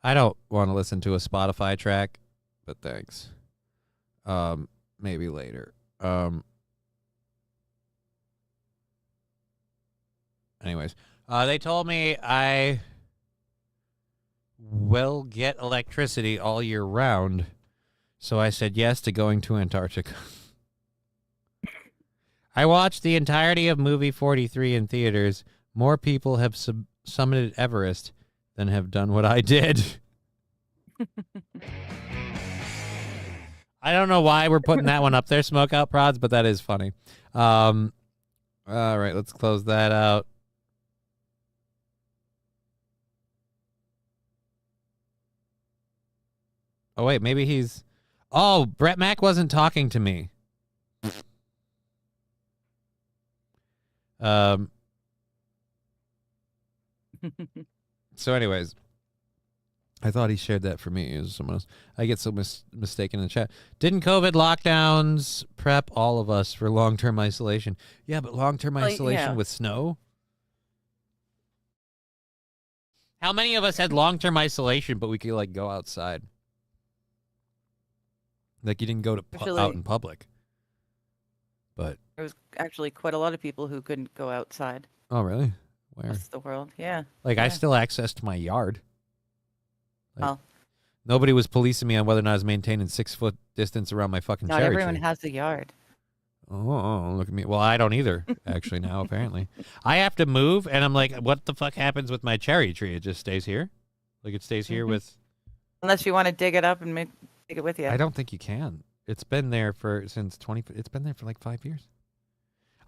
I don't want to listen to a Spotify track, but thanks. Maybe later. Anyways, they told me I will get electricity all year round, so I said yes to going to Antarctica. I watched the entirety of movie 43 in theaters. More people have summited Everest than have done what I did. I don't know why we're putting that one up there, Smoke Out Prods, but that is funny. All right, let's close that out. Oh, wait, maybe he's... Oh, Brett Mack wasn't talking to me. So anyways, I thought he shared that for me as someone else. I get so mistaken in the chat. Didn't COVID lockdowns prep all of us for long-term isolation? Yeah, but long-term isolation with snow? How many of us had long-term isolation, but we could, like, go outside? Like, you didn't go out in public. But there was actually quite a lot of people who couldn't go outside. Oh, really? Where? That's the world, yeah. Like, yeah. I still accessed my yard. Like, nobody was policing me on whether or not I was maintaining 6-foot distance around my fucking cherry tree. Not everyone has a yard. Oh, look at me. Well, I don't either, actually, now, apparently. I have to move, and I'm like, what the fuck happens with my cherry tree? It just stays here? Like, it stays here with... Unless you want to dig it up and take it with you. I don't think you can. It's been there it's been there for like 5 years.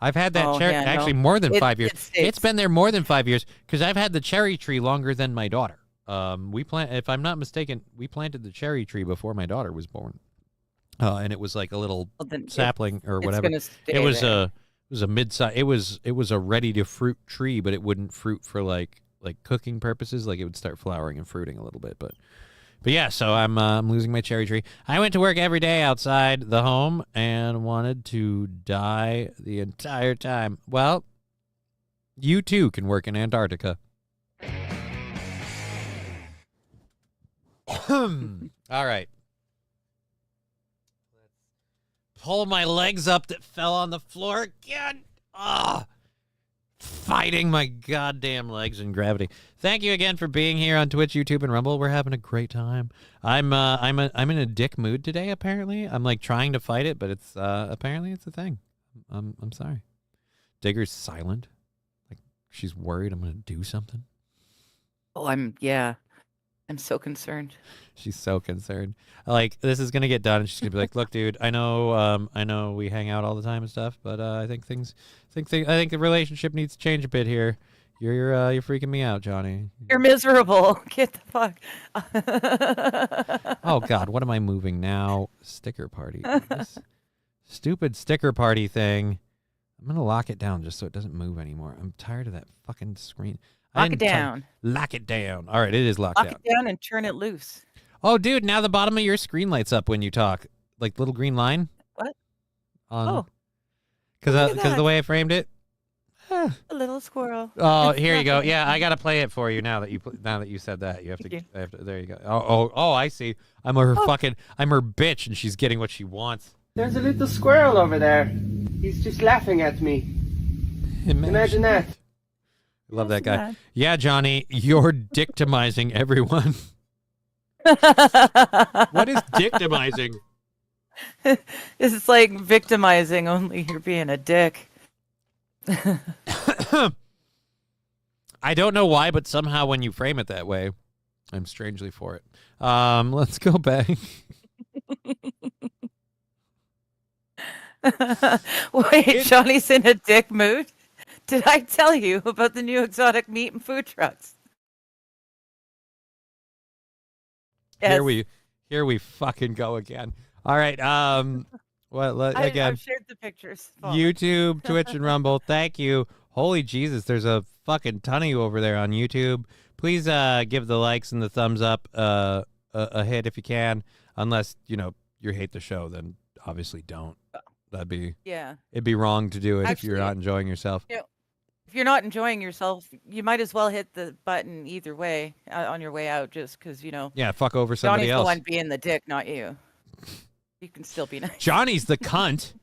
I've had that cherry, actually more than 5 years. It's been there more than 5 years, because I've had the cherry tree longer than my daughter. If I'm not mistaken, we planted the cherry tree before my daughter was born. And it was like a little sapling or whatever. It was a mid-size. It was a ready to fruit tree, but it wouldn't fruit for like cooking purposes. Like, it would start flowering and fruiting a little bit, but yeah. So I'm losing my cherry tree. I went to work every day outside the home and wanted to die the entire time. Well, you too can work in Antarctica. All right. Pull my legs up that fell on the floor again. Fighting my goddamn legs in gravity. Thank you again for being here on Twitch, YouTube, and Rumble. We're having a great time. I'm in a dick mood today. Apparently, I'm like trying to fight it, but it's apparently it's a thing. I'm sorry. Digger's silent, like she's worried I'm gonna do something. Oh, I'm so concerned. She's so concerned. Like, this is gonna get done, and she's gonna be like, "Look, dude, I know we hang out all the time and stuff, but I think the relationship needs to change a bit here. You're freaking me out, Johnny. You're miserable. Get the fuck." Oh God, what am I moving now? Sticker party. This stupid sticker party thing. I'm gonna lock it down just so it doesn't move anymore. I'm tired of that fucking screen. Lock it down. Lock it down. All right, it is locked down. Lock it down and turn it loose. Oh, dude, now the bottom of your screen lights up when you talk. Like, little green line. What? Because of the way I framed it. A little squirrel. Oh, here you go. Yeah, I got to play it for you now that you said that. You have to, there you go. Oh, I see. I'm her bitch, and she's getting what she wants. There's a little squirrel over there. He's just laughing at me. Imagine that. I love that guy. Yeah, Johnny, you're dictamizing everyone. What is victimizing? It's like victimizing, only you're being a dick. I don't know why, but somehow when you frame it that way, I'm strangely for it. Let's go back. Wait, Johnny's in a dick mood? Did I tell you about the new exotic meat and food trucks? Yes. Here we fucking go again. All right. Again? I've shared the pictures. YouTube, Twitch, and Rumble. Thank you. Holy Jesus, there's a fucking ton of you over there on YouTube. Please give the likes and the thumbs up a hit if you can. Unless, you hate the show, then obviously don't. It'd be wrong to do it if you're not enjoying yourself. If you're not enjoying yourself, you might as well hit the button either way on your way out, just because, Yeah, fuck over somebody Johnny's else. the one being the dick, not you. You can still be nice. Johnny's the cunt.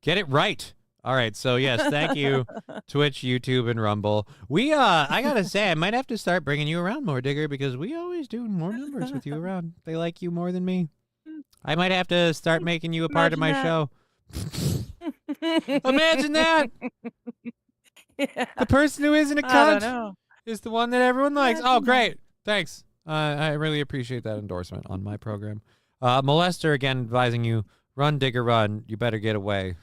Get it right. All right, so yes, thank you, Twitch, YouTube, and Rumble. I gotta say, I might have to start bringing you around more, Digger, because we always do more numbers with you around. They like you more than me. I might have to start making you a part of my show. Imagine that. Yeah. The person who isn't a cunt is the one that everyone likes. Oh, great. Thanks. I really appreciate that endorsement on my program. Molester, again, advising you, run, Digger, run. You better get away.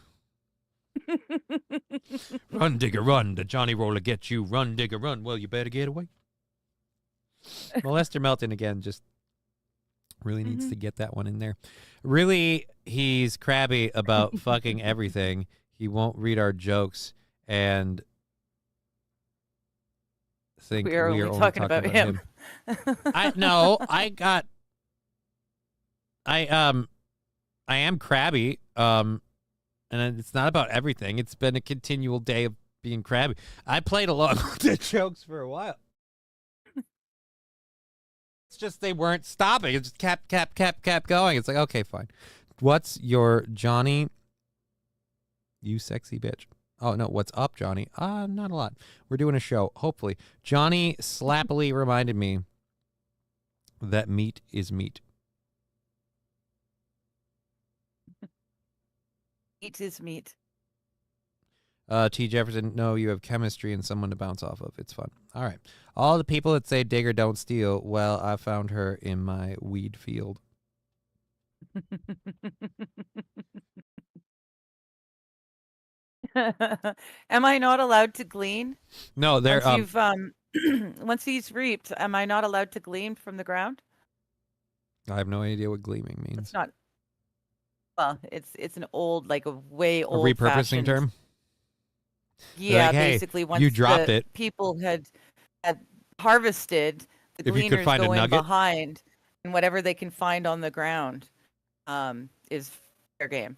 Run, Digger, run. The Johnny Roller gets you. Run, Digger, run. Well, you better get away. Molester Melton, again, just really needs to get that one in there. Really, he's crabby about fucking everything. He won't read our jokes and think we are only talking about him. I am crabby. And it's not about everything. It's been a continual day of being crabby. I played along with the jokes for a while. It's just they weren't stopping. It just kept going. It's like, okay, fine. What's your Johnny? You sexy bitch. Oh, no. What's up, Johnny? Not a lot. We're doing a show, hopefully. Johnny slappily reminded me that meat is meat. Meat is meat. T. Jefferson, no, you have chemistry and someone to bounce off of. It's fun. All right. All the people that say Digger don't steal, well, I found her in my weed field. Am I not allowed to glean? No, they're once he's reaped, am I not allowed to glean from the ground? I have no idea what gleaming means. It's not. Well, it's an old, like a way old repurposing term. Yeah, like, hey, basically once you dropped it. People had harvested, the if gleaners go in behind, and whatever they can find on the ground is fair game.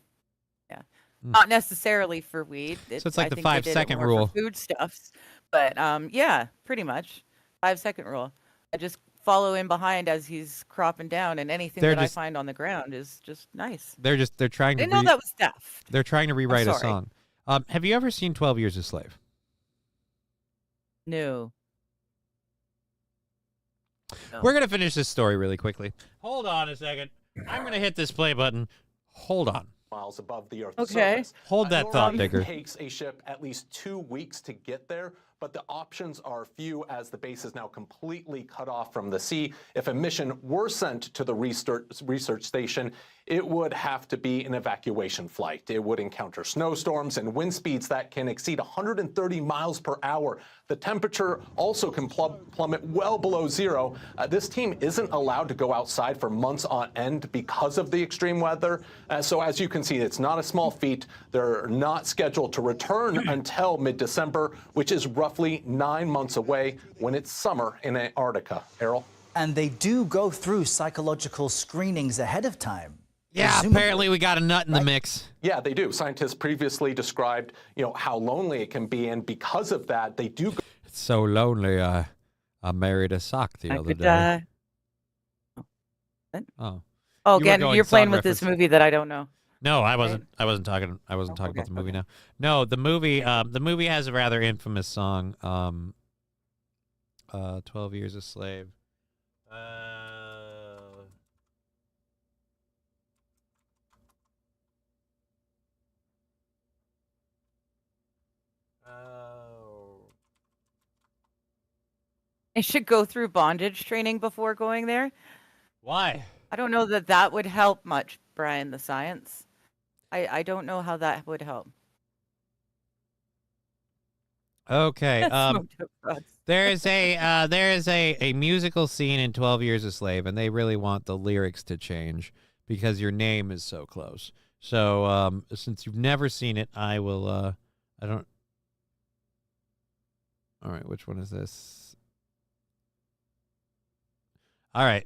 Yeah, not necessarily for weed. So it's like the 5-second rule. For foodstuffs, but yeah, pretty much 5-second rule. I just follow in behind as he's cropping down, and anything I find on the ground is just nice. They're trying to. I didn't know that was theft. They're trying to rewrite a song. Have you ever seen 12 Years a Slave? No. We're going to finish this story really quickly. Hold on a second. I'm going to hit this play button. Hold on. Miles above the Earth's okay. surface. Hold that thought, Digger. It takes a ship at least 2 weeks to get there, but the options are few as the base is now completely cut off from the sea. If a mission were sent to the research station, it would have to be an evacuation flight. It would encounter snowstorms and wind speeds that can exceed 130 miles per hour. The temperature also can plummet well below zero. This team isn't allowed to go outside for months on end because of the extreme weather. So as you can see, it's not a small feat. They're not scheduled to return until mid-December, which is roughly 9 months away when it's summer in Antarctica. Errol? And they do go through psychological screenings ahead of time. Yeah, presumably. Apparently we got a nut in the mix. Yeah, they do. Scientists previously described, how lonely it can be, and because of that, they do. It's so lonely. I married a sock the other day. Oh. Oh, again, you're playing with this movie that I don't know. No, I wasn't. I wasn't talking. I wasn't talking about the movie now. No, the movie. The movie has a rather infamous song. 12 Years a Slave. I should go through bondage training before going there. Why? I don't know that that would help much, Brian, the science. I don't know how that would help. Okay. There is a musical scene in 12 Years a Slave, and they really want the lyrics to change because your name is so close. So since you've never seen it, I will. I don't. All right, which one is this? All right,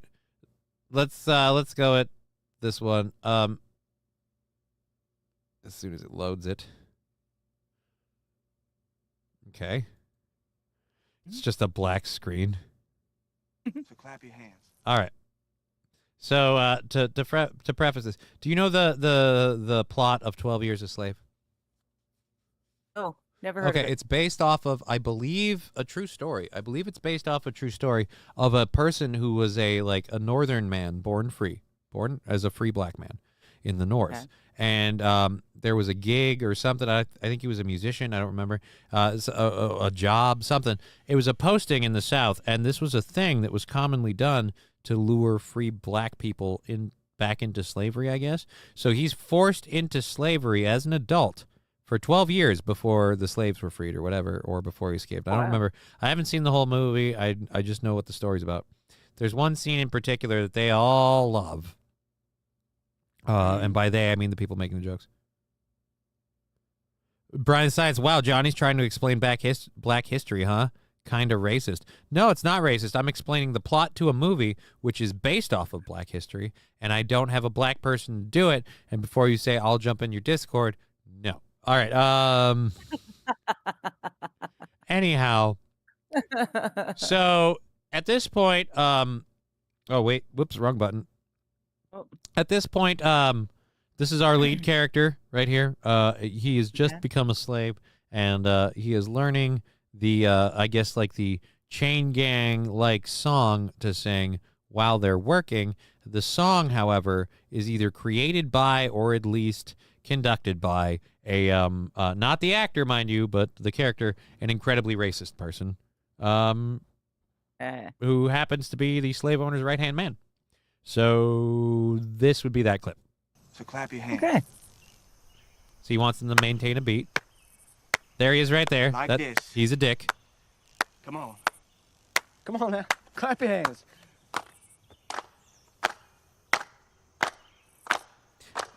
let's go at this one. As soon as it loads it. Okay. It's just a black screen. So clap your hands. All right. So to preface this, do you know the plot of 12 Years a Slave? Oh, never heard of it. It's based off of, I believe, a true story. I believe it's based off a true story of a person who was a northern man, born as a free black man in the North. Okay. And there was a gig or something. I think he was a musician. I don't remember. A job, something. It was a posting in the South, and this was a thing that was commonly done to lure free black people back into slavery, I guess. So he's forced into slavery as an adult for 12 years before the slaves were freed or whatever, or before he escaped. I don't remember. I haven't seen the whole movie. I just know what the story's about. There's one scene in particular that they all love. And by they, I mean the people making the jokes. Brian Science, wow, Johnny's trying to explain black history, huh? Kind of racist. No, it's not racist. I'm explaining the plot to a movie which is based off of black history, and I don't have a black person do it. And before you say, I'll jump in your Discord, no. All right. Anyhow. So, at this point, oh, wait. Whoops, wrong button. At this point, this is our lead character right here. He has just become a slave, and he is learning the, I guess, like the chain gang-like song to sing while they're working. The song, however, is either created by or at least conducted by a, not the actor, mind you, but the character, an incredibly racist person, who happens to be the slave owner's right-hand man. So this would be that clip. So clap your hands. Okay. So he wants them to maintain a beat. There he is right there. Like this. He's a dick. Come on. Come on now. Clap your hands.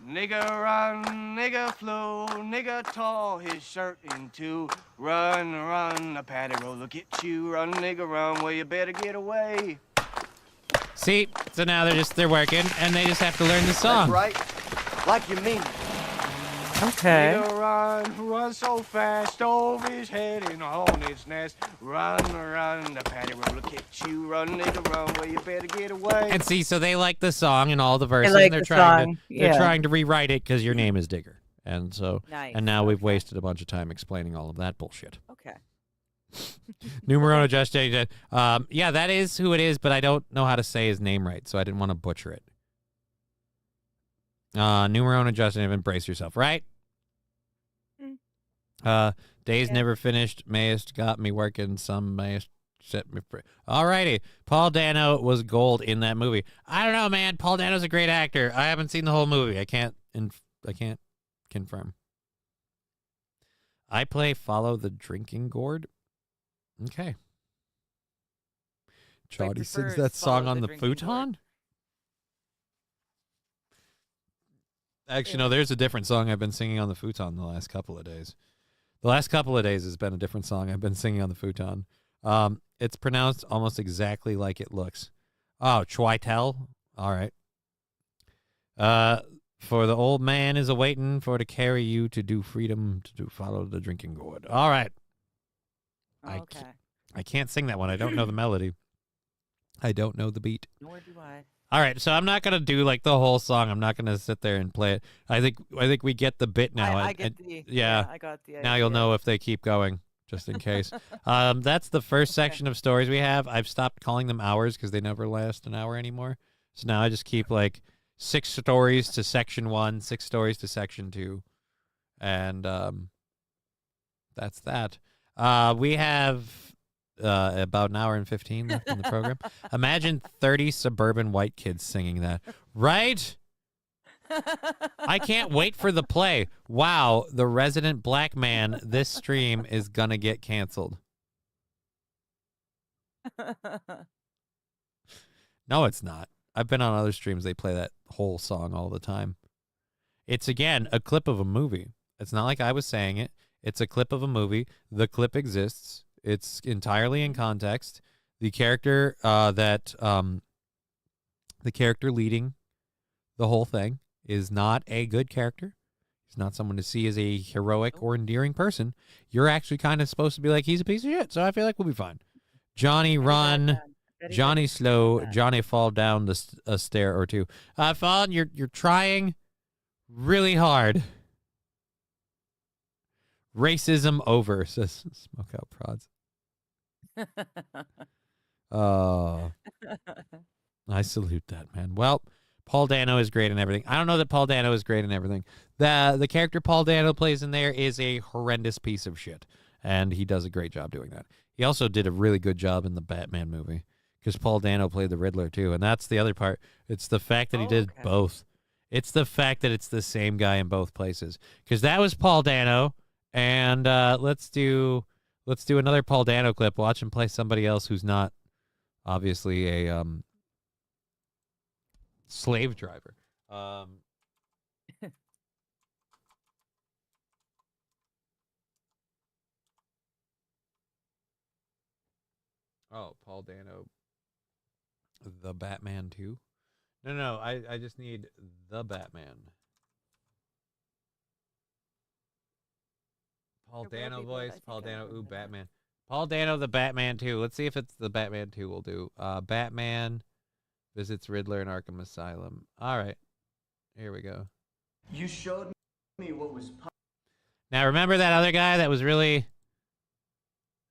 Nigga run, nigga flow, nigga tore his shirt in two. Run, run, a patty roller get you. Run, nigga, run, well, you better get away. See, so now they're working, and they just have to learn the song. That's right, like you mean. Okay. Nigga run, run so fast, over his head in a hornet's nest. Run, run, the patty roller catch you. Run, nigga, run, well, you better get away. And see, so they like the song and all the verses, like and they're trying to rewrite it because your name is Digger. And so, nice. And now we've wasted a bunch of time explaining all of that bullshit. Okay. Numero Just yeah, that is who it is, but I don't know how to say his name right, so I didn't want to butcher it. Numero Justin, embrace yourself, right? Days never finished. Mayest got me working. Some mayest set me free. Alrighty, Paul Dano was gold in that movie. I don't know, man. Paul Dano's a great actor. I haven't seen the whole movie. I can't confirm. I play Follow the Drinking Gourd. Okay. Johnny sings that song on the futon? Actually, no, there's a different song I've been singing on the futon the last couple of days. The last couple of days has been a different song I've been singing on the futon. It's pronounced almost exactly like it looks. Oh, Chwitel? All right. For the old man is a-waiting for to carry you to do freedom, to do follow the drinking gourd. All right. Okay. I can't sing that one. I don't know the melody. I don't know the beat. Nor do I. All right, so I'm not gonna do like the whole song. I'm not gonna sit there and play it. I think we get the bit now. I got the idea. Now you'll know if they keep going, just in case. That's the first section of stories we have. I've stopped calling them hours because they never last an hour anymore. So now I just keep like 6 stories to section 1, 6 stories to section 2, and that's that. We have about an hour and 15 left in the program. Imagine 30 suburban white kids singing that, right? I can't wait for the play. Wow, the resident black man, this stream is gonna get canceled. No, it's not. I've been on other streams, they play that whole song all the time. It's, again, a clip of a movie. It's not like I was saying it. It's a clip of a movie. The clip exists. It's entirely in context. The character the character leading the whole thing is not a good character. He's not someone to see as a heroic or endearing person. You're actually kind of supposed to be like, he's a piece of shit, so I feel like we'll be fine. Johnny run, Johnny slow, Johnny fall down a stair or two. Fawn, you're trying really hard. Racism over, says Smoke Out Prods. I salute that, man. Well, Paul Dano is great in everything. I don't know that Paul Dano is great in everything. The character Paul Dano plays in there is a horrendous piece of shit, and he does a great job doing that. He also did a really good job in the Batman movie, because Paul Dano played the Riddler, too, and that's the other part. It's the fact that he did both. It's the fact that it's the same guy in both places, because that was Paul Dano, and let's do another Paul Dano clip. Watch him play somebody else who's not obviously a slave driver. Oh, Paul Dano, the Batman 2? No, I just need the Batman. Paul Dano voice, Paul Dano, ooh, Batman. Paul Dano, the Batman 2. Let's see if it's the Batman 2 we'll do. Batman visits Riddler in Arkham Asylum. All right, here we go. You showed me what was possible. Now, remember that other guy that was really,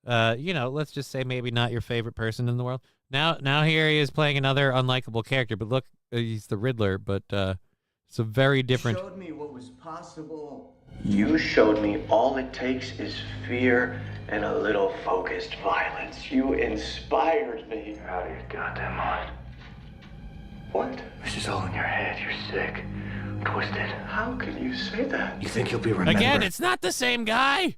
let's just say maybe not your favorite person in the world? Now here he is playing another unlikable character, but look, he's the Riddler, but it's a very different... You showed me what was possible. You showed me all it takes is fear and a little focused violence. You inspired me. You're out of your goddamn mind. What? This is all in your head. You're sick. Twisted. How can you say that? You think you'll be remembered? Again, it's not the same guy.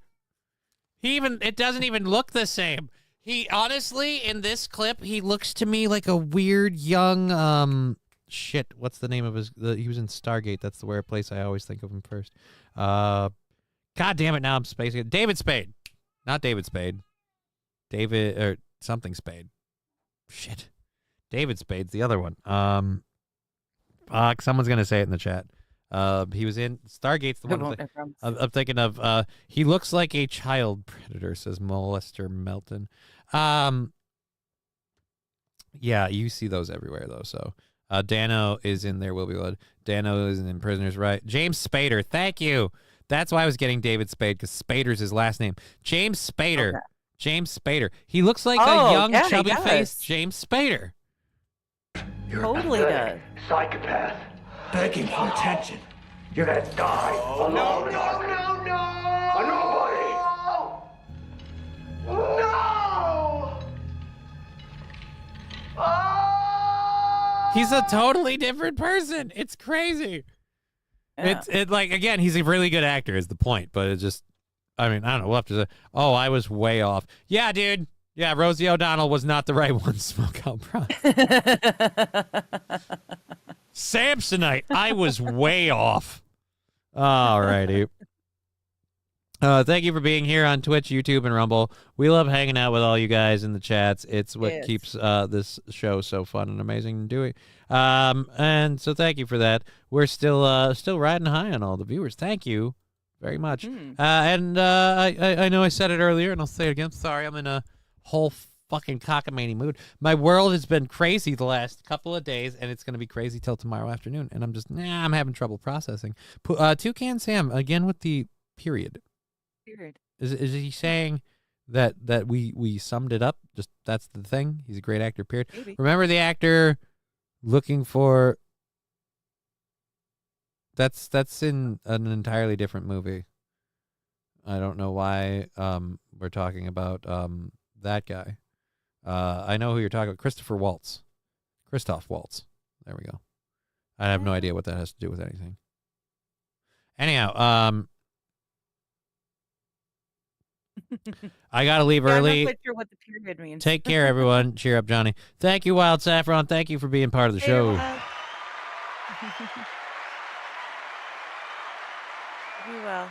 It doesn't even look the same. He, honestly, in this clip, he looks to me like a weird young, shit, what's the name of he was in Stargate. That's the place I always think of him first. God damn it, now I'm spacing it. David Spade. Not David Spade. David, or something Spade. Shit. David Spade's the other one. Someone's going to say it in the chat. He was in Stargate's the one I'm thinking of. He looks like a child predator, says Molester Melton. Yeah, you see those everywhere, though, so... Dano is in There Will Be Blood. Dano is in Prisoners, right? James Spader, thank you. That's why I was getting David Spade, because Spader's his last name. James Spader. Okay. James Spader. He looks like a young, chubby-faced James Spader. You're totally does. Psychopath. Begging for attention. You're gonna die alone. No. A nobody. No! He's a totally different person. It's crazy. Yeah. It's like, again, he's a really good actor is the point, but it just, I mean, I don't know. We'll have to say, oh, I was way off. Yeah, dude. Yeah, Rosie O'Donnell was not the right one. Smoke Out Prime. Samsonite. I was way off. All righty. Thank you for being here on Twitch, YouTube, and Rumble. We love hanging out with all you guys in the chats. It's what keeps this show so fun and amazing and doing. And so thank you for that. We're still riding high on all the viewers. Thank you very much. I know I said it earlier, and I'll say it again. Sorry, I'm in a whole fucking cockamamie mood. My world has been crazy the last couple of days, and it's going to be crazy till tomorrow afternoon. And I'm having trouble processing. Toucan Sam, again with the period. Period. Is he saying that we summed it up? Just that's the thing. He's a great actor. Period. Maybe. Remember the actor looking for. That's in an entirely different movie. I don't know why we're talking about that guy. I know who you're talking about. Christoph Waltz. There we go. I have no idea what that has to do with anything. Anyhow, I got to leave early. I'm not quite sure what the period means. Take care, everyone. Cheer up, Johnny. Thank you, Wild Saffron. Thank you for being part of the show. You well.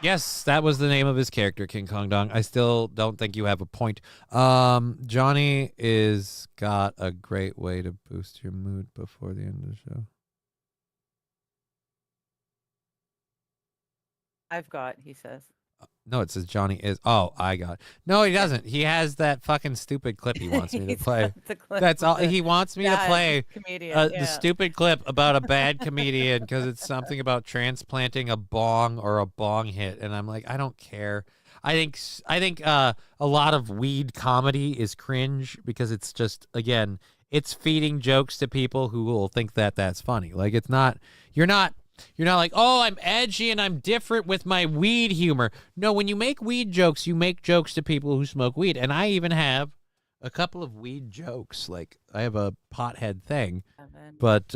Yes, that was the name of his character, King Kong Dong. I still don't think you have a point. Johnny is got a great way to boost your mood before the end of the show. I've got, he says. No, it says Johnny is. Oh, I got it. No, he doesn't. He has that fucking stupid clip he wants me to play. That's all. He wants me to play the stupid clip about a bad comedian because it's something about transplanting a bong or a bong hit, and I'm like, I don't care. I think a lot of weed comedy is cringe because it's just, again, it's feeding jokes to people who will think that that's funny. Like, it's not. You're not like, oh, I'm edgy and I'm different with my weed humor. No, when you make weed jokes, you make jokes to people who smoke weed. And I even have a couple of weed jokes. Like, I have a pothead thing. But,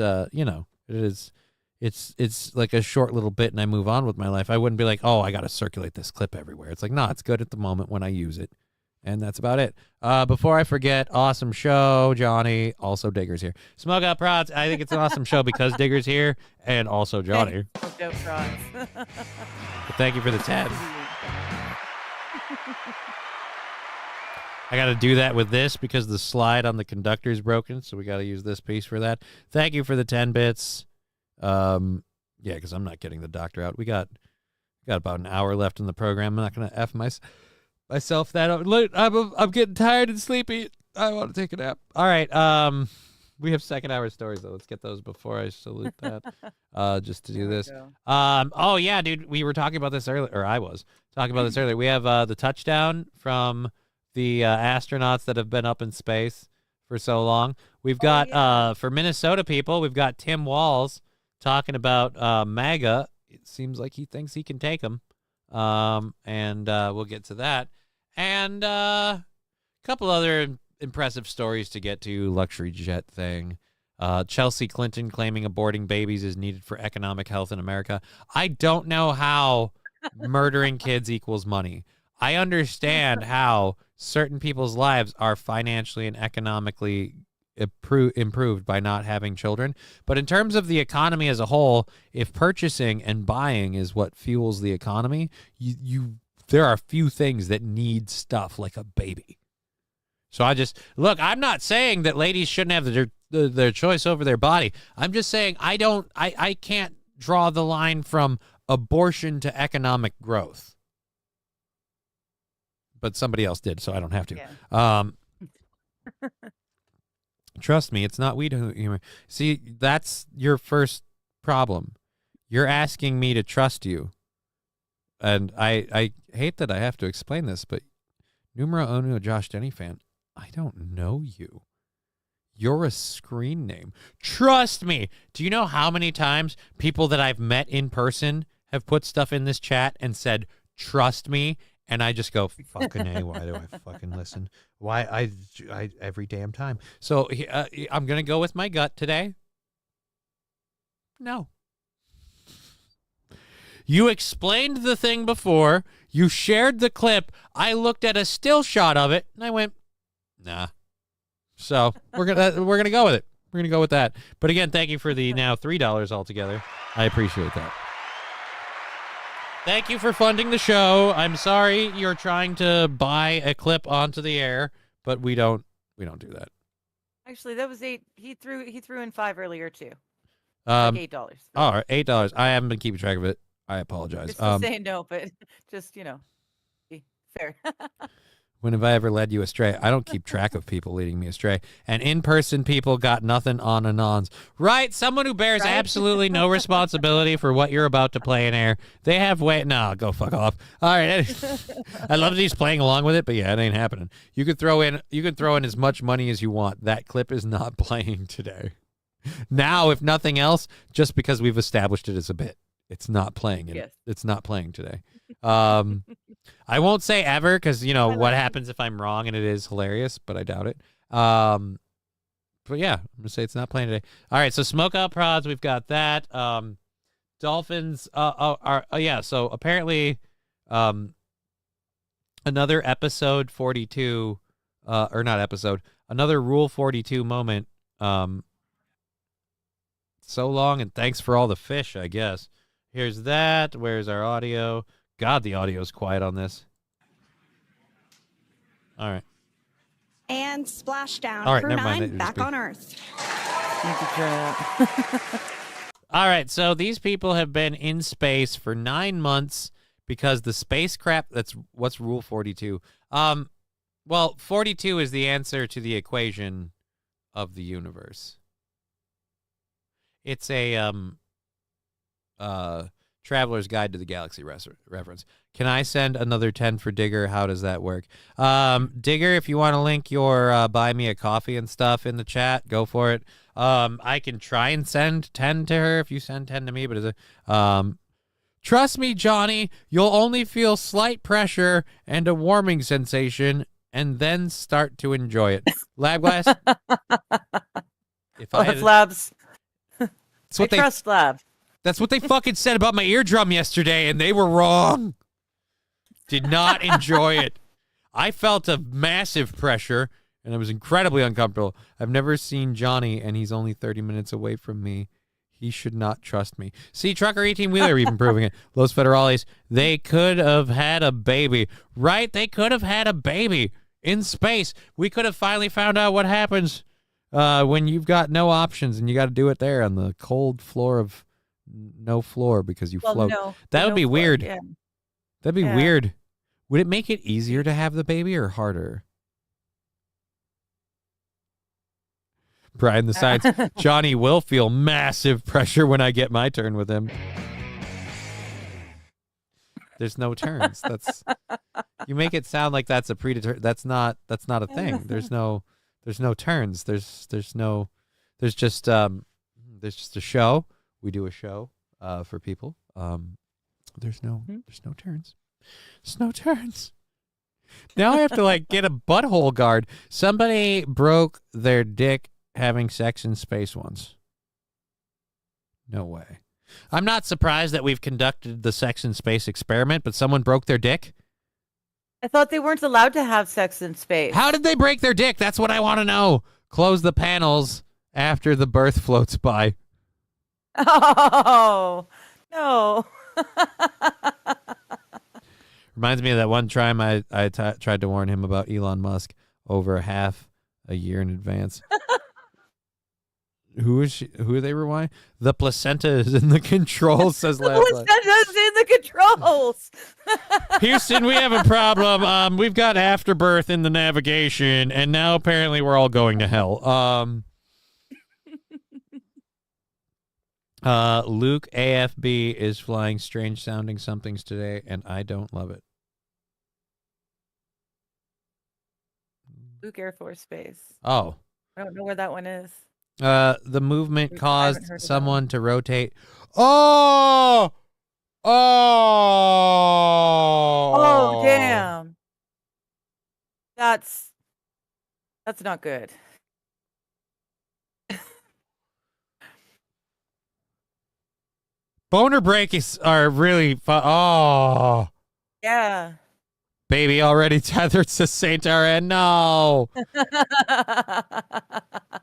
it's like a short little bit and I move on with my life. I wouldn't be like, oh, I got to circulate this clip everywhere. It's like, no, it's good at the moment when I use it. And that's about it. Before I forget, awesome show, Johnny. Also, Digger's here. Smoke Out Prods. I think it's an awesome show because Digger's here and also Johnny. Smoked Out Prods. But thank you for the 10. I got to do that with this because the slide on the conductor is broken, so we got to use this piece for that. Thank you for the 10 bits. Yeah, because I'm not getting the doctor out. We got about an hour left in the program. I'm not going to F myself that I'm getting tired and sleepy. I want to take a nap. All right. We have second hour stories though. Let's get those before I salute that. Just to do this. Oh yeah, dude. We were talking about this earlier, or I was talking about this earlier. We have the touchdown from the astronauts that have been up in space for so long. We've got for Minnesota people, we've got Tim Walz talking about MAGA. It seems like he thinks he can take them. And we'll get to that. And a couple other impressive stories to get to. Luxury jet thing. Chelsea Clinton claiming aborting babies is needed for economic health in America. I don't know how murdering kids equals money. I understand how certain people's lives are financially and economically improved by not having children. But in terms of the economy as a whole, if purchasing and buying is what fuels the economy, there are few things that need stuff like a baby. So I'm not saying that ladies shouldn't have their choice over their body. I'm just saying I can't draw the line from abortion to economic growth. But somebody else did, so I don't have to. Yeah. Trust me, it's not weed humor. See, that's your first problem. You're asking me to trust you. And I hate that I have to explain this, but numero uno Josh Denny fan, I don't know you. You're a screen name. Trust me. Do you know how many times people that I've met in person have put stuff in this chat and said, trust me? And I just go, fucking A, why do I fucking listen? Why I every damn time. So I'm going to go with my gut today. No. You explained the thing before. You shared the clip. I looked at a still shot of it and I went, nah. So we're gonna go with it. We're gonna go with that. But again, thank you for the now $3 altogether. I appreciate that. Thank you for funding the show. I'm sorry you're trying to buy a clip onto the air, but we don't do that. Actually, that was $8. He threw in $5 earlier too. Like $8. All right, $8. I haven't been keeping track of it. I apologize. Just saying no, but just be fair. When have I ever led you astray? I don't keep track of people leading me astray. And in-person people got nothing on anons. Right? Someone who bears absolutely no responsibility for what you're about to play in air. They have no, go fuck off. All right. I love that he's playing along with it, but yeah, it ain't happening. You could throw in as much money as you want. That clip is not playing today. Now, if nothing else, just because we've established it as a bit. It's not playing. Yes. It's not playing today. I won't say ever because, you know, what happens if I'm wrong and it is hilarious, but I doubt it. But yeah, I'm going to say it's not playing today. All right, so Smoke Out Prods, we've got that. Dolphins yeah, so apparently another episode 42, or not episode, another Rule 42 moment. So long and thanks for all the fish, I guess. Here's that. Where's our audio? God, the audio's quiet on this. All right. And splashdown. All right, Crew never mind. 9 back on Earth. All right, so these people have been in space for 9 months because the spacecraft, that's what's Rule 42. Well, 42 is the answer to the equation of the universe. It's a Traveler's Guide to the Galaxy reference. Can I send another 10 for Digger? How does that work? Digger, if you want to link your buy me a coffee and stuff in the chat, go for it. I can try and send 10 to her if you send 10 to me, but is it trust me, Johnny, you'll only feel slight pressure and a warming sensation and then start to enjoy it. Lab glass. If Labs. That's what I trust Lab. That's what they fucking said about my eardrum yesterday, and they were wrong. Did not enjoy it. I felt a massive pressure, and I was incredibly uncomfortable. I've never seen Johnny, and he's only 30 minutes away from me. He should not trust me. See, Trucker 18-wheeler even proving it. Los Federales, they could have had a baby. Right? They could have had a baby in space. We could have finally found out what happens when you've got no options and you got to do it there on the cold floor of no floor because you float. No, that would be weird. Yeah. That'd be weird. Would it make it easier to have the baby or harder? Brian the Science. Johnny will feel massive pressure when I get my turn with him. There's no turns. That's you make it sound like that's a predetermined. That's not a thing. There's no turns. There's just a show. We do a show for people. There's no turns. There's no turns. Now I have to get a butthole guard. Somebody broke their dick having sex in space once. No way. I'm not surprised that we've conducted the sex in space experiment, but someone broke their dick? I thought they weren't allowed to have sex in space. How did they break their dick? That's what I want to know. Close the panels after the birth floats by. Oh, no. Reminds me of that one time I tried to warn him about Elon Musk over half a year in advance. Who are they rewind? The placenta is in the controls, says The placenta is in the controls. Houston, we have a problem. We've got afterbirth in the navigation, and now apparently we're all going to hell. Luke AFB is flying strange sounding somethings today, and I don't love it. Luke Air Force Base. Oh. I don't know where that one is. The movement caused someone to rotate. Oh! Oh! Oh, damn. That's not good. Boner breaks are really fun. Oh. Yeah. Baby already tethered to Saint RN. No.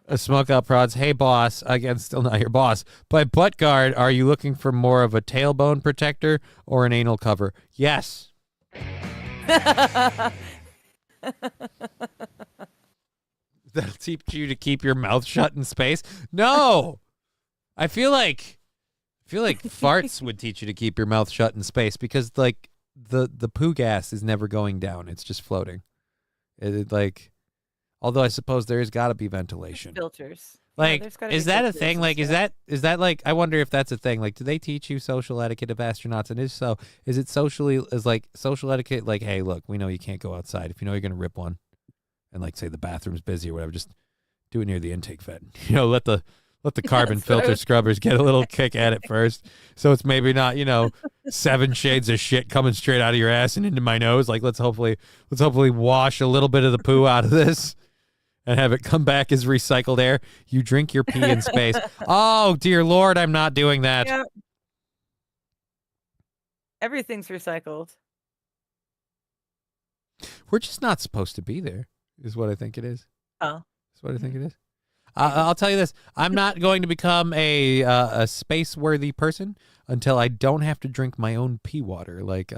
A Smoke Out Prods. Hey, boss. Again, still not your boss. By butt guard, are you looking for more of a tailbone protector or an anal cover? Yes. That'll teach you to keep your mouth shut in space? No. I feel like farts would teach you to keep your mouth shut in space because the poo gas is never going down. It's just floating. Although I suppose there has got to be ventilation. Filters. Is that a thing? Is that I wonder if that's a thing. Do they teach you social etiquette of astronauts? And if so, is it social etiquette? Hey, look, we know you can't go outside. If you know you're going to rip one and say the bathroom's busy or whatever, just do it near the intake vent. Let the Let the carbon filter scrubbers get a little kick at it first. So it's maybe not, 7 shades of shit coming straight out of your ass and into my nose. Like, let's hopefully wash a little bit of the poo out of this and have it come back as recycled air. You drink your pee in space. Oh, dear Lord, I'm not doing that. Yep. Everything's recycled. We're just not supposed to be there, is what I think it is. Oh. That's what I think it is. I'll tell you this. I'm not going to become a space-worthy person until I don't have to drink my own pee water. Like,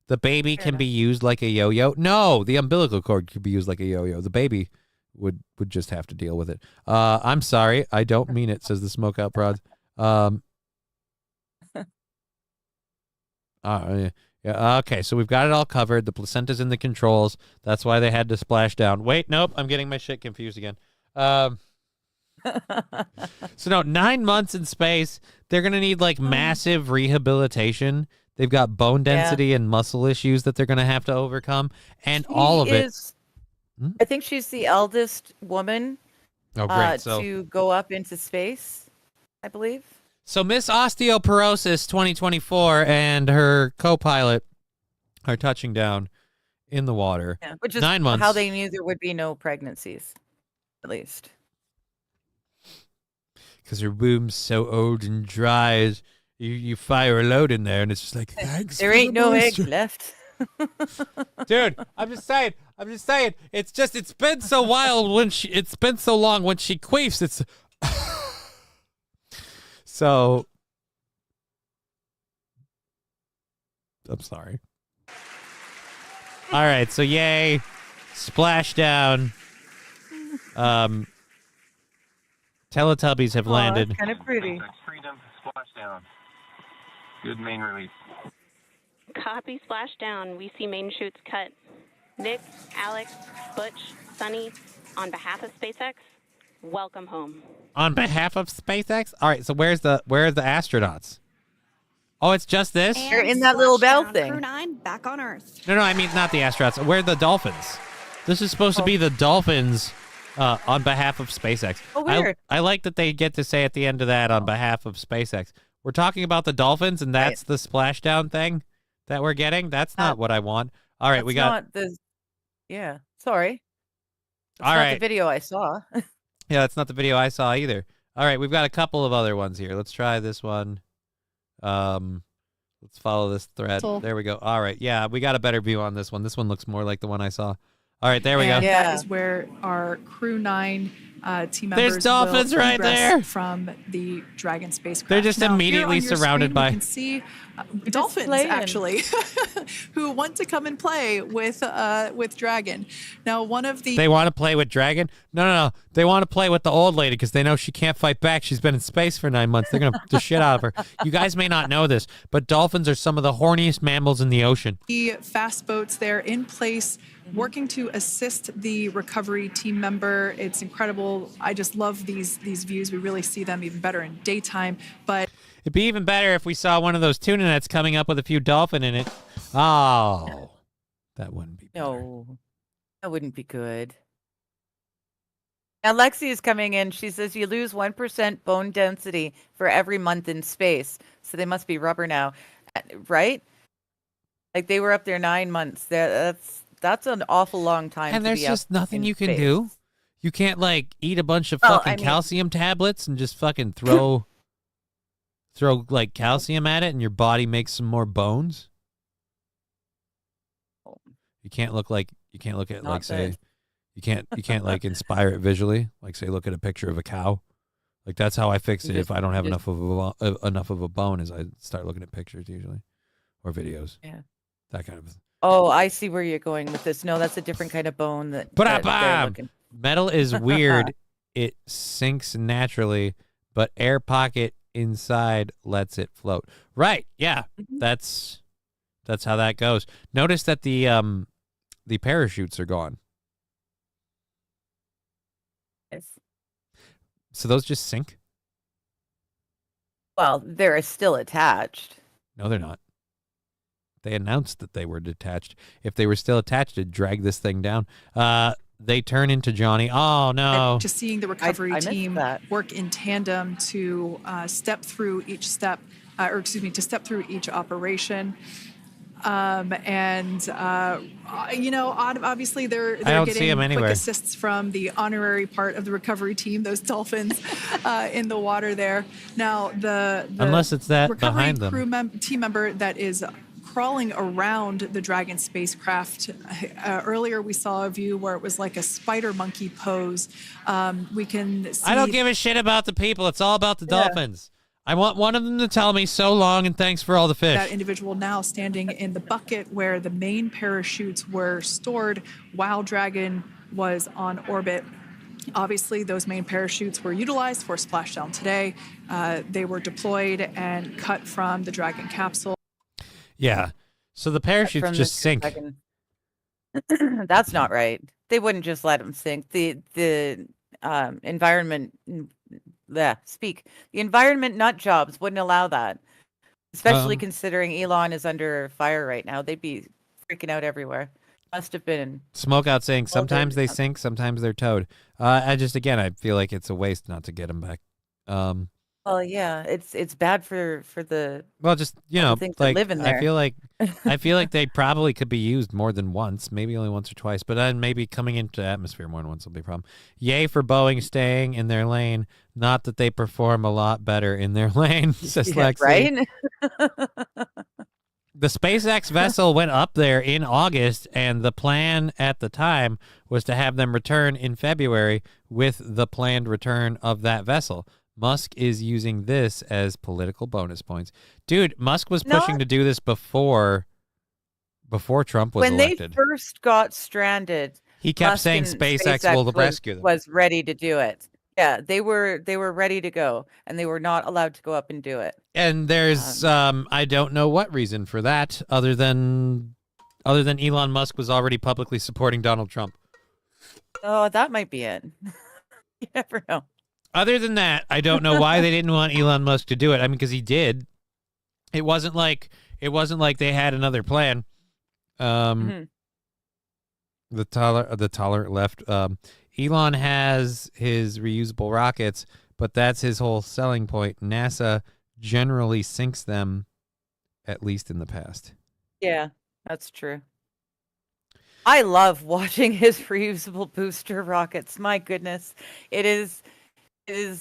the baby can be used like a yo-yo. No, the umbilical cord could be used like a yo-yo. The baby would just have to deal with it. I'm sorry. I don't mean it, says the Smokeout Prods. Yeah, okay, so we've got it all covered. The placenta's in the controls. That's why they had to splash down. Wait, nope, I'm getting my shit confused again. So no, 9 months in space. They're going to need like massive rehabilitation. They've got bone density and muscle issues that they're going to have to overcome. And all of it. I think she's the eldest woman to go up into space, I believe. So Miss Osteoporosis 2024 and her co-pilot are touching down in the water. Yeah, which is 9 months. how they knew there would be no pregnancies, at least. Because her womb's so old and dry. You fire a load in there, and it's just like, thanks. There ain't no eggs left. Dude, I'm just saying. It's been so wild it's been so long when she queefs. It's so. I'm sorry. All right, so yay, splashdown. Teletubbies have landed. That's kind of pretty. Freedom, splashdown. Good main release. Copy splashdown. We see main chutes cut. Nick, Alex, Butch, Sunny, on behalf of SpaceX, welcome home. On behalf of SpaceX? All right, so where are the astronauts? Oh, it's just this? They're in that little bell thing. Crew 9 back on Earth. No, I mean not the astronauts. Where are the dolphins? This is supposed to be the dolphins on behalf of SpaceX. Oh, weird. I like that they get to say at the end of that on behalf of SpaceX. We're talking about the dolphins, and that's the splashdown thing that we're getting? That's not what I want. All right, we got... Yeah, sorry. That's all not right. the video I saw. Yeah, that's not the video I saw either. All right, we've got a couple of other ones here. Let's try this one. Let's follow this thread. There we go. All right, yeah, we got a better view on this one. This one looks more like the one I saw. All right, there we go. That is where our Crew 9 team members There's dolphins will right egress there from the Dragon spacecraft. They're just immediately here on your surrounded screen, by... We can see dolphins, actually, who want to come and play with Dragon. Now, one of the... They want to play with Dragon? No. They want to play with the old lady because they know she can't fight back. She's been in space for 9 months. They're going to the shit out of her. You guys may not know this, but dolphins are some of the horniest mammals in the ocean. The fast boats there in place, working to assist the recovery team member. It's incredible. I just love these views. We really see them even better in daytime. But it'd be even better if we saw one of those tuna nets coming up with a few dolphin in it. Oh, that wouldn't be better. No, that wouldn't be good. Now, Lexi is coming in. She says you lose 1% bone density for every month in space. So they must be rubber now, right? Like they were up there 9 months. That's an awful long time. And to there's be just up nothing in you can space. do. You can't like eat a bunch of Well, fucking calcium tablets and just fucking throw like calcium at it, and your body makes some more bones. You can't look at Not like say good. you can't like inspire it visually. Like say look at a picture of a cow. Like that's how I fix it if I don't have enough of a bone. Is I start looking at pictures usually or videos. Yeah. That kind of. Oh, I see where you're going with this. No, that's a different kind of bone that they're looking. Metal is weird. It sinks naturally, but air pocket inside lets it float. Right. Yeah. That's how that goes. Notice that the parachutes are gone. Yes. So those just sink? Well, they're still attached. No, they're not. They announced that they were detached. If they were still attached, it'd drag this thing down. they turn into Johnny. Oh no! Just seeing the recovery I missed team that. work in tandem to step through each step, to step through each operation. Obviously they're don't see 'em getting anywhere. quick assists from the honorary part of the recovery team, those dolphins in the water there. Now the Unless it's that recovery behind them. crew team member that is crawling around the Dragon spacecraft. Earlier we saw a view where it was like a spider monkey pose. We can see I don't give a shit about the people. It's all about the dolphins. I want one of them to tell me so long and thanks for all the fish. that individual now standing in the bucket where the main parachutes were stored while Dragon was on orbit. Obviously, those main parachutes were utilized for splashdown today. They were deployed and cut from the Dragon capsule. Yeah. So the parachutes From the just sink. Dragon. That's not right. They wouldn't just let them sink. The environment, the environment nut jobs wouldn't allow that. Especially considering Elon is under fire right now. They'd be freaking out everywhere. Must have been Smokeout saying sometimes they sink, sometimes they're towed. I feel like it's a waste not to get them back. Well, yeah, it's bad for the Just things that live in there. I feel like they probably could be used more than once, maybe only once or twice, but then maybe coming into atmosphere more than once will be a problem. Yay for Boeing staying in their lane. Not that they perform a lot better in their lane, says Lexi. Right? The SpaceX vessel went up there in August, and the plan at the time was to have them return in February with the planned return of that vessel. Musk is using this as political bonus points. Dude, Musk was pushing to do this before Trump was elected. When they first got stranded, He kept Musk saying and SpaceX will rescue them. Was ready to do it. Yeah, they were ready to go, and they were not allowed to go up and do it. And there's I don't know what reason for that other than Elon Musk was already publicly supporting Donald Trump. Oh, that might be it. You never know. Other than that, I don't know why they didn't want Elon Musk to do it. I mean, because he did. It wasn't like they had another plan. The tolerant left. Elon has his reusable rockets, but that's his whole selling point. NASA generally sinks them, at least in the past. Yeah, that's true. I love watching his reusable booster rockets. My goodness, it is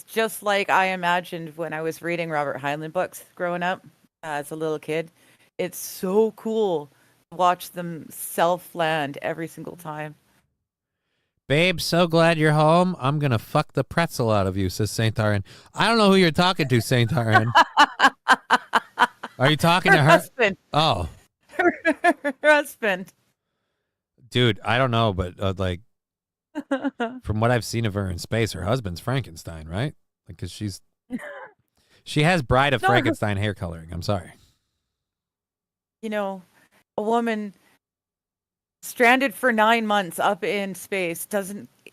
just like I imagined when I was reading Robert Heinlein books growing up as a little kid. It's so cool to watch them self-land every single time. Babe, so glad you're home. I'm going to fuck the pretzel out of you, says Saint Tharin. I don't know who you're talking to, Saint Tharin. Are you talking to her? Husband. Oh. Her husband. Dude, I don't know, but from what I've seen of her in space, her husband's Frankenstein, right? Because she has Bride of Frankenstein hair coloring. I'm sorry. A woman stranded for 9 months up in space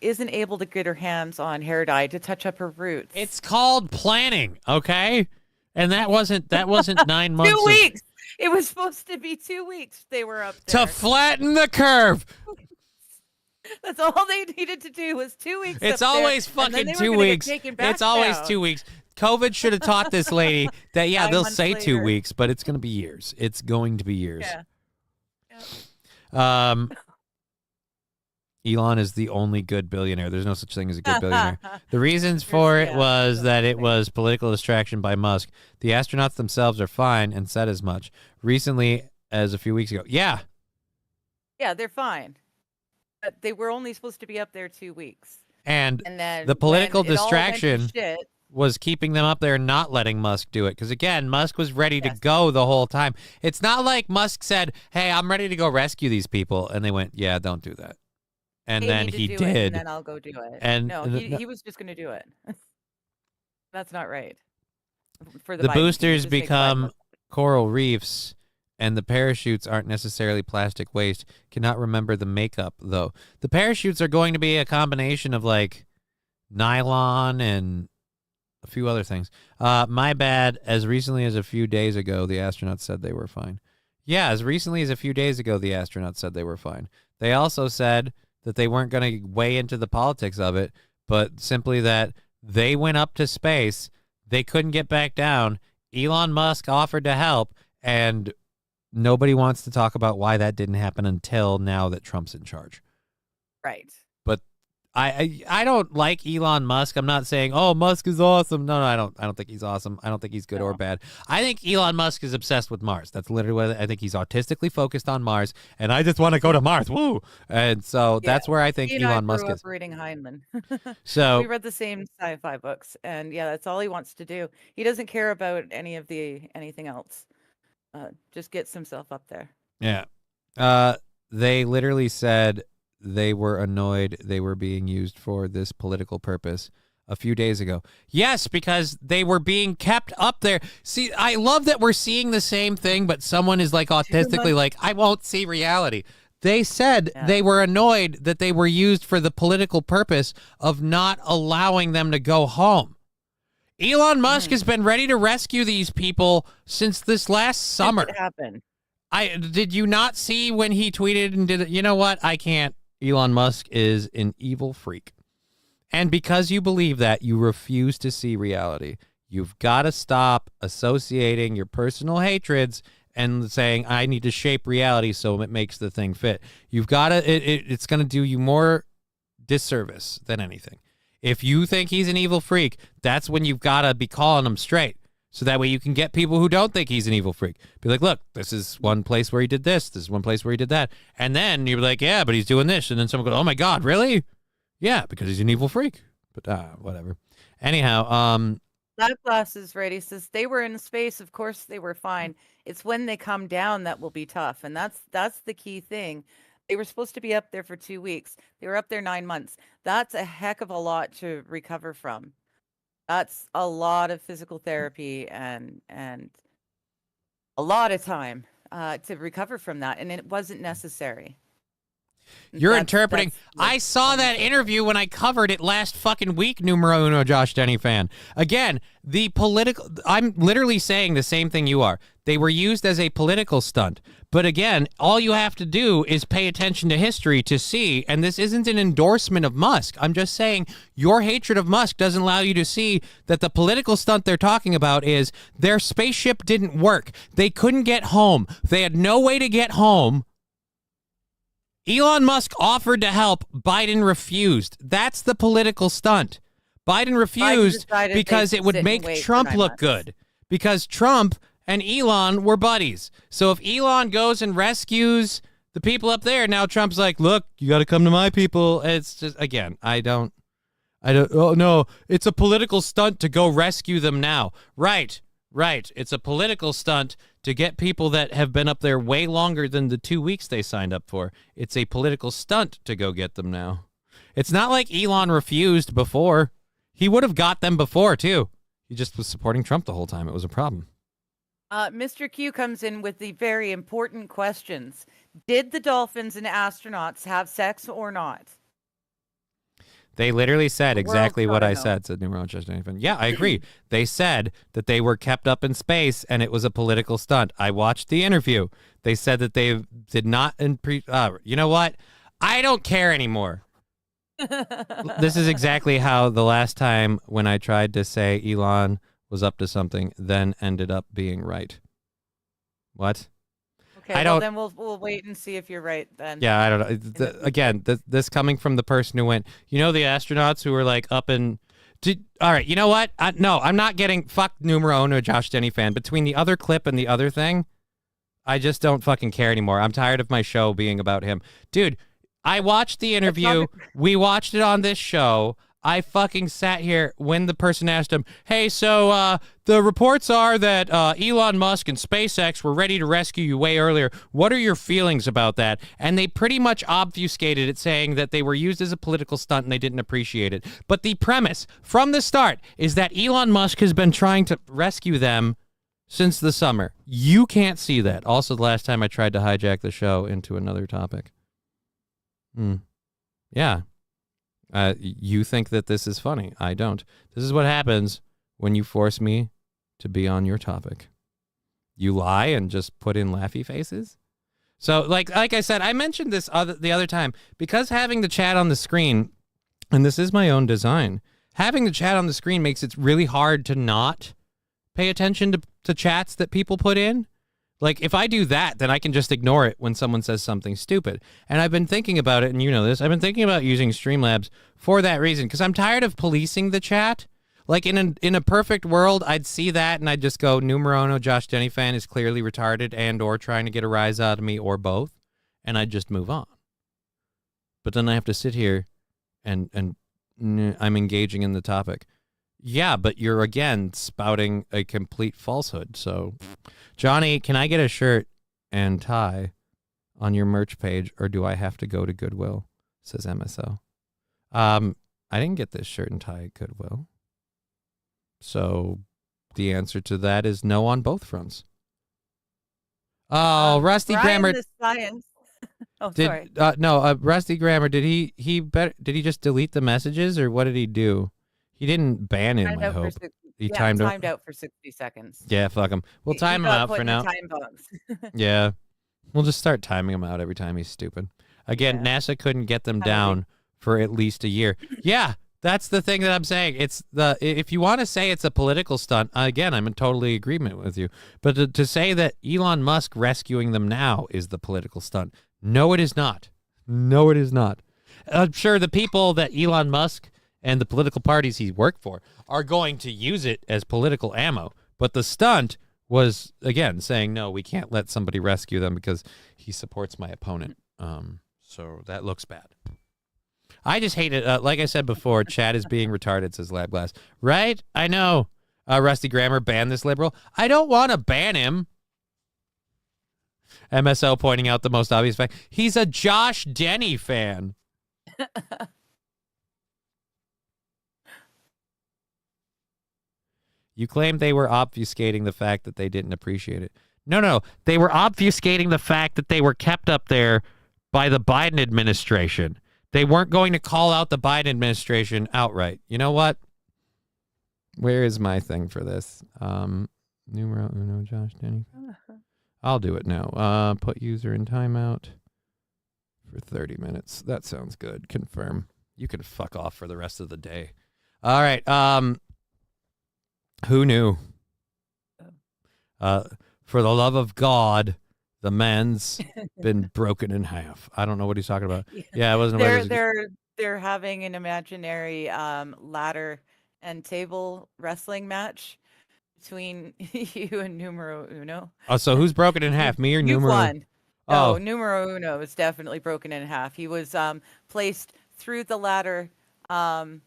isn't able to get her hands on hair dye to touch up her roots. It's called planning, okay? And that wasn't 9 months. 2 weeks. It was supposed to be 2 weeks. They were up there to flatten the curve. That's all they needed to do was 2 weeks. It's always fucking 2 weeks. It's always 2 weeks. COVID should have taught this lady that they'll say 2 weeks, but it's going to be years. It's going to be years. Yeah. Elon is the only good billionaire. There's no such thing as a good billionaire. The reasons for it was that it was political distraction by Musk. The astronauts themselves are fine and said as much. Recently, as a few weeks ago. Yeah, they're fine. But they were only supposed to be up there 2 weeks. And then the political when it all went to distraction shit, was keeping them up there and not letting Musk do it. Because, again, Musk was ready to go the whole time. It's not like Musk said, hey, I'm ready to go rescue these people. And they went, yeah, don't do that. And then he did. And then I'll go do it. And no, he was just going to do it. That's not right. For the boosters become coral reefs, and the parachutes aren't necessarily plastic waste. Cannot remember the makeup, though. The parachutes are going to be a combination of, nylon and a few other things. My bad. As recently as a few days ago, the astronauts said they were fine. Yeah, as recently as a few days ago, the astronauts said they were fine. They also said that they weren't going to weigh into the politics of it, but simply that they went up to space. They couldn't get back down. Elon Musk offered to help, and nobody wants to talk about why that didn't happen until now that Trump's in charge. Right. But I don't like Elon Musk. I'm not saying, oh, Musk is awesome. No, I don't think he's awesome. I don't think he's good or bad. I think Elon Musk is obsessed with Mars. That's literally what I think. He's autistically focused on Mars, and I just want to go to Mars. Woo! And so that's where I think Elon Musk is. Reading Heinemann. So we read the same sci-fi books, and that's all he wants to do. He doesn't care about anything else. Just gets himself up there. Yeah. They literally said they were annoyed they were being used for this political purpose a few days ago. Yes, because they were being kept up there. See, I love that we're seeing the same thing, but someone is like autistically like, I won't see reality. They said they were annoyed that they were used for the political purpose of not allowing them to go home. Elon Musk has been ready to rescue these people since this last summer. It happened. Did you not see when he tweeted and did it? You know what? I can't. Elon Musk is an evil freak. And because you believe that, you refuse to see reality. You've got to stop associating your personal hatreds and saying, I need to shape reality so it makes the thing fit. You've got to, it's going to do you more disservice than anything. If you think he's an evil freak, that's when you've got to be calling him straight. So that way you can get people who don't think he's an evil freak. Be like, look, this is one place where he did this. This is one place where he did that. And then you're like, yeah, but he's doing this. And then someone goes, oh, my God, really? Yeah, because he's an evil freak. But whatever. Anyhow. Laplas is right. He says they were in space. Of course, they were fine. It's when they come down that will be tough. And that's the key thing. They were supposed to be up there for 2 weeks. They were up there 9 months. That's a heck of a lot to recover from. That's a lot of physical therapy and a lot of time to recover from that, and it wasn't necessary. You're interpreting. I saw that interview when I covered it last fucking week, numero uno Josh Denny fan. Again, the political, I'm literally saying the same thing you are. They were used as a political stunt. But again, all you have to do is pay attention to history to see, and this isn't an endorsement of Musk. I'm just saying your hatred of Musk doesn't allow you to see that the political stunt they're talking about is their spaceship didn't work. They couldn't get home. They had no way to get home. Elon Musk offered to help. Biden refused. That's the political stunt. Biden refused because it would make Trump look good. Because Trump and Elon were buddies. So if Elon goes and rescues the people up there, now Trump's like, look, you got to come to my people. It's just, again, I don't, oh no, it's a political stunt to go rescue them now. Right. It's a political stunt to get people that have been up there way longer than the 2 weeks they signed up for. It's a political stunt to go get them now. It's not like Elon refused before. He would have got them before, too. He just was supporting Trump the whole time. It was a problem. Mr. Q comes in with the very important questions. Did the dolphins and astronauts have sex or not? They literally said exactly what I said, said numero Josh Denny fan. Yeah, I agree. They said that they were kept up in space and it was a political stunt. I watched the interview. They said that they did not. You know what? I don't care anymore. This is exactly how the last time when I tried to say Elon was up to something, then ended up being right. What? Okay, well then we'll wait and see if you're right then. Yeah, I don't know. Again, this coming from the person who went, the astronauts who were like up in... all right, you know what? No, I'm not getting... Fuck numero uno Josh Denny fan. Between the other clip and the other thing, I just don't fucking care anymore. I'm tired of my show being about him. Dude, I watched the interview. We watched it on this show. I fucking sat here when the person asked him, hey, so the reports are that Elon Musk and SpaceX were ready to rescue you way earlier. What are your feelings about that? And they pretty much obfuscated it, saying that they were used as a political stunt and they didn't appreciate it. But the premise from the start is that Elon Musk has been trying to rescue them since the summer. You can't see that. Also, the last time I tried to hijack the show into another topic. Yeah. You think that this is funny. I don't. This is what happens when you force me to be on your topic. You lie and just put in laughy faces. So, like I said, I mentioned this the other time, because having the chat on the screen, and this is my own design, having the chat on the screen makes it really hard to not pay attention to chats that people put in. Like, if I do that, then I can just ignore it when someone says something stupid. And I've been thinking about it, and you know this, I've been thinking about using Streamlabs for that reason, because I'm tired of policing the chat. Like, in a perfect world, I'd see that, and I'd just go, numero uno, Josh Denny fan is clearly retarded and or trying to get a rise out of me, or both, and I'd just move on. But then I have to sit here, and I'm engaging in the topic. Yeah, but you're, again, spouting a complete falsehood, so... Johnny, can I get a shirt and tie on your merch page, or do I have to go to Goodwill? Says MSO. I didn't get this shirt and tie at Goodwill. So the answer to that is no on both fronts. Oh, Rusty Grammar. Sorry. Rusty Grammar, did he just delete the messages, or what did he do? He didn't ban him, I hope. He timed out for 60 seconds. Yeah, fuck him. We'll time him out for now. Yeah. We'll just start timing him out every time he's stupid. Again, NASA couldn't get them down for at least a year. Yeah, that's the thing that I'm saying. If you want to say it's a political stunt, again, I'm in totally agreement with you. But to say that Elon Musk rescuing them now is the political stunt, no, it is not. No, it is not. I'm sure the people that Elon Musk and the political parties he worked for are going to use it as political ammo. But the stunt was, again, saying, no, we can't let somebody rescue them because he supports my opponent. So that looks bad. I just hate it. Like I said before, chat is being retarded, says Labglass. Right? I know. Rusty Grammar banned this liberal. I don't want to ban him. MSO pointing out the most obvious fact. He's a Josh Denny fan. You claimed they were obfuscating the fact that they didn't appreciate it. No. They were obfuscating the fact that they were kept up there by the Biden administration. They weren't going to call out the Biden administration outright. You know what? Where is my thing for this? Numero uno, Josh Denny. I'll do it now. Put user in timeout for 30 minutes. That sounds good. Confirm. You can fuck off for the rest of the day. All right. Who knew? For the love of God, the man's been broken in half. I don't know what he's talking about. Yeah, I wasn't aware. They're having an imaginary ladder and table wrestling match between you and Numero Uno. Oh, so who's broken in half? Me or You Numero? won. No, Numero Uno is definitely broken in half. He was placed through the ladder and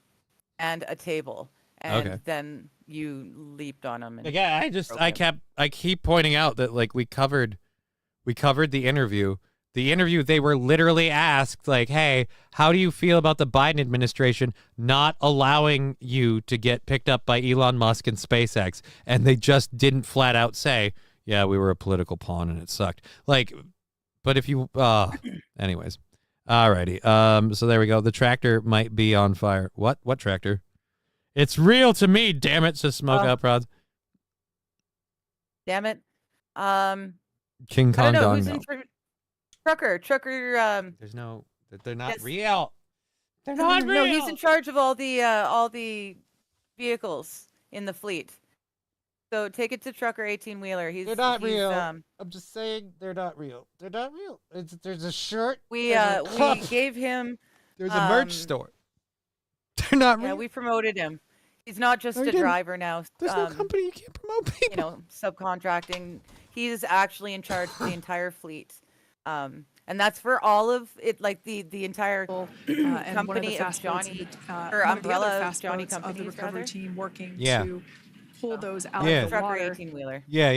a table, and then you leaped on him. And I keep pointing out that, like, we covered the interview. The interview, they were literally asked, like, hey, how do you feel about the Biden administration not allowing you to get picked up by Elon Musk and SpaceX? And they just didn't flat out say, yeah, we were a political pawn and it sucked. Like, but if you, anyways. Alrighty. So there we go. The tractor might be on fire. What tractor? It's real to me, damn it, says Smoke Out Prods. Damn it. King Kong I don't know, Dong who's no. in Trucker. There's no, they're not real. They're not real. No, he's in charge of all the vehicles in the fleet. So take it to Trucker 18-wheeler. They're not real. I'm just saying they're not real. They're not real. There's a shirt. We gave him. There's a merch store. They're not real. Yeah, we promoted him. He's not just a driver now. There's no company. You can't promote people. You know, subcontracting. He's actually in charge of the entire fleet. And that's for all of it, like the entire company of Johnny, or umbrella of Johnny companies, of the recovery team working to pull those out of the Trucker water. 18-wheeler. Yeah.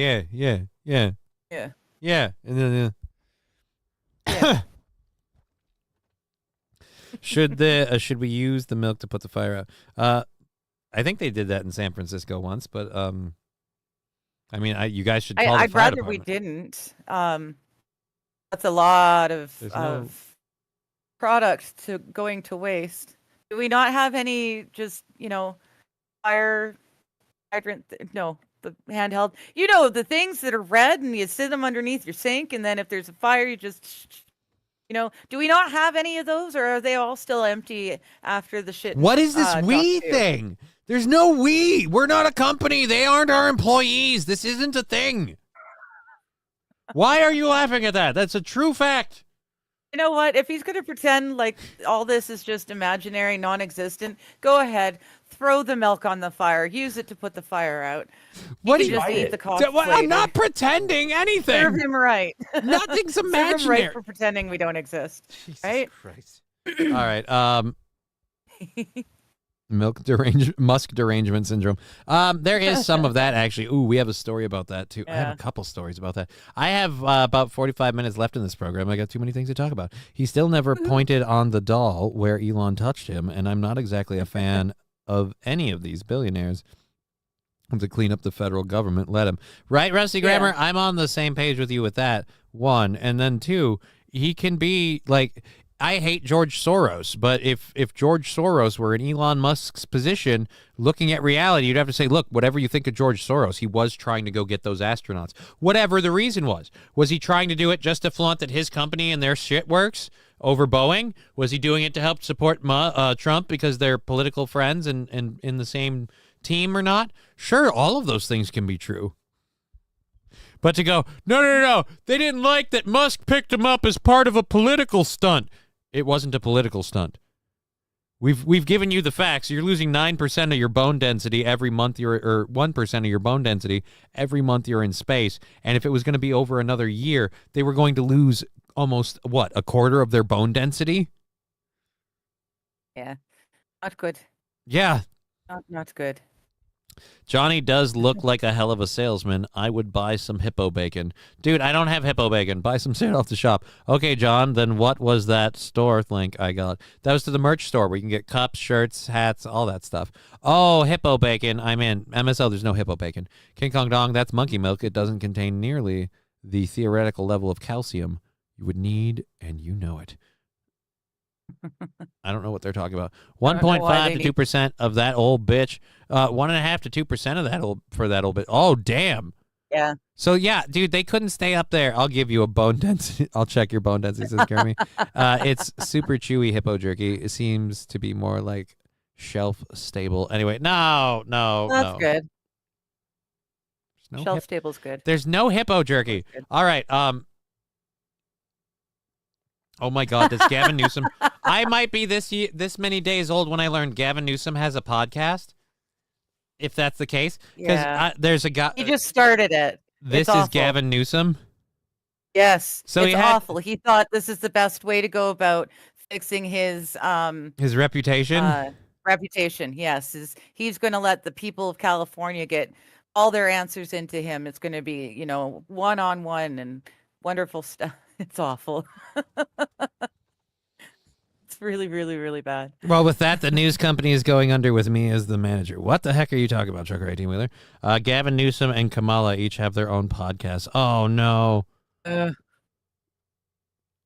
And then should we use the milk to put the fire out? I think they did that in San Francisco once, but I mean, you guys should call the I'd fire rather department. we didn't. That's a lot of product going to waste. Do we not have any just, fire hydrant? No. handheld. You know, the things that are red and you sit them underneath your sink, and then if there's a fire, you just, you know, do we not have any of those, or are they all still empty after the shit? What is this we thing? There's no we. We're not a company. They aren't our employees. This isn't a thing. Why are you laughing at that? That's a true fact. You know what? If he's going to pretend like all this is just imaginary, non-existent, go ahead. Throw the milk on the fire. Use it to put the fire out. What do you just eat the cost I'm not pretending anything. Serve him right. Nothing's imaginary. Serve him right for pretending we don't exist. Jesus right? Christ. All right. Musk derangement syndrome. There is some of that actually. Ooh, we have a story about that too. I have a couple stories about that. I have about 45 minutes left in this program. I got too many things to talk about. He still never pointed on the doll where Elon touched him, and I'm not exactly a fan of any of these billionaires. To clean up the federal government, let him. Right, Rusty Grammar? I'm on the same page with you with that, one. And then two, he can be like, I hate George Soros, but if George Soros were in Elon Musk's position, looking at reality, you'd have to say, look, whatever you think of George Soros, he was trying to go get those astronauts. Whatever the reason was he trying to do it just to flaunt that his company and their shit works over Boeing? Was he doing it to help support Trump because they're political friends and in the same team or not? Sure, all of those things can be true. But to go, no, they didn't like that Musk picked him up as part of a political stunt. It wasn't a political stunt. We've given you the facts. You're losing 9% of your bone density every month or 1% of your bone density every month you're in space. And if it was going to be over another year, they were going to lose almost, a quarter of their bone density? Yeah. Not good. Yeah. Not good. Johnny does look like a hell of a salesman. I would buy some hippo bacon. Dude, I don't have hippo bacon. Buy some straight off the shop. Okay, John, then what was that store link I got? That was to the merch store where you can get cups, shirts, hats, all that stuff. Oh, hippo bacon. I'm in. MSL, there's no hippo bacon. King Kong Dong, that's monkey milk. It doesn't contain nearly the theoretical level of calcium you would need, and you know it. I don't know what they're talking about. 1.5 to 2% of that old bitch. 1.5 to 2% of that old bitch. Oh, damn. Yeah. So yeah, dude, they couldn't stay up there. I'll give you a bone density. I'll check your bone density, says Jeremy. It's super chewy hippo jerky. It seems to be more like shelf stable. Anyway, no. That's good. No shelf stable's good. There's no hippo jerky. All right. Oh my God, does Gavin Newsom? I might be this many days old when I learned Gavin Newsom has a podcast. If that's the case, because there's a guy. He just started it. This is Gavin Newsom. Yes. So it's awful. He thought this is the best way to go about fixing his reputation. Reputation. Yes, he's going to let the people of California get all their answers into him. It's going to be, one-on-one and wonderful stuff. It's awful. It's really, really, really bad. Well, with that, the news company is going under with me as the manager. What the heck are you talking about, Trucker 18-Wheeler? Gavin Newsom and Kamala each have their own podcast. Oh, no.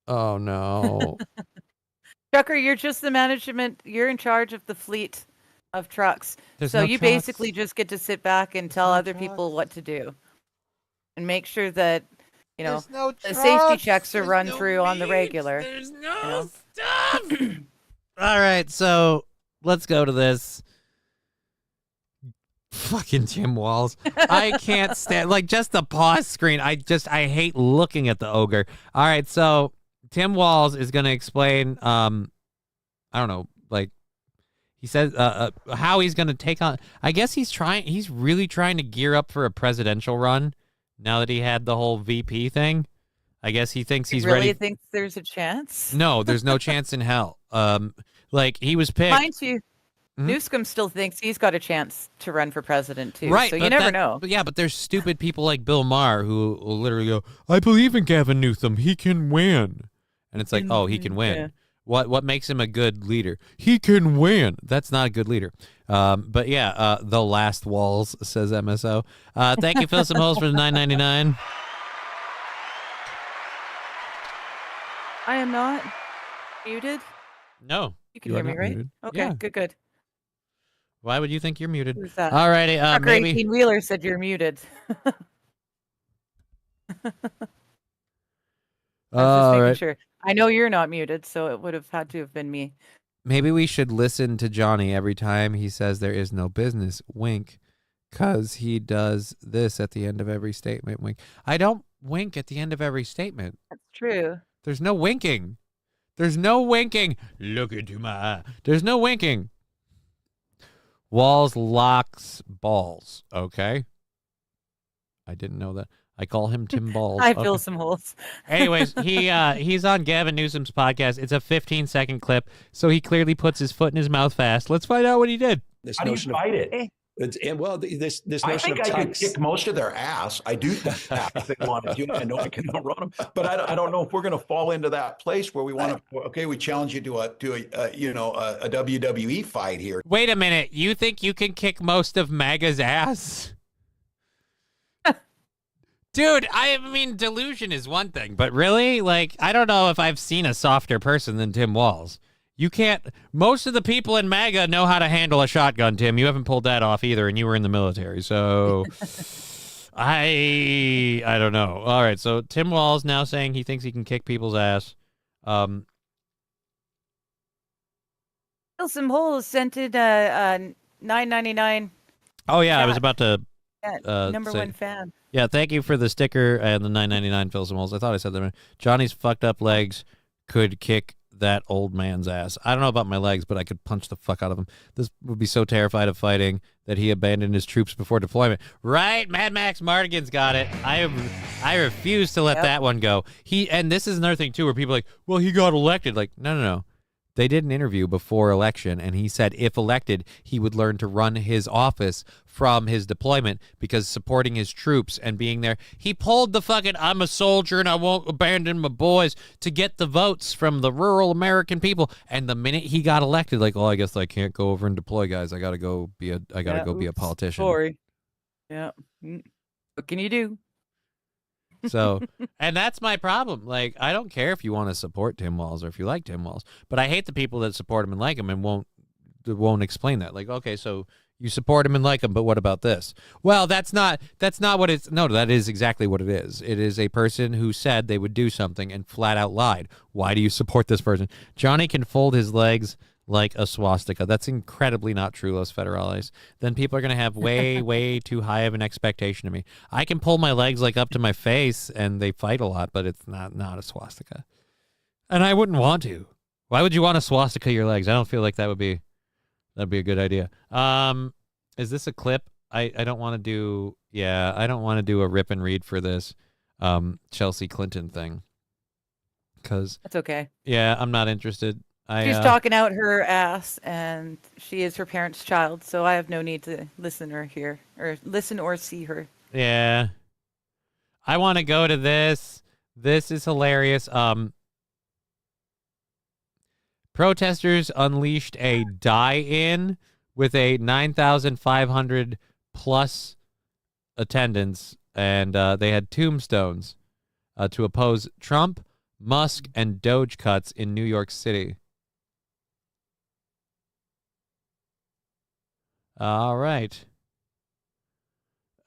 Oh, no. Trucker, you're just the management. You're in charge of the fleet of trucks. There's so no you trucks. basically just get to sit back and tell other people what to do. And make sure that the safety checks are run through on the regular. There's no stuff. All right, so let's go to this. Fucking Tim Walz. I can't stand just the pause screen. I hate looking at the ogre. All right, so Tim Walz is going to explain. I don't know, he says how he's going to take on. I guess he's really trying to gear up for a presidential run. Now that he had the whole VP thing, I guess he thinks he's ready. Really thinks there's a chance? No, there's no chance in hell. He was picked. Mind you, Newsom still thinks he's got a chance to run for president too. Right, so you never know. But there's stupid people like Bill Maher who will literally go, "I believe in Gavin Newsom. He can win," and it's like, "Oh, he can win." Yeah. What makes him a good leader? He can win. That's not a good leader. But yeah, the last Walls, says MSO. Thank you, Phil Holes, for the $9.99. I am not muted. No. You can hear me, right? Muted. Okay, yeah. good. Why would you think you're muted? Who's that? All righty, maybe 18 Wheeler said you're muted. I was just making sure. I know you're not muted, so it would have had to have been me. Maybe we should listen to Johnny every time he says there is no business. Wink. Because he does this at the end of every statement. Wink. I don't wink at the end of every statement. That's true. There's no winking. There's no winking. Look into my eye. There's no winking. Walls locks balls. Okay. I didn't know that. I call him Tim Balls. I fill some holes. Anyways, he's on Gavin Newsom's podcast. It's a 15-second clip, so he clearly puts his foot in his mouth fast. Let's find out what he did. This How notion do you fight it? Well, this notion I think I could kick most of their ass. I do that if they want to. I know I can outrun them, but I don't know if we're going to fall into that place where we want to. Okay, we challenge you to a WWE fight here. Wait a minute. You think you can kick most of MAGA's ass? Dude, I mean, delusion is one thing, but really, like, I don't know if I've seen a softer person than Tim Walz. You can't. Most of the people in MAGA know how to handle a shotgun, Tim. You haven't pulled that off either, and you were in the military. So I don't know. All right, so Tim Walz now saying he thinks he can kick people's ass. Fill some holes sent it $9.99. Oh yeah, I was about to. Number one fan. Yeah, thank you for the sticker and the $9.99 fill some holes. I thought I said that. Johnny's fucked up legs could kick that old man's ass. I don't know about my legs, but I could punch the fuck out of him. This would be so terrified of fighting that he abandoned his troops before deployment. Right, Mad Max Mardigan's got it. I refuse to let that one go. And this is another thing too, where people are like, well, he got elected. Like, no. They did an interview before election, and he said if elected, he would learn to run his office from his deployment because supporting his troops and being there. He pulled the fucking I'm a soldier and I won't abandon my boys to get the votes from the rural American people. And the minute he got elected, like, oh, I guess I can't go over and deploy, guys. I gotta go be a politician. Sorry. Yeah. What can you do? So, and that's my problem. Like, I don't care if you want to support Tim Walz or if you like Tim Walz, but I hate the people that support him and like him and won't explain that. Like, okay, so you support him and like him, but what about this? Well, that's not what it's. No, that is exactly what it is. It is a person who said they would do something and flat out lied. Why do you support this person? Johnny can fold his legs like a swastika. That's incredibly not true, Los Federales. Then people are going to have way, way too high of an expectation of me. I can pull my legs like up to my face and they fight a lot, but it's not a swastika. And I wouldn't want to. Why would you want to swastika your legs? I don't feel like that'd be a good idea. Is this a clip? I don't want to do, I don't want to do a rip and read for this Chelsea Clinton thing. Because that's okay. Yeah, I'm not interested. She's talking out her ass, and she is her parents' child, so I have no need to listen or see her. Yeah. I want to go to this. This is hilarious. Protesters unleashed a die-in with a 9,500 plus attendance, and they had tombstones to oppose Trump, Musk, and Doge cuts in New York City. All right.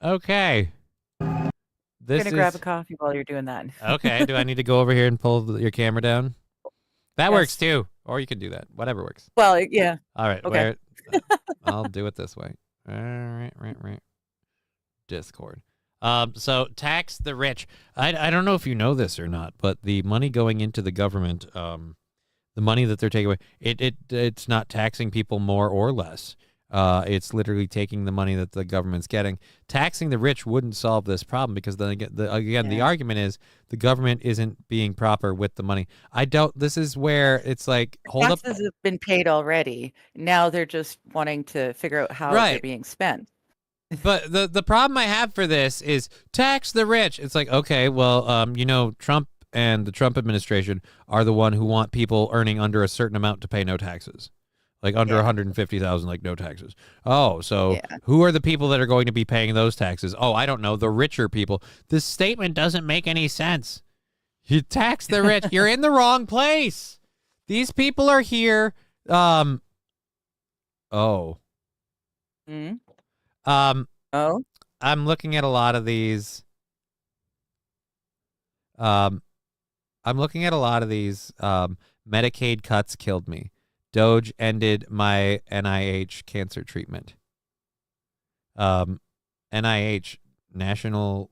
Okay. I'm gonna grab a coffee while you're doing that. Okay. Do I need to go over here and pull your camera down? That works too. Or you can do that. Whatever works. Well, yeah. All right. Okay. I'll do it this way. All right. Discord. So tax the rich. I don't know if you know this or not, but the money going into the government, the money that they're taking away, it's not taxing people more or less. It's literally taking the money that the government's getting. Taxing the rich wouldn't solve this problem because then the argument is the government isn't being proper with the money. This is where it's like, hold up. Taxes have been paid already. Now they're just wanting to figure out how they're being spent. But the problem I have for this is tax the rich. It's like, okay, well, Trump and the Trump administration are the one who want people earning under a certain amount to pay no taxes. Like under 150,000, like no taxes. Oh, so who are the people that are going to be paying those taxes? Oh, I don't know. The richer people. This statement doesn't make any sense. You tax the rich. You're in the wrong place. These people are here. Oh? I'm looking at a lot of these. I'm looking at a lot of these. Medicaid cuts killed me. Doge ended my NIH cancer treatment. NIH, National.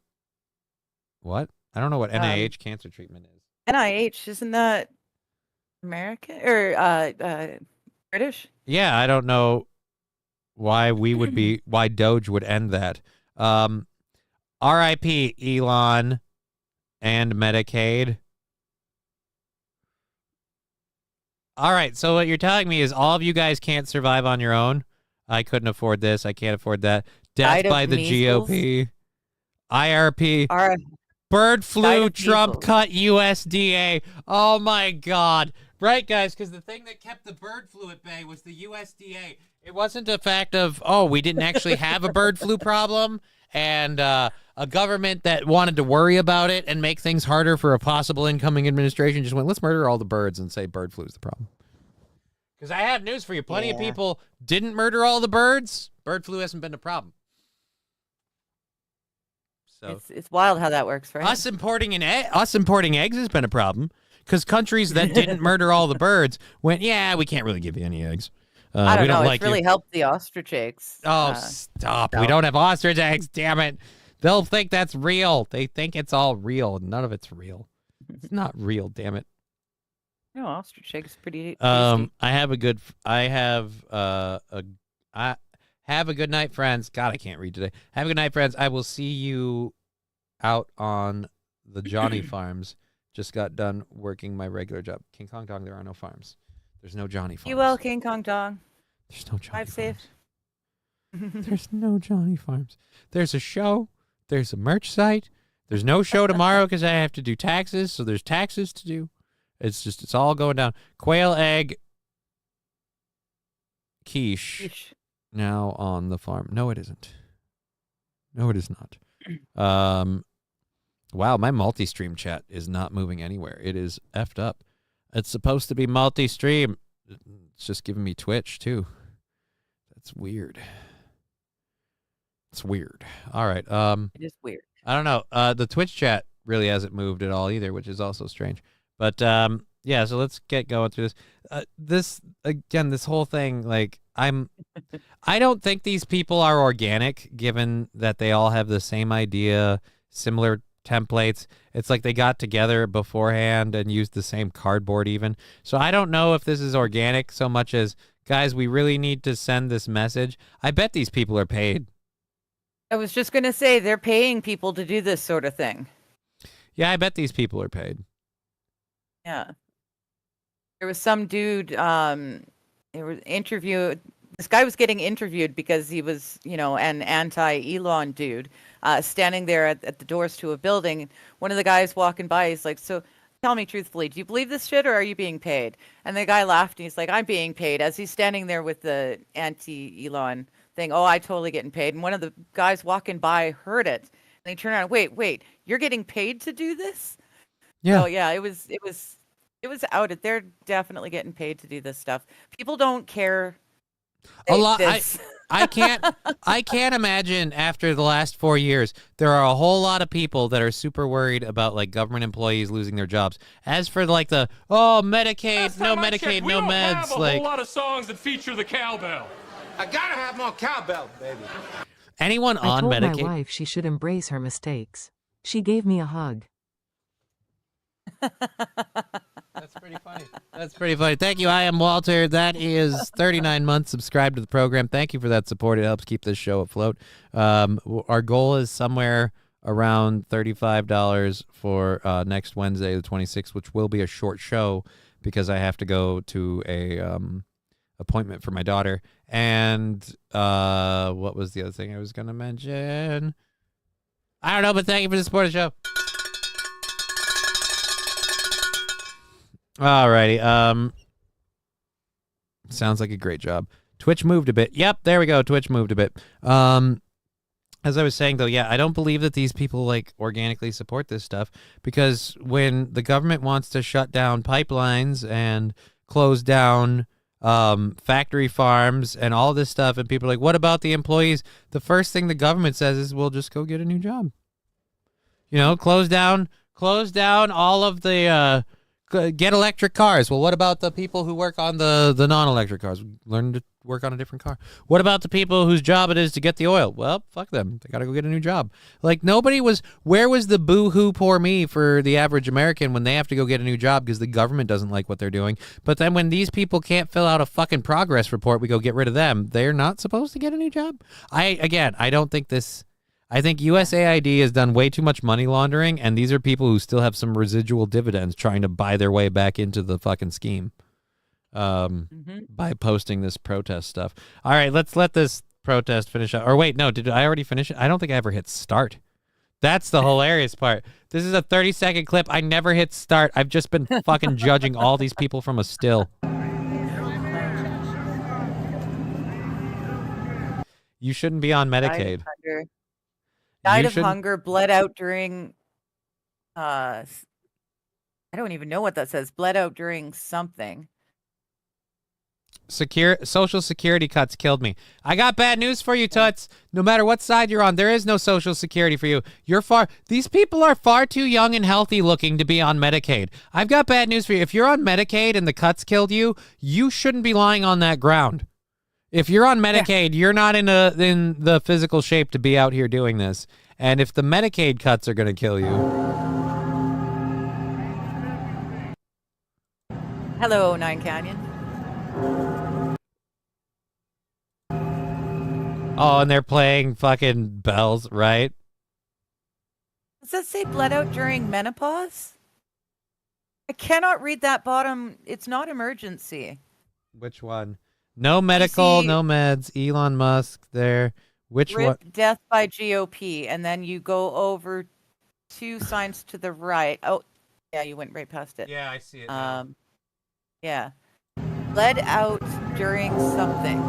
What? I don't know what NIH cancer treatment is. NIH, isn't that American or British? Yeah, I don't know why why Doge would end that. RIP Elon and Medicaid. All right, so what you're telling me is all of you guys can't survive on your own. I couldn't afford this. I can't afford that. Death by the measles. GOP. IRP. Bird Died flu, of Trump measles. cut USDA. Oh, my God. Right, guys, because the thing that kept the bird flu at bay was the USDA. It wasn't a fact of, we didn't actually have a bird flu problem, and a government that wanted to worry about it and make things harder for a possible incoming administration just went, let's murder all the birds and say bird flu is the problem. Because I have news for you. Plenty of people didn't murder all the birds. Bird flu hasn't been a problem. So It's wild how that works, right? Us importing eggs has been a problem because countries that didn't murder all the birds went, we can't really give you any eggs. I don't we know. don't It's like really you. helped the ostrich eggs. Stop. We don't have ostrich eggs, damn it. They'll think that's real. They think it's all real. None of it's real. It's not real, damn it. No, ostrich eggs pretty tasty. I have a good night, friends. God, I can't read today. Have a good night, friends. I will see you out on the Johnny farms. Just got done working my regular job. King Kong Dong, there are no farms. There's no Johnny farms. You well, King Kong Dong. There's no Johnny Drive safe. There's no Johnny farms. There's a show. There's a merch site. There's no show tomorrow because I have to do taxes. So there's taxes to do. It's all going down. Quail egg quiche now on the farm. No, it isn't. No, it is not. Wow, my multi-stream chat is not moving anywhere. It is effed up. It's supposed to be multi-stream. It's just giving me Twitch, too. That's weird. It's weird. All right. It is weird. I don't know. The Twitch chat really hasn't moved at all either, which is also strange. But, yeah, so let's get going through this. This whole thing, like, I don't think these people are organic, given that they all have the same idea, similar templates. It's like they got together beforehand and used the same cardboard even. So I don't know if this is organic so much as, guys, we really need to send this message. I bet these people are paid. I was just going to say they're paying people to do this sort of thing. Yeah, I bet these people are paid. Yeah. There was some dude, this guy was getting interviewed because he was, an anti-Elon dude, standing there at the doors to a building. One of the guys walking by, he's like, so tell me truthfully, do you believe this shit or are you being paid? And the guy laughed and he's like, I'm being paid, as he's standing there with the anti-Elon thing. Oh, I totally getting paid. And one of the guys walking by heard it. And they turned around, wait, you're getting paid to do this? Yeah. So yeah, it was outed. They're definitely getting paid to do this stuff. People don't care. A lot. I can't imagine after the last 4 years, there are a whole lot of people that are super worried about like government employees losing their jobs. As for like Medicaid, no Medicaid, no meds. We don't have a like whole lot of songs that feature the cowbell. I gotta have more cowbell, baby. Anyone I on told Medicaid? my wife she should embrace her mistakes. She gave me a hug. That's pretty funny. Thank you. I am Walter. That is 39 months subscribed to the program. Thank you for that support. It helps keep this show afloat. Our goal is somewhere around $35 for next Wednesday, the 26th, which will be a short show because I have to go to a appointment for my daughter. And what was the other thing I was going to mention? I don't know, but thank you for the support of the show. Alrighty. Sounds like a great job. Twitch moved a bit. Yep, there we go. Twitch moved a bit. As I was saying, though, yeah, I don't believe that these people like organically support this stuff because when the government wants to shut down pipelines and close down factory farms and all this stuff. And people are like, what about the employees? The first thing the government says is, well, just go get a new job. You know, close down all of the, get electric cars. Well, what about the people who work on the non-electric cars? Learn to work on a different car. What about the people whose job it is to get the oil? Well, fuck them. They got to go get a new job. Like, where was the boo-hoo poor me for the average American when they have to go get a new job because the government doesn't like what they're doing? But then when these people can't fill out a fucking progress report, we go get rid of them. They're not supposed to get a new job? I don't think this... I think USAID has done way too much money laundering, and these are people who still have some residual dividends trying to buy their way back into the fucking scheme by posting this protest stuff. All right, let's let this protest finish up. Or wait, no, did I already finish it? I don't think I ever hit start. That's the hilarious part. This is a 30-second clip. I never hit start. I've just been fucking judging all these people from a still. You shouldn't be on Medicaid. Died of hunger, bled out during, I don't even know what that says. Bled out during something. Social Security cuts killed me. I got bad news for you, Toots. No matter what side you're on, there is no Social Security for you. These people are far too young and healthy looking to be on Medicaid. I've got bad news for you. If you're on Medicaid and the cuts killed you, you shouldn't be lying on that ground. If you're on Medicaid, you're not in the physical shape to be out here doing this. And if the Medicaid cuts are going to kill you. Hello, Nine Canyon. Oh, and they're playing fucking bells, right? Does that say bled out during menopause? I cannot read that bottom. It's not emergency. Which one? No medical, no meds. Elon Musk there. Which one? Death by GOP. And then you go over 2 signs to the right. Oh, yeah, you went right past it. Yeah, I see it now. Yeah. Bled out during something.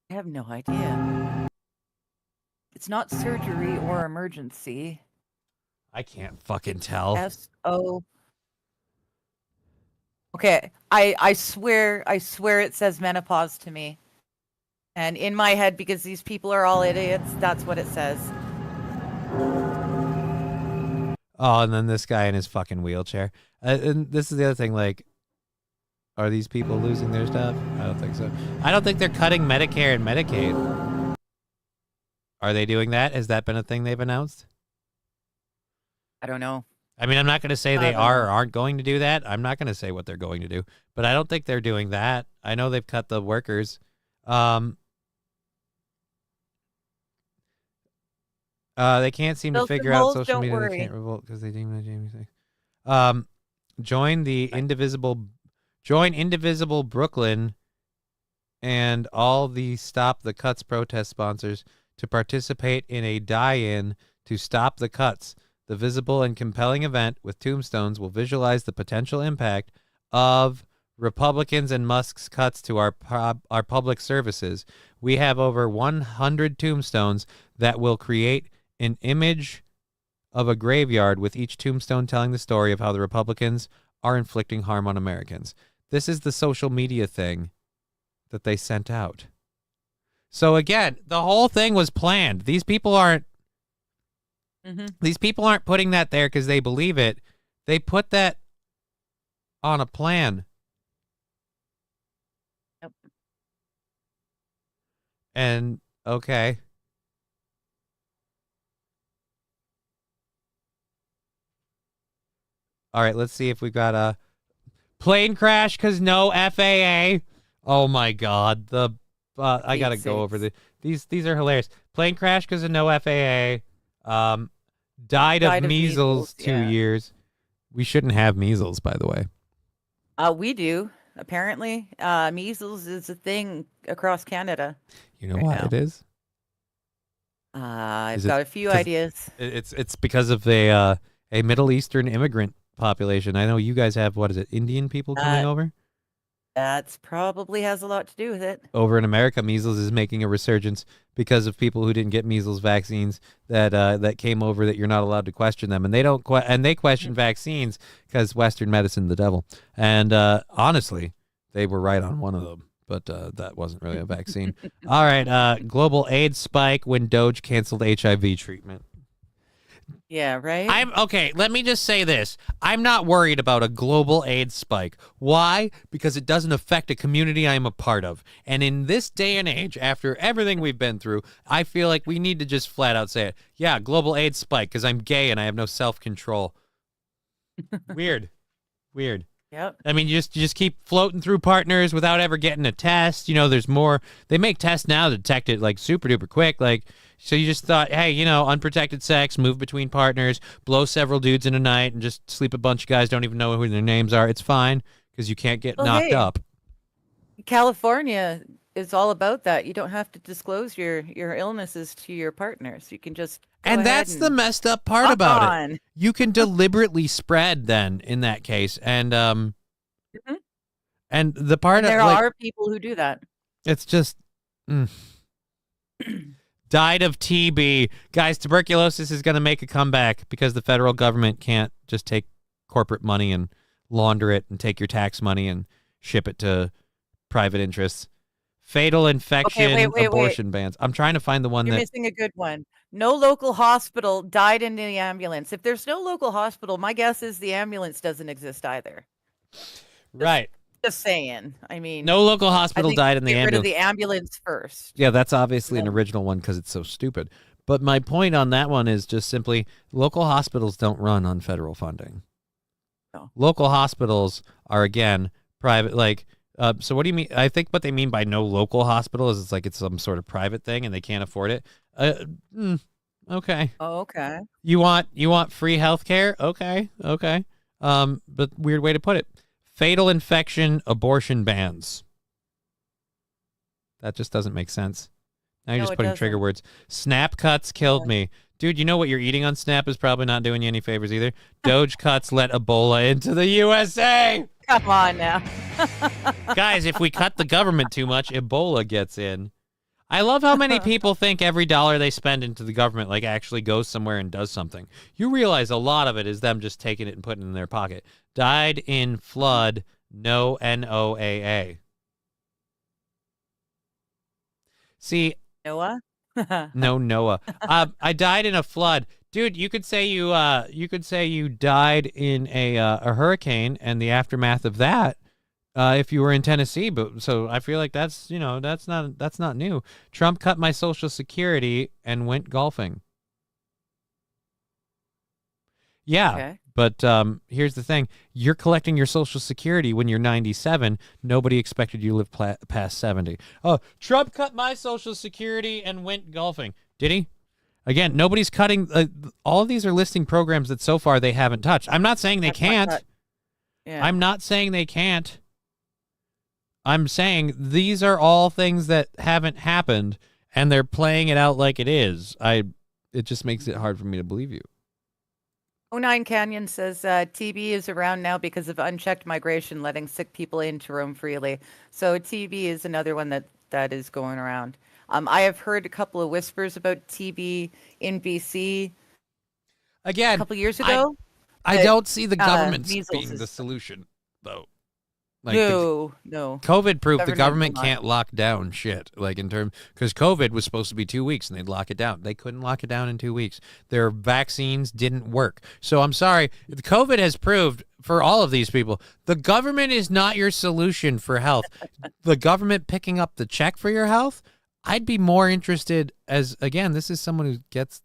I have no idea. It's not surgery or emergency. I can't fucking tell. S-O. Okay, I swear it says menopause to me. And in my head, because these people are all idiots, that's what it says. Oh, and then this guy in his fucking wheelchair. And this is the other thing, like, are these people losing their stuff? I don't think so. I don't think they're cutting Medicare and Medicaid. Are they doing that? Has that been a thing they've announced? I don't know. I mean, I'm not going to say they are or aren't going to do that. I'm not going to say what they're going to do. But I don't think they're doing that. I know they've cut the workers. They can't seem to figure out social media. They can't revolt because they deem it Jamie thing. Join Indivisible Brooklyn and all the Stop the Cuts protest sponsors to participate in a die-in to stop the cuts. The visible and compelling event with tombstones will visualize the potential impact of Republicans and Musk's cuts to our public services. We have over 100 tombstones that will create an image of a graveyard, with each tombstone telling the story of how the Republicans are inflicting harm on Americans. This is the social media thing that they sent out. So again, the whole thing was planned. These people aren't putting that there because they believe it. They put that on a plan. Yep. And okay. All right, let's see if we've got a plane crash because no FAA. Oh my God, I gotta go over these are hilarious. Plane crash because of no FAA. Died of measles 2 years. We shouldn't have measles, by the way. We do, apparently. Measles is a thing across Canada. You know why it is? I've got a few ideas. It's because of a Middle Eastern immigrant population. I know you guys have, what is it, Indian people coming over? That's probably has a lot to do with it. Over in America, measles is making a resurgence because of people who didn't get measles vaccines that came over that you're not allowed to question them, and they question vaccines because Western medicine, the devil. And honestly, they were right on one of them, but that wasn't really a vaccine. All right, global AIDS spike when Doge canceled HIV treatment. Yeah, right? Okay, let me just say this. I'm not worried about a global AIDS spike. Why? Because it doesn't affect a community I'm a part of. And in this day and age, after everything we've been through, I feel like we need to just flat out say it. Yeah, global AIDS spike because I'm gay and I have no self-control. Weird. Yep. I mean, you just keep floating through partners without ever getting a test. You know, there's more. They make tests now to detect it like super duper quick. Like, so you just thought, hey, you know, unprotected sex, move between partners, blow several dudes in a night, and just sleep a bunch of guys, don't even know who their names are. It's fine because you can't get knocked up. California is all about that. You don't have to disclose your illnesses to your partners. You can just and that's the messed up part about it. You can deliberately spread then in that case, and and the part there of are people who do that. It's just died of TB, guys. Tuberculosis is going to make a comeback because the federal government can't just take corporate money and launder it and take your tax money and ship it to private interests. Fatal infection, abortion bans. I'm trying to find the one You're missing a good one. No local hospital died in the ambulance. If there's no local hospital, my guess is the ambulance doesn't exist either. Right. Just saying. I mean, no local hospital died in the ambulance. Get rid of the ambulance first. Yeah, that's obviously an original one because it's so stupid. But my point on that one is just simply local hospitals don't run on federal funding. No. Local hospitals are, again, private. Like, so what do you mean? I think what they mean by no local hospital is it's like it's some sort of private thing and they can't afford it. Okay. Oh, okay. You want free health care? Okay. But weird way to put it. Fatal infection, abortion bans. That just doesn't make sense. Now you're just putting trigger words. Snap cuts killed me. Dude, you know what you're eating on Snap is probably not doing you any favors either. Doge cuts let Ebola into the USA. Come on now. Guys, if we cut the government too much, Ebola gets in. I love how many people think every dollar they spend into the government like actually goes somewhere and does something. You realize a lot of it is them just taking it and putting it in their pocket. Died in flood, no NOAA. See, Noah? No, Noah. I died in a flood. Dude, you could say you died in a hurricane and the aftermath of that. If you were in Tennessee, but so I feel like that's not new. Trump cut my Social Security and went golfing. Yeah, okay. But here's the thing: you're collecting your Social Security when you're 97. Nobody expected you to live past 70. Oh, Trump cut my Social Security and went golfing. Did he? Again, nobody's cutting. All of these are listing programs that so far they haven't touched. I'm not saying they can't. Yeah. I'm not saying they can't. I'm saying these are all things that haven't happened, and they're playing it out like it is. It just makes it hard for me to believe you. 09 Canyon says TB is around now because of unchecked migration, letting sick people in to roam freely. So TB is another one that is going around. I have heard a couple of whispers about TB in BC. Again, a couple years ago. I don't see the government being the solution, though. Like no. COVID proved the government can't lock down shit. Like because COVID was supposed to be 2 weeks and they'd lock it down. They couldn't lock it down in 2 weeks. Their vaccines didn't work. So I'm sorry. COVID has proved for all of these people, the government is not your solution for health. The government picking up the check for your health, I'd be more interested this is someone who gets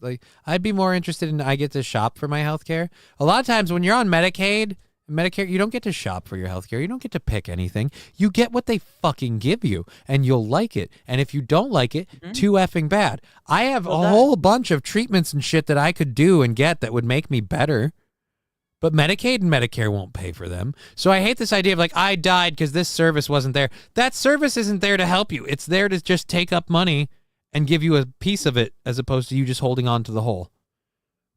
I'd be more interested in I get to shop for my health care. A lot of times when you're on Medicare, you don't get to shop for your health care. You don't get to pick anything. You get what they fucking give you, and you'll like it. And if you don't like it, too effing bad. I have a whole bunch of treatments and shit that I could do and get that would make me better. But Medicaid and Medicare won't pay for them. So I hate this idea of I died because this service wasn't there. That service isn't there to help you. It's there to just take up money and give you a piece of it as opposed to you just holding on to the whole.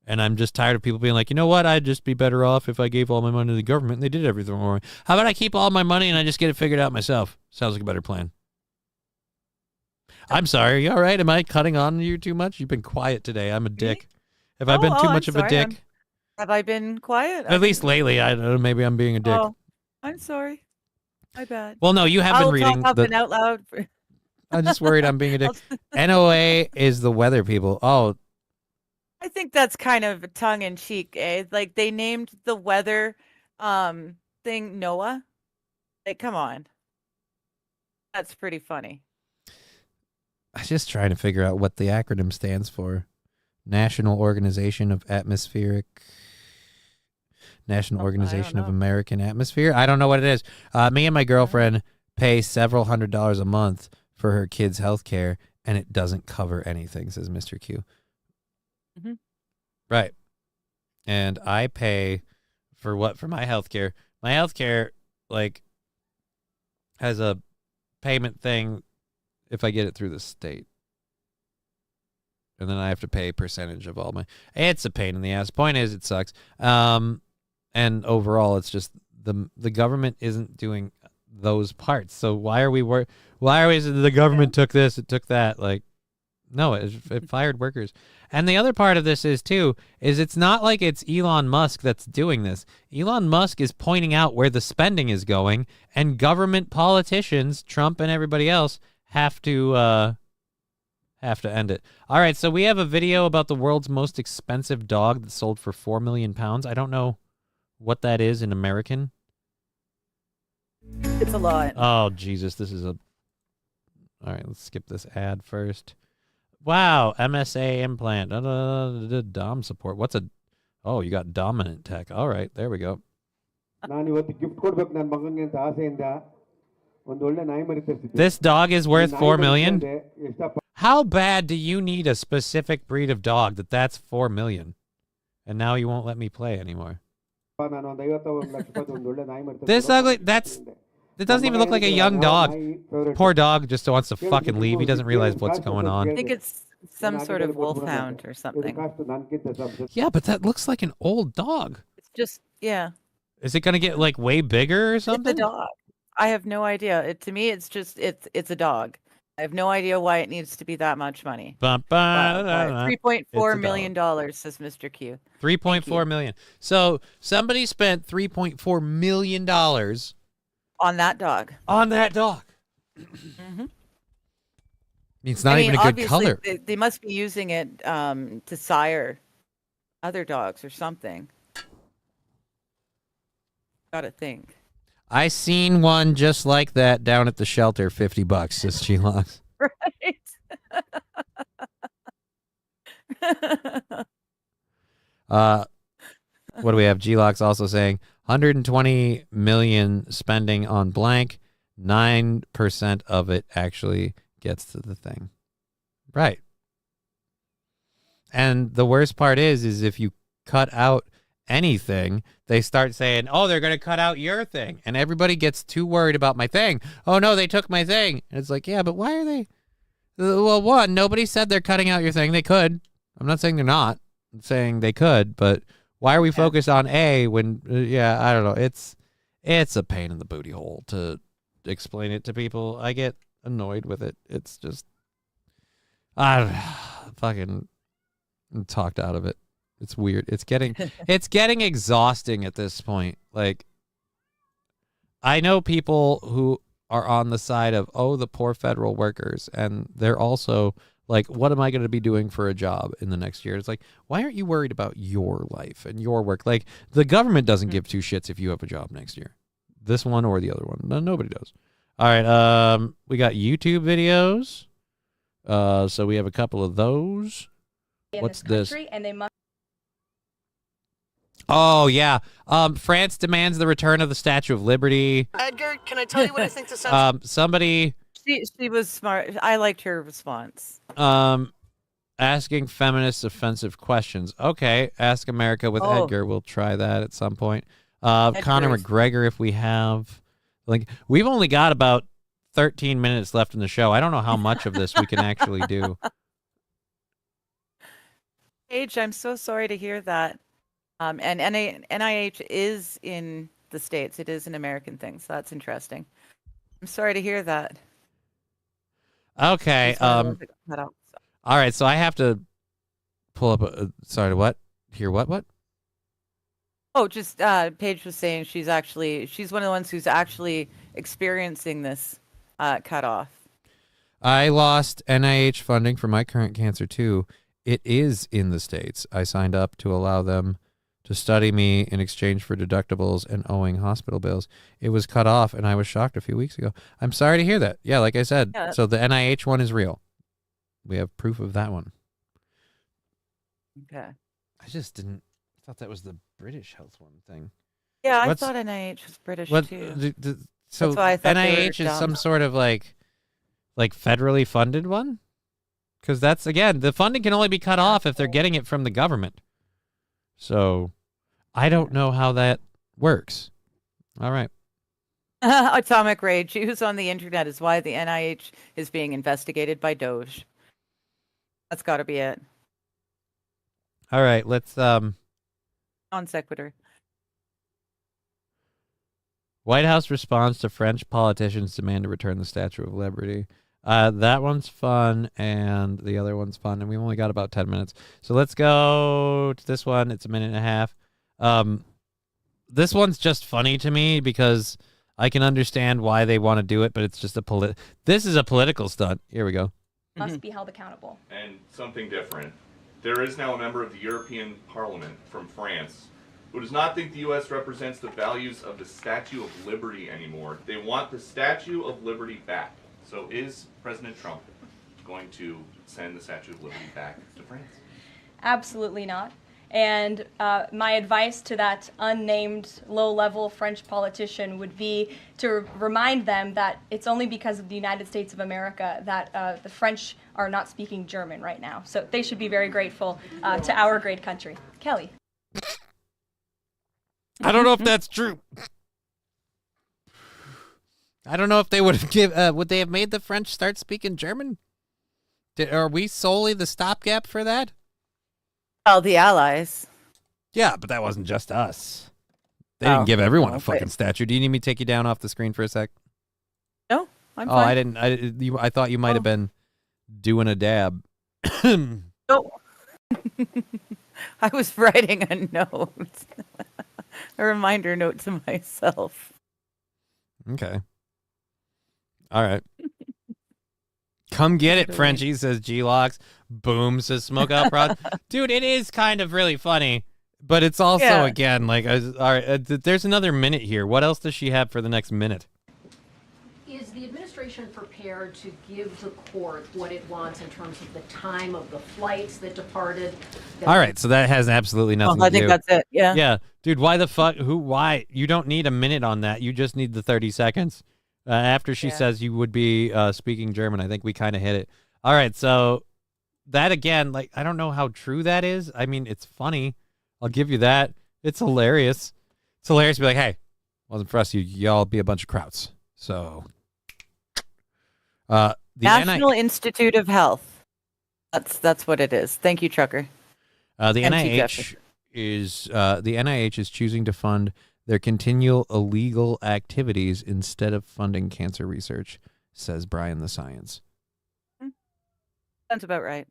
And I'm just tired of people being like, you know what? I'd just be better off if I gave all my money to the government and they did everything for me. How about I keep all my money and I just get it figured out myself? Sounds like a better plan. I'm sorry. Are you all right? Am I cutting on you too much? You've been quiet today. I'm a dick. Have I been too much of a dick? Have I been quiet? At least lately. I don't know. Maybe I'm being a dick. Oh, I'm sorry. My bad. Well, no, you have been reading. I'll talk out loud. I'm just worried I'm being a dick. NOA is the weather people. Oh. I think that's kind of tongue in cheek, eh? Like they named the weather thing NOAA. Like, come on. That's pretty funny. I'm just trying to figure out what the acronym stands for. National Organization of American Atmosphere. I don't know what it is. Me and my girlfriend pay several $100s a month for her kids' health care, and it doesn't cover anything, says Mr. Q. Mm-hmm. Right. And I pay for what? For my health care. My health care, like, has a payment thing if I get it through the state. And then I have to pay a percentage of all my... It's a pain in the ass. Point is, it sucks. And overall, it's just the government isn't doing those parts. So why are we the government took this, it took that? Like, no, it fired workers. And the other part of this is it's not like it's Elon Musk that's doing this. Elon Musk is pointing out where the spending is going, and government politicians, Trump and everybody else, have to end it. All right, so we have a video about the world's most expensive dog that sold for £4 million. I don't know what that is in American. It's a lot. Oh, Jesus, this is a... All right, let's skip this ad first. Wow, MSA implant. Dom support. What's a... Oh, you got dominant tech. All right, there we go. This dog is worth $4 million? How bad do you need a specific breed of dog that's $4 million? And now you won't let me play anymore. This ugly, it doesn't even look like a young dog. Poor dog just wants to fucking leave. He doesn't realize what's going on. I think it's some sort of wolfhound or something. Yeah, but that looks like an old dog. It's just, yeah. Is it going to get like way bigger or something? It's a dog. I have no idea. To me, it's just, it's a dog. I have no idea why it needs to be that much money. $3.4 million, says Mr. Q. $3.4 million. So somebody spent $3.4 million on that dog. Mm-hmm. It's not even a good color. They must be using it to sire other dogs or something. Gotta think. I seen one just like that down at the shelter, $50, says G-Logs. Right. What do we have? G-Logs also saying 120 million spending on blank. 9% of it actually gets to the thing. Right. And the worst part is if you cut out anything, they start saying, oh, they're going to cut out your thing. And everybody gets too worried about my thing. Oh, no, they took my thing. And it's like, yeah, but why are they? Well, one, nobody said they're cutting out your thing. They could. I'm not saying they're not. I'm saying they could. But why are we focused on A when, I don't know. It's a pain in the booty hole to explain it to people. I get annoyed with it. It's just, I don't know, fucking talked out of it. It's weird. It's getting exhausting at this point. Like, I know people who are on the side of, oh, the poor federal workers, and they're also like, what am I going to be doing for a job in the next year? It's like, why aren't you worried about your life and your work? Like, the government doesn't give two shits if you have a job next year. This one or the other one. No, nobody does. All right, we got YouTube videos. So we have a couple of those. What's this? And they must. Oh, yeah. France demands the return of the Statue of Liberty. Edgar, can I tell you what I think this sounds? Somebody... She was smart. I liked her response. Asking feminists offensive questions. Okay, Ask America with Edgar. We'll try that at some point. Conor McGregor, if we have... Like, we've only got about 13 minutes left in the show. I don't know how much of this we can actually do. Paige, I'm so sorry to hear that. And NIH is in the States. It is an American thing, so that's interesting. I'm sorry to hear that. Okay. All right, so I have to pull up. Sorry, what? Hear what? What? Oh, just Paige was saying she's one of the ones who's actually experiencing this cutoff. I lost NIH funding for my current cancer too. It is in the States. I signed up to allow them to study me in exchange for deductibles and owing hospital bills. It was cut off, and I was shocked a few weeks ago. I'm sorry to hear that. Yeah, like I said, so the NIH one is real. We have proof of that one. Okay. I just didn't. I thought that was the British health one thing. Yeah, I thought NIH was British too. So That's why I thought NIH is some sort of like federally funded one? Because that's, again, the funding can only be cut off if they're getting it from the government. So I don't know how that works. All right. Atomic Rage. Use on the internet is why the NIH is being investigated by Doge. That's got to be it. All right, let's Non sequitur. White House responds to French politicians' demand to return the Statue of Liberty. That one's fun, and the other one's fun, and we've only got about 10 minutes. So let's go to this one. It's a minute and a half. This one's just funny to me because I can understand why they want to do it, but it's just this is a political stunt. Here we go. Must be held accountable. And something different. There is now a member of the European Parliament from France who does not think the U.S. represents the values of the Statue of Liberty anymore. They want the Statue of Liberty back. So is President Trump going to send the Statue of Liberty back to France? Absolutely not. And my advice to that unnamed low-level French politician would be to remind them that it's only because of the United States of America that the French are not speaking German right now. So they should be very grateful to our great country. Kelly. I don't know if that's true. I don't know if they would have would they have made the French start speaking German? Are we solely the stopgap for that? Well, the Allies. Yeah, but that wasn't just us. They didn't give everyone a fucking statue. Do you need me to take you down off the screen for a sec? No, I'm fine. I didn't. I thought you might have been doing a dab. No. I was writing a note. A reminder note to myself. Okay. All right. Come get it, Frenchie, says G-Locks. Boom, says Smokeout Prod. Dude, it is kind of really funny, but it's also, again, like, all right, there's another minute here. What else does she have for the next minute? Is the administration prepared to give the court what it wants in terms of the time of the flights that departed? All right, so that has absolutely nothing to do. I think that's it, yeah. Yeah, dude, why the fuck, why? You don't need a minute on that. You just need the 30 seconds. After she says you would be speaking German, I think we kind of hit it. All right, so that again, like, I don't know how true that is. I mean, it's funny. I'll give you that. It's hilarious. It's hilarious to be like, hey, wasn't for us, y'all be a bunch of krauts. So, the National Institute of Health. That's what it is. Thank you, Trucker. The NIH is choosing to fund their continual illegal activities instead of funding cancer research, says Brian the Science. Sounds about right.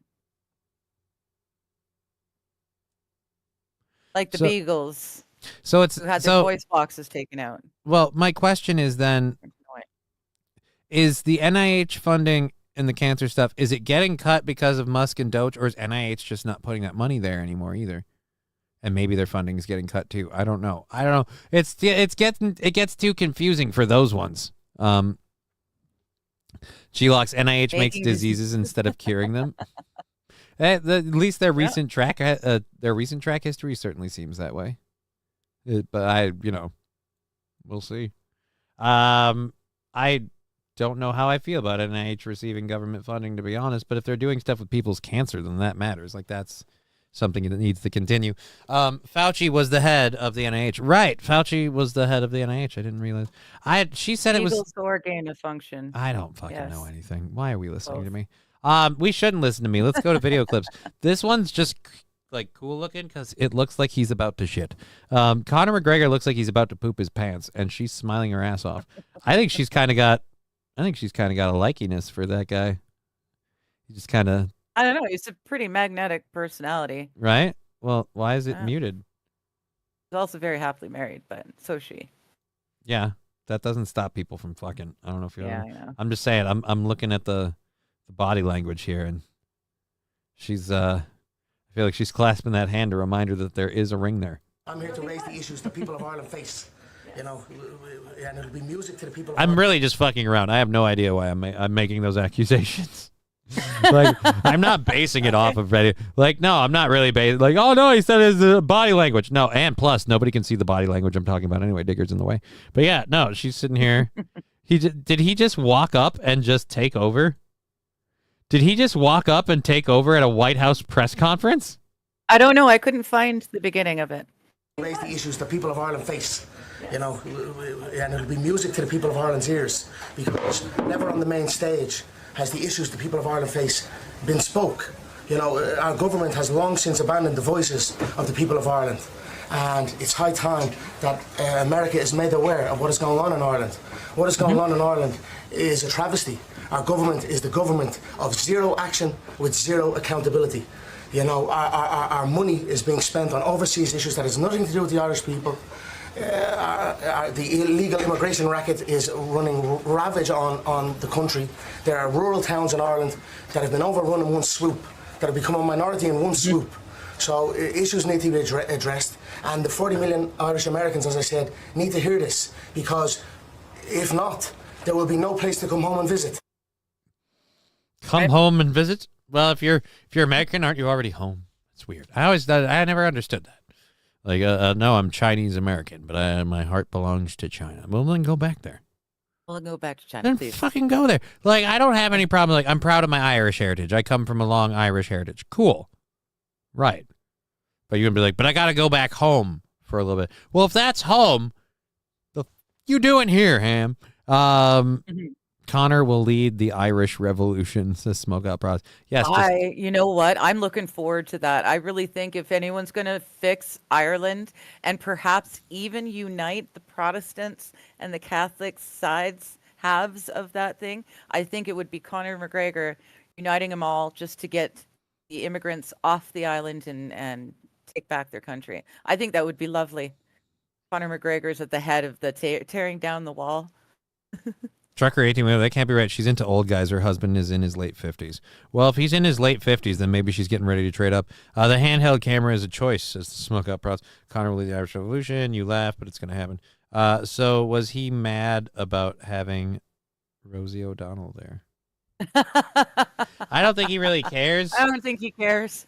Like the Beagles. So it's who had their voice boxes taken out. Well, my question is then, is the NIH funding in the cancer stuff, is it getting cut because of Musk and Doge, or is NIH just not putting that money there anymore either? And maybe their funding is getting cut too. I don't know. It gets too confusing for those ones. G-Locks, NIH makes diseases instead of curing them. At least their recent track history certainly seems that way. But we'll see. I don't know how I feel about NIH receiving government funding, to be honest. But if they're doing stuff with people's cancer, then that matters. Like, that's something that needs to continue. Fauci was the head of the NIH. Right. Fauci was the head of the NIH. I didn't realize. She said it was or gain of function. I don't fucking know anything. Why are we listening to me? We shouldn't listen to me. Let's go to video clips. This one's just like cool looking because it looks like he's about to shit. Conor McGregor looks like he's about to poop his pants, and she's smiling her ass off. I think she's kind of got a likiness for that guy. He just kind of. I don't know. He's a pretty magnetic personality. Right? Well, why is it muted? He's also very happily married, but so is she. Yeah, that doesn't stop people from fucking. I don't know if you're. Yeah, I know. I'm just saying. I'm looking at the body language here, and she's. I feel like she's clasping that hand to remind her that there is a ring there. I'm here to raise the issues the people of Ireland face. You know, and it'll be music to the people. I'm really just fucking around. I have no idea why I'm making those accusations. Like, I'm not basing it off of any. Like, no, I'm not really basing. Like, oh no, he said his body language. No, and plus, nobody can see the body language I'm talking about anyway. Digger's in the way. But yeah, no, she's sitting here. Did he just walk up and just take over? Did he just walk up and take over at a White House press conference? I don't know. I couldn't find the beginning of it. Raise the issues the people of Ireland face. You know, and it'll be music to the people of Ireland's ears, because never on the main stage has the issues the people of Ireland face been spoke. You know, our government has long since abandoned the voices of the people of Ireland, and it's high time that America is made aware of what is going on in Ireland. What is going on in Ireland is a travesty. Our government is the government of zero action with zero accountability. You know, our money is being spent on overseas issues that has nothing to do with the Irish people. The illegal immigration racket is running ravage on the country. There are rural towns in Ireland that have been overrun in one swoop, that have become a minority in one swoop. So issues need to be addressed, and the 40 million Irish Americans, as I said, need to hear this, because if not, there will be no place to come home and visit. Come home and visit? Well, if you're American, aren't you already home? It's weird. I never understood that. Like, no, I'm Chinese American, but my heart belongs to China. Well, then go back there. We'll go back to China, Then please. fucking go there. Like, I don't have any problem. Like, I'm proud of my Irish heritage. I come from a long Irish heritage. Cool. Right. But you're going to be like, but I got to go back home for a little bit. Well, if that's home, the you doing here, Ham? Connor will lead the Irish Revolution, says Smoke Out Bros. Yes. You know what? I'm looking forward to that. I really think if anyone's going to fix Ireland and perhaps even unite the Protestants and the Catholic halves of that thing, I think it would be Conor McGregor uniting them all just to get the immigrants off the island and take back their country. I think that would be lovely. Conor McGregor's at the head of the tearing down the wall. Trucker 18, that can't be right. She's into old guys. Her husband is in his late 50s. Well, if he's in his late 50s, then maybe she's getting ready to trade up. The handheld camera is a choice, says the Smoke Out Prods. Connor will lead the Irish Revolution. You laugh, but it's going to happen. So was he mad about having Rosie O'Donnell there? I don't think he really cares. I don't think he cares.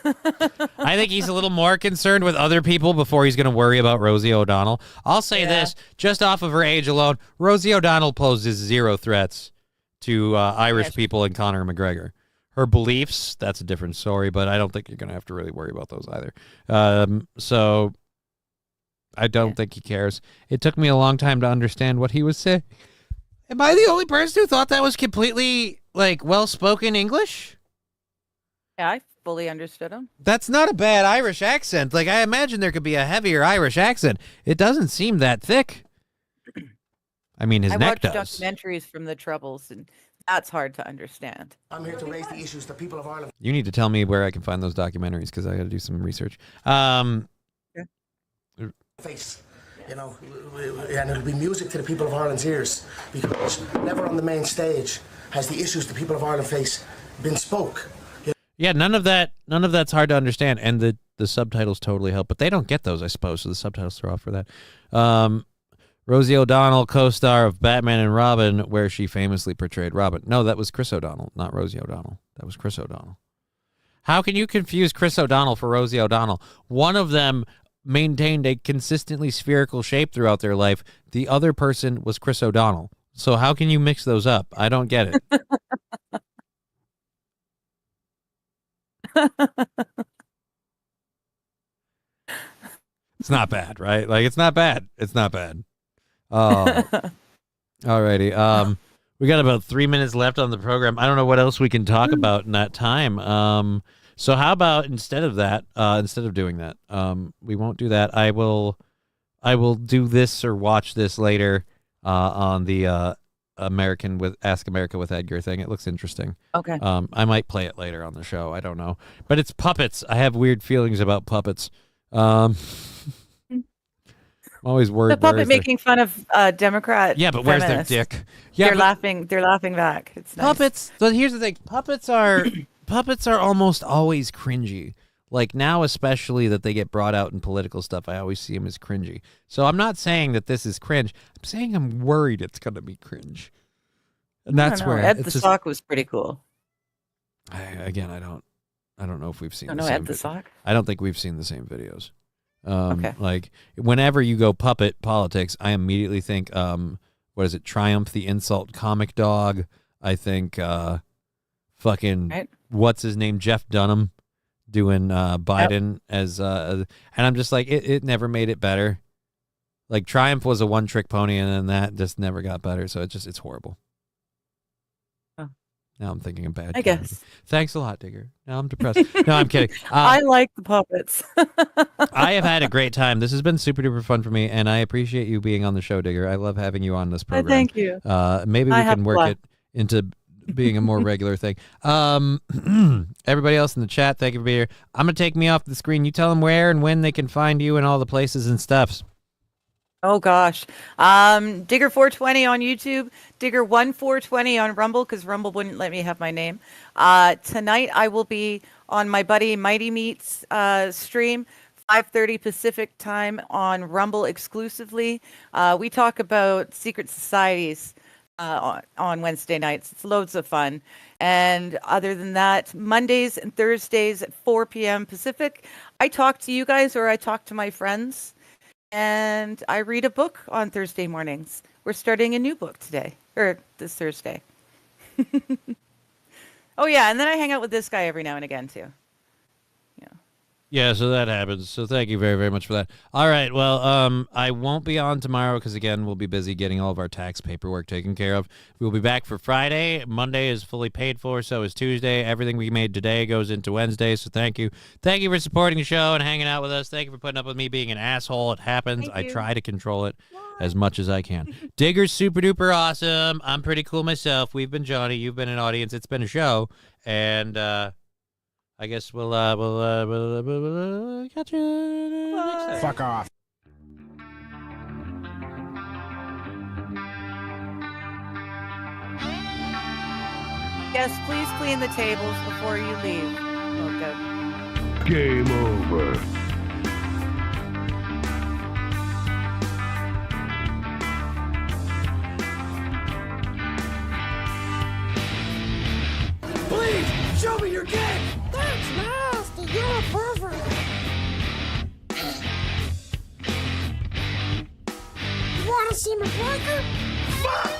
I think he's a little more concerned with other people before he's going to worry about Rosie O'Donnell. I'll say this, just off of her age alone, Rosie O'Donnell poses zero threats to Irish people and Conor McGregor. Her beliefs, that's a different story, but I don't think you're going to have to really worry about those either. So I don't think he cares. It took me a long time to understand what he was saying. Am I the only person who thought that was completely, like, well-spoken English? Yeah, I fully understood him. That's not a bad Irish accent. Like, I imagine there could be a heavier Irish accent. It doesn't seem that thick. I mean, his neck does. I watched documentaries from the Troubles, and that's hard to understand. I'm here to raise the issues the people of Ireland. You need to tell me where I can find those documentaries, because I got to do some research. Face. You know, and it'll be music to the people of Ireland's ears, because never on the main stage has the issues the people of Ireland face been spoke. Yeah, none of that's hard to understand, and the subtitles totally help, but they don't get those, I suppose, so the subtitles throw off for that. Rosie O'Donnell, co-star of Batman and Robin, where she famously portrayed Robin. No, that was Chris O'Donnell, not Rosie O'Donnell. That was Chris O'Donnell. How can you confuse Chris O'Donnell for Rosie O'Donnell? One of them maintained a consistently spherical shape throughout their life. The other person was Chris O'Donnell. So how can you mix those up? I don't get it. It's not bad, right? Like, it's not bad. It's not bad. Oh, alrighty. We got about 3 minutes left on the program. I don't know what else we can talk about in that time. So how about instead of that, instead of doing that, we won't do that. I will do this or watch this later on the Ask America with Edgar thing. It looks interesting. Okay. I might play it later on the show. I don't know, but it's puppets. I have weird feelings about puppets. I'm always worried. The puppet making fun of Democrat. Yeah, but where's their feminists. dick? Yeah, they're laughing. They're laughing back. It's nice. Puppets. So here's the thing: puppets are almost always cringy. Like now, especially that they get brought out in political stuff, I always see them as cringy. So I'm not saying that this is cringe. I'm saying I'm worried it's going to be cringe. And that's where Ed the Sock was pretty cool. I don't know if we've seen. No, Ed the Sock. I don't think we've seen the same videos. Okay. Like whenever you go puppet politics, I immediately think, what is it? Triumph the Insult Comic Dog. I think, what's his name? Jeff Dunham doing Biden as, and I'm just like, it never made it better. Like Triumph was a one-trick pony, and then that just never got better. So it's horrible. Now I'm thinking of bad. I guess. Thanks a lot, Digger. Now I'm depressed. No, I'm kidding. I like the puppets. I have had a great time. This has been super duper fun for me, and I appreciate you being on the show, Digger. I love having you on this program. Thank you. Maybe we can work it into being a more regular thing. Everybody else in the chat, thank you for being here. I'm going to take me off the screen. You tell them where and when they can find you and all the places and stuffs. Oh gosh. Digger420 on YouTube, Digger1420 on Rumble, because Rumble wouldn't let me have my name. Tonight I will be on my buddy Mighty Meat's stream, 5:30 Pacific time on Rumble exclusively. We talk about secret societies on Wednesday nights. It's loads of fun. And other than that, Mondays and Thursdays at 4 p.m. Pacific, I talk to you guys or I talk to my friends. And I read a book on Thursday mornings. We're starting a new book today, or this Thursday. Oh, yeah, and then I hang out with this guy every now and again, too. Yeah, so that happens. So thank you very, very much for that. All right, well, I won't be on tomorrow because, again, we'll be busy getting all of our tax paperwork taken care of. We'll be back for Friday. Monday is fully paid for, so is Tuesday. Everything we made today goes into Wednesday, so thank you. Thank you for supporting the show and hanging out with us. Thank you for putting up with me being an asshole. It happens. I try to control it as much as I can. Digger's super duper awesome. I'm pretty cool myself. We've been Johnny. You've been an audience. It's been a show. And, I guess we'll catch you next time. Fuck off. Yes, please clean the tables before you leave. Okay. Game over. Please, show me your dick! That's nasty. You're a pervert. You want to see my breaker? Fuck!